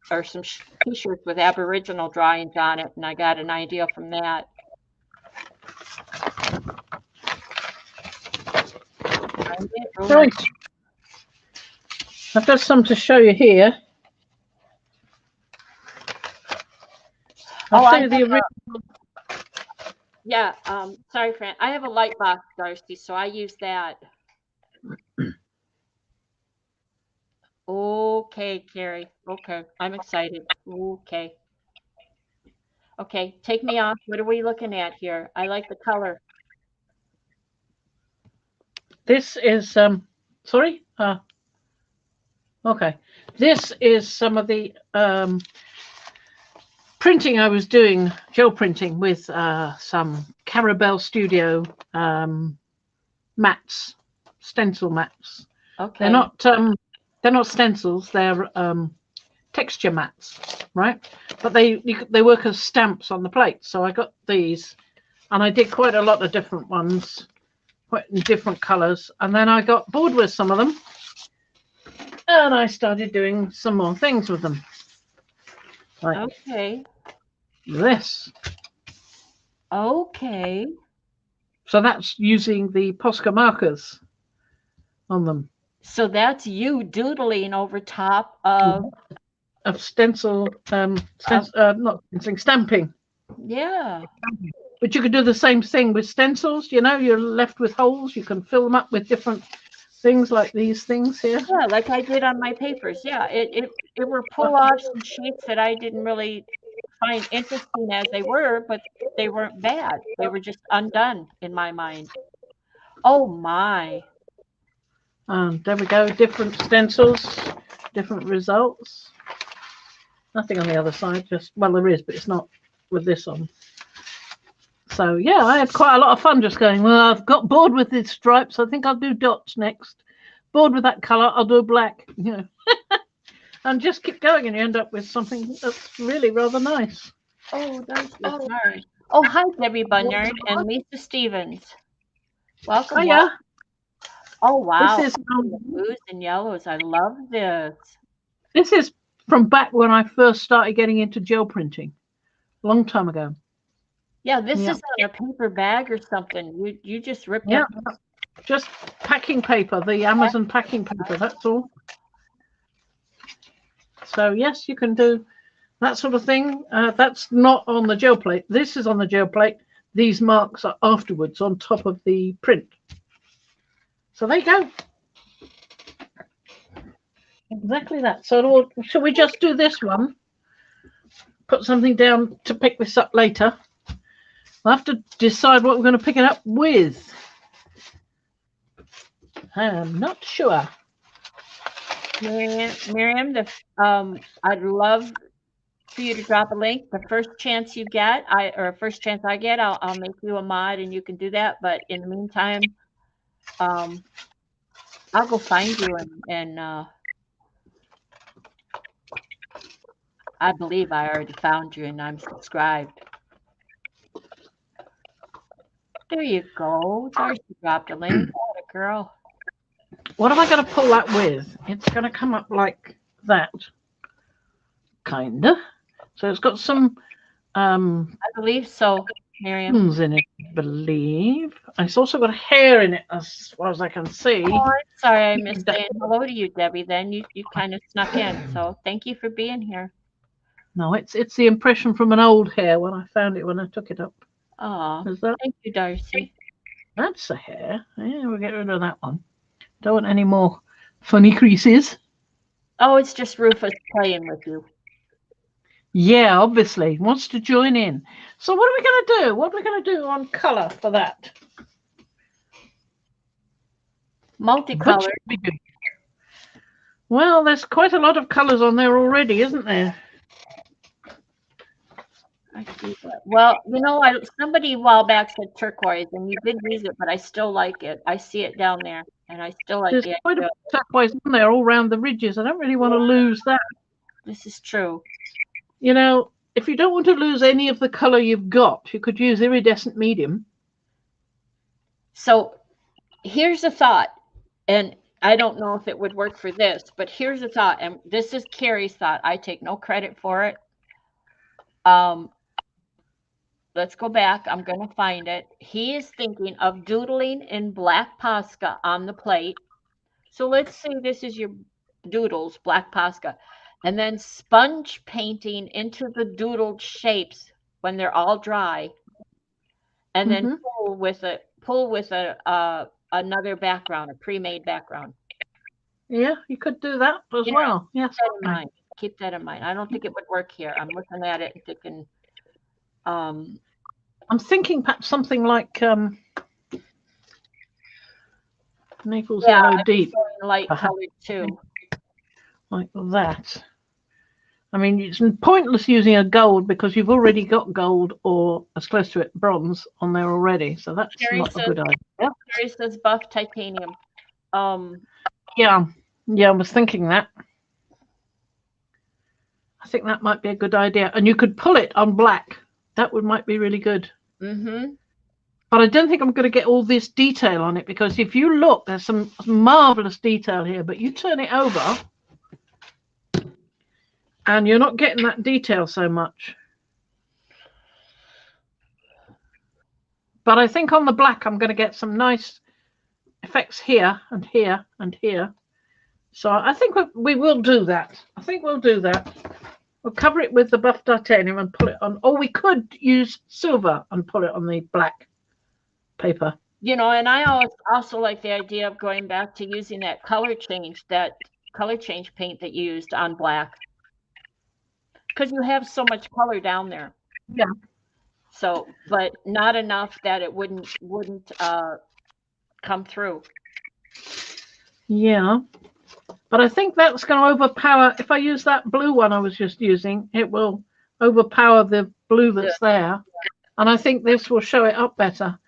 or some t-shirts with Aboriginal drawings on it, and I got an idea from that. Right. I've got some to show you here. I'll show you the original. Yeah, sorry, Fran. I have a light box, Darcy, so I use that. Okay, Carrie. Okay, I'm excited. Okay. Okay, take me off. What are we looking at here? I like the color. This is sorry. Okay, this is some of the printing I was doing, gel printing with some Carabelle Studio mats, stencil mats. Okay. They're not stencils. They're texture mats, right? But they work as stamps on the plate. So I got these, and I did quite a lot of different ones, quite in different colors. And then I got bored with some of them, and I started doing some more things with them. Like okay. This. Okay. So that's using the Posca markers on them. So that's you doodling over top of stencil, not stenciling, stamping. Yeah. But you could do the same thing with stencils. You know, you're left with holes. You can fill them up with different things like these things here. Yeah, like I did on my papers. Yeah, it were pull-offs and sheets that I didn't really find interesting as they were, but they weren't bad. They were just undone in my mind. Oh my. There we go. Different stencils, different results. Nothing on the other side. Just, well, there is, but it's not with this on. So yeah, I had quite a lot of fun just going, well, I've got bored with these stripes. I think I'll do dots next. Bored with that color, I'll do black, you know. And just keep going, and you end up with something that's really rather nice. Oh, that's sorry. Oh, hi, Debbie Bunyard and Lisa Stevens. Welcome. Hiya. Oh, wow. This is blues and yellows. I love this. This is from back when I first started getting into gel printing, a long time ago. Yeah, this is on a paper bag or something. You just ripped it. Just packing paper, the Amazon packing paper, that's all. So yes, you can do that sort of thing. That's not on the gel plate. This is on the gel plate. These marks are afterwards on top of the print. So there you go. Exactly that. So shall we just do this one? Put something down to pick this up later. We'll have to decide what we're going to pick it up with. I'm not sure. Miriam, I'd love for you to drop a link. The first chance you get, first chance I get, I'll make you a mod and you can do that. But in the meantime, I'll go find you and I believe I already found you and I'm subscribed. There you go. Darcy dropped a link. What a girl. What am I going to pull that with? It's going to come up like that. Kinda. So it's got some I believe so, Miriam. in it, I believe. It's also got hair in it as far as I can see. Oh, I'm sorry I missed saying hello to you, Debbie. Then you kind of snuck in. So thank you for being here. No, it's the impression from an old hair when I found it when I took it up. Oh, thank you, Darcy. That's a hair. Yeah, we'll get rid of that one. Don't want any more funny creases. Oh, it's just Rufus playing with you. Yeah, obviously. Wants to join in. So what are we going to do? What are we going to do on colour for that? Multicolored. Well, there's quite a lot of colours on there already, isn't there? I see that. Well, you know, somebody a while back said turquoise, and you did use it, but I still like it. I see it down there, and I still like it. There's quite a bit of turquoise on there all around the ridges. I don't really want to lose that. This is true. You know, if you don't want to lose any of the color you've got, you could use iridescent medium. So here's a thought, and I don't know if it would work for this, but here's a thought, and this is Carrie's thought. I take no credit for it. Let's go back. I'm going to find it. He is thinking of doodling in black Posca on the plate. So let's say this is your doodles, black Posca, and then sponge painting into the doodled shapes when they're all dry, and then pull with another background, a pre-made background. Yeah, you could do that as well. Yes. Keep that in mind. I don't think it would work here. I'm looking at it and thinking. I'm thinking perhaps something like Naples Yellow Deep, light colored too, like that. I mean, it's pointless using a gold because you've already got gold or as close to it bronze on there already. So that's not a good idea. Carrie says buff titanium. Yeah, I was thinking that. I think that might be a good idea, and you could pull it on black. That might be really good. But I don't think I'm going to get all this detail on it because if you look, there's some marvelous detail here. But you turn it over, and you're not getting that detail so much. But I think on the black, I'm going to get some nice effects here and here and here. So I think we will do that. I think we'll do that. We'll cover it with the buff titanium and pull it on. Or we could use silver and pull it on the black paper. You know, and I also like the idea of going back to using that color change paint that you used on black. Because you have so much color down there. Yeah. So, but not enough that it wouldn't come through. Yeah. But I think that's going to overpower, if I use that blue one I was just using, it will overpower the blue that's there. And I think this will show it up better.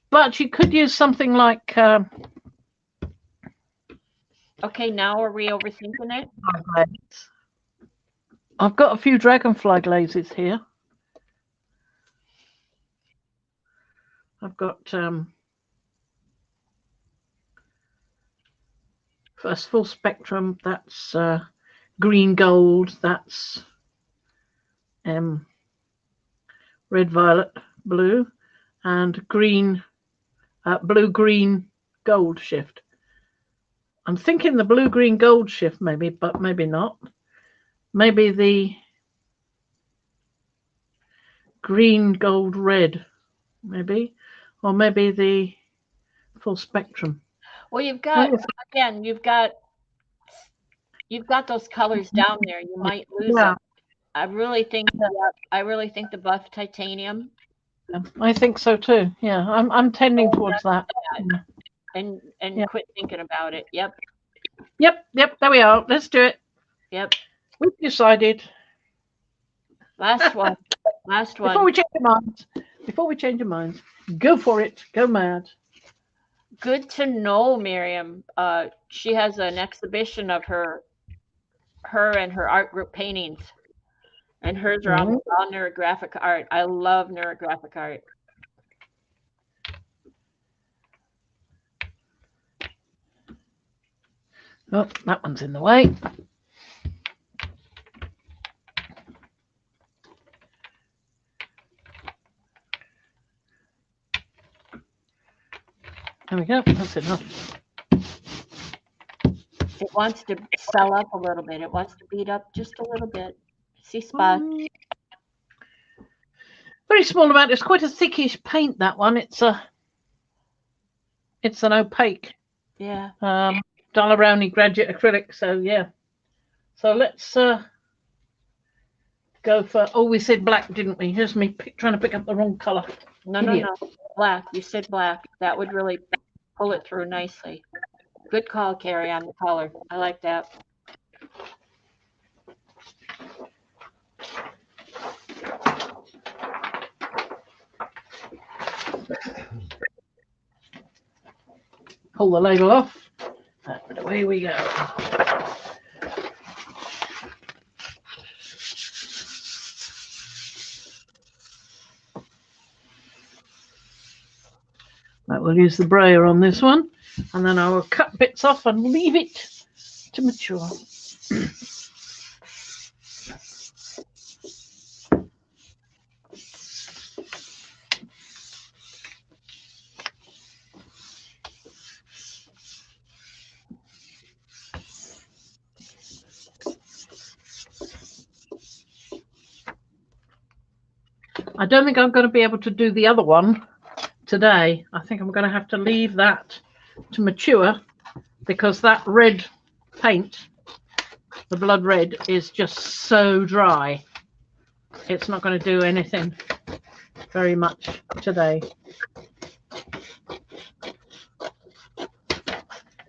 But you could use something like... okay, now are we overthinking it? I've got a few dragonfly glazes here. I've got... first full spectrum, that's green gold, that's red violet blue, and green blue green gold shift. I'm thinking the blue green gold shift maybe, but maybe not. Maybe the green gold red maybe, or maybe the full spectrum. Well, you've got those colors down there. You might lose them. I really think the buff titanium. Yeah, I think so too. Yeah, I'm tending towards that. And quit thinking about it. Yep. There we are. Let's do it. Yep. We've decided. Last one. Before we change our minds, go for it. Go mad. Good to know, Miriam. She has an exhibition of her and her art group paintings, and hers are all neurographic art. I love neurographic art. Oh, that one's in the way. There we go. That's enough. It wants to swell up a little bit. It wants to beat up just a little bit. See spots? Very small amount. It's quite a thickish paint, that one. It's an opaque. Yeah. Dalla Brownie graduate acrylic. So yeah. So let's go for. Oh, we said black, didn't we? Here's me trying to pick up the wrong color. No. Black. You said black. That would really pull it through nicely. Good call, Carrie, on the color. I like that. Pull the label off. And away we go. Right, we'll use the brayer on this one, and then I will cut bits off and leave it to mature. I don't think I'm going to be able to do the other one today. I think I'm going to have to leave that to mature because that red paint, the blood red, is just so dry. It's not going to do anything very much today.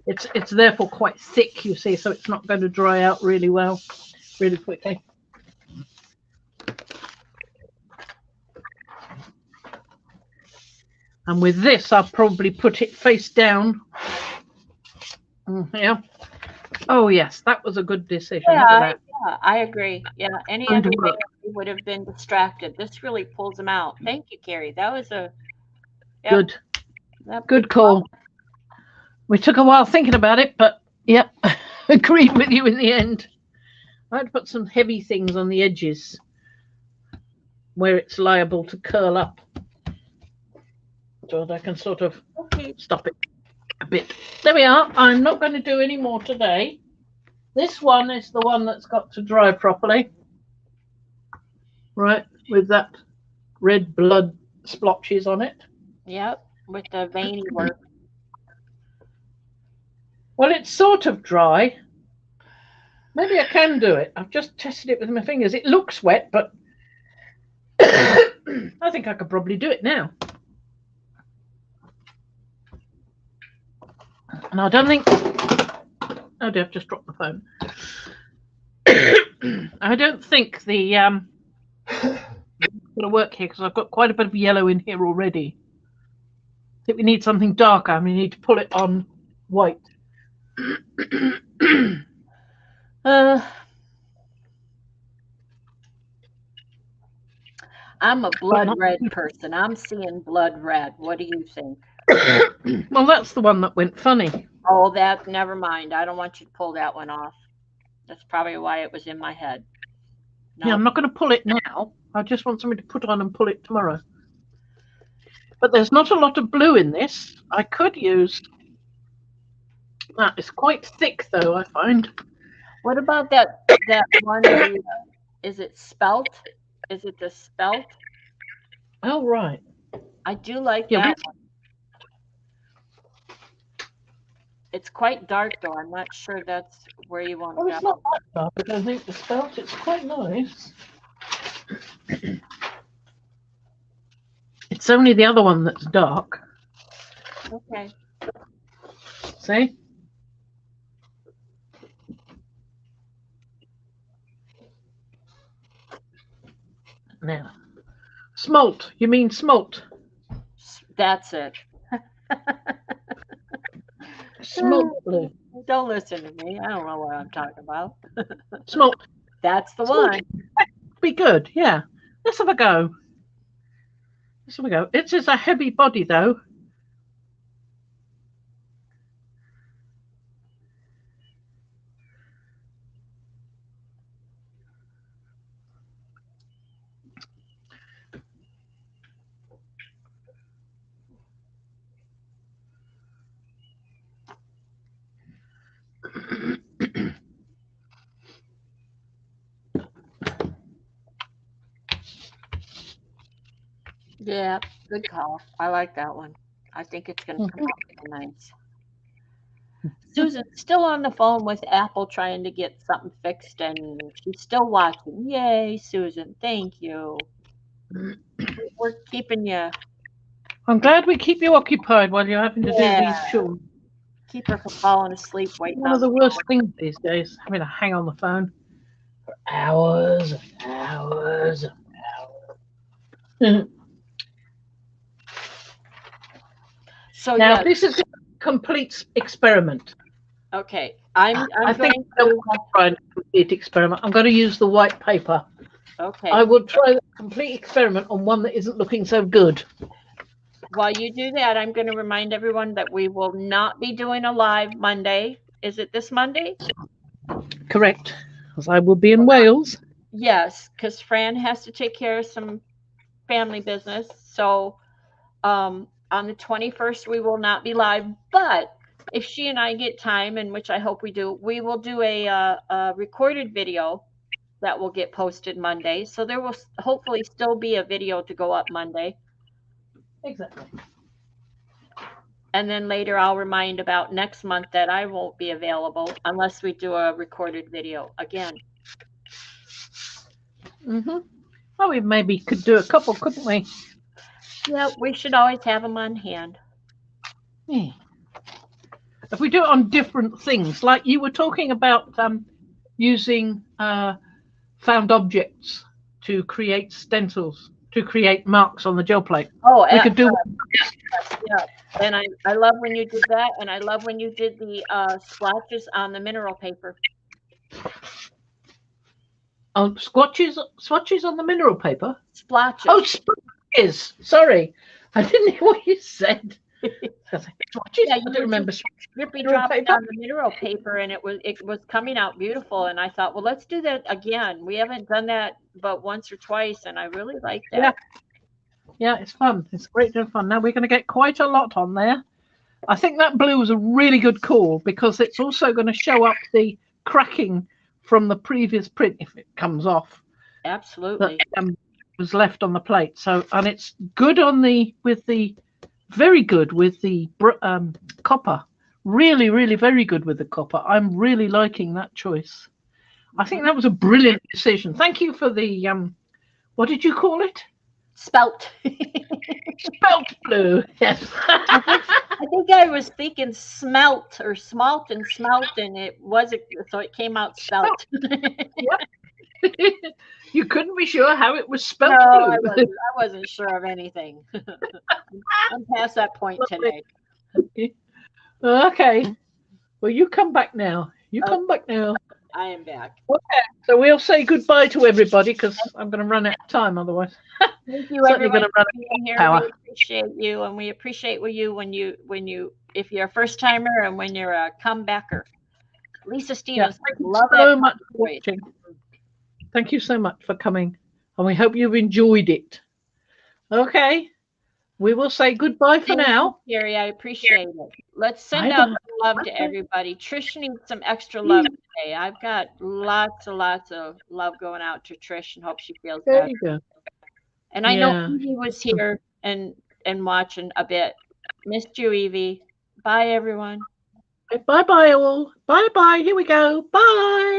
It's therefore quite thick, you see, so it's not going to dry out really well, really quickly. And with this, I'll probably put it face down. Yeah. Oh, yes, that was a good decision. Yeah, I agree. Yeah, any other way we would have been distracted. This really pulls them out. Thank you, Carrie. That was a good call. We took a while thinking about it, but yep, agreed with you in the end. I had to put some heavy things on the edges where it's liable to curl up, so that I can sort of stop it a bit. There we are. I'm not going to do any more today. This one is the one that's got to dry properly, right, with that red blood splotches on it. Yep, with the veiny work. Well, it's sort of dry. Maybe I can do it. I've just tested it with my fingers. It looks wet, but I think I could probably do it now. And I don't think... Oh dear, I've just dropped the phone. I don't think the... going to work here because I've got quite a bit of yellow in here already. I think we need something darker. I mean, we need to pull it on white. I'm a blood red person. I'm seeing blood red. What do you think? Well, that's the one that went funny. Oh, never mind. I don't want you to pull that one off. That's probably why it was in my head. No. Yeah, I'm not going to pull it now. I just want something to put on and pull it tomorrow. But there's not a lot of blue in this. I could use... That is quite thick, though, I find. What about that one? Is it spelt? Is it the spelt? Oh, right. I do like that one. It's quite dark, though. I'm not sure that's where you want to go. It's not that dark, but I think the spelt, it's quite nice. It's only the other one that's dark. Okay. See? Now, smolt. You mean smolt? That's it. Smolt blue. Don't listen to me. I don't know what I'm talking about. Smolt. That's the one. Be good. Yeah. Let's have a go. Let's have a go. It is a heavy body, though. Yeah, good call. I like that one. I think it's going to come out nice. Susan's still on the phone with Apple trying to get something fixed, and she's still watching. Yay, Susan. Thank you. We're keeping you. I'm glad we keep you occupied while you're having to do these chores. Keep her from falling asleep waiting. One of the worst things these days, having to hang on the phone for hours and hours and hours. So now this is a complete experiment. Okay, I think I'm trying a complete experiment. I'm going to use the white paper. Okay. I will try the complete experiment on one that isn't looking so good. while you do that, I'm going to remind everyone that we will not be doing a live Monday. Is it this Monday? Correct. Because I will be in Wales. Yes, because Fran has to take care of some family business. So on the 21st, we will not be live. But if she and I get time, and which I hope we do, we will do a recorded video that will get posted Monday. So there will hopefully still be a video to go up Monday. Exactly. And then later I'll remind about next month that I won't be available unless we do a recorded video again. Well, we maybe could do a couple, couldn't we? Yeah, we should always have them on hand. Yeah. If we do it on different things, like you were talking about using found objects to create stencils, to create marks on the gel plate. Oh, we could do. Yeah, and I love when you did that, and I love when you did the splotches on the mineral paper. Oh, swatches on the mineral paper. Splotches. Oh, splotches. Sorry, I didn't hear what you said. Swatches. Yeah, I don't remember. Drippy dropping on the mineral paper, and it was coming out beautiful. And I thought, well, let's do that again. We haven't done that but once or twice, and I really like that. Yeah, it's fun. It's great to have fun. Now we're going to get quite a lot on there. I think that blue was a really good call because it's also going to show up the cracking from the previous print if it comes off. Absolutely. That was left on the plate. So, and it's good on very good with the copper. Really, really very good with the copper. I'm really liking that choice. I think that was a brilliant decision. Thank you for the what did you call it? Spelt. Spelt blue. Yes. I think I was thinking smelt or smalt, and it wasn't, so it came out spelt. Yep. You couldn't be sure how it was spelt. No, blue. I wasn't sure of anything. I'm past that point today. Okay. Well, you come back now. Come back now. I am back. Okay. So we'll say goodbye to everybody because I'm going to run out of time otherwise. Thank you, everybody, for being here. We appreciate you, and we appreciate you when you if you're a first timer and when you're a comebacker. Lisa Stevens, love that. So much for watching. Thank you so much for coming, and we hope you've enjoyed it. Okay, we will say goodbye for now. Gary, I appreciate it. Let's send out some love to everybody. Trish needs some extra love today. I've got lots of love going out to Trish, and hope she feels better. There you go. And I know Evie was here and watching a bit. Missed you, Evie. Bye, everyone. Bye-bye all. Bye-bye. Here we go. Bye.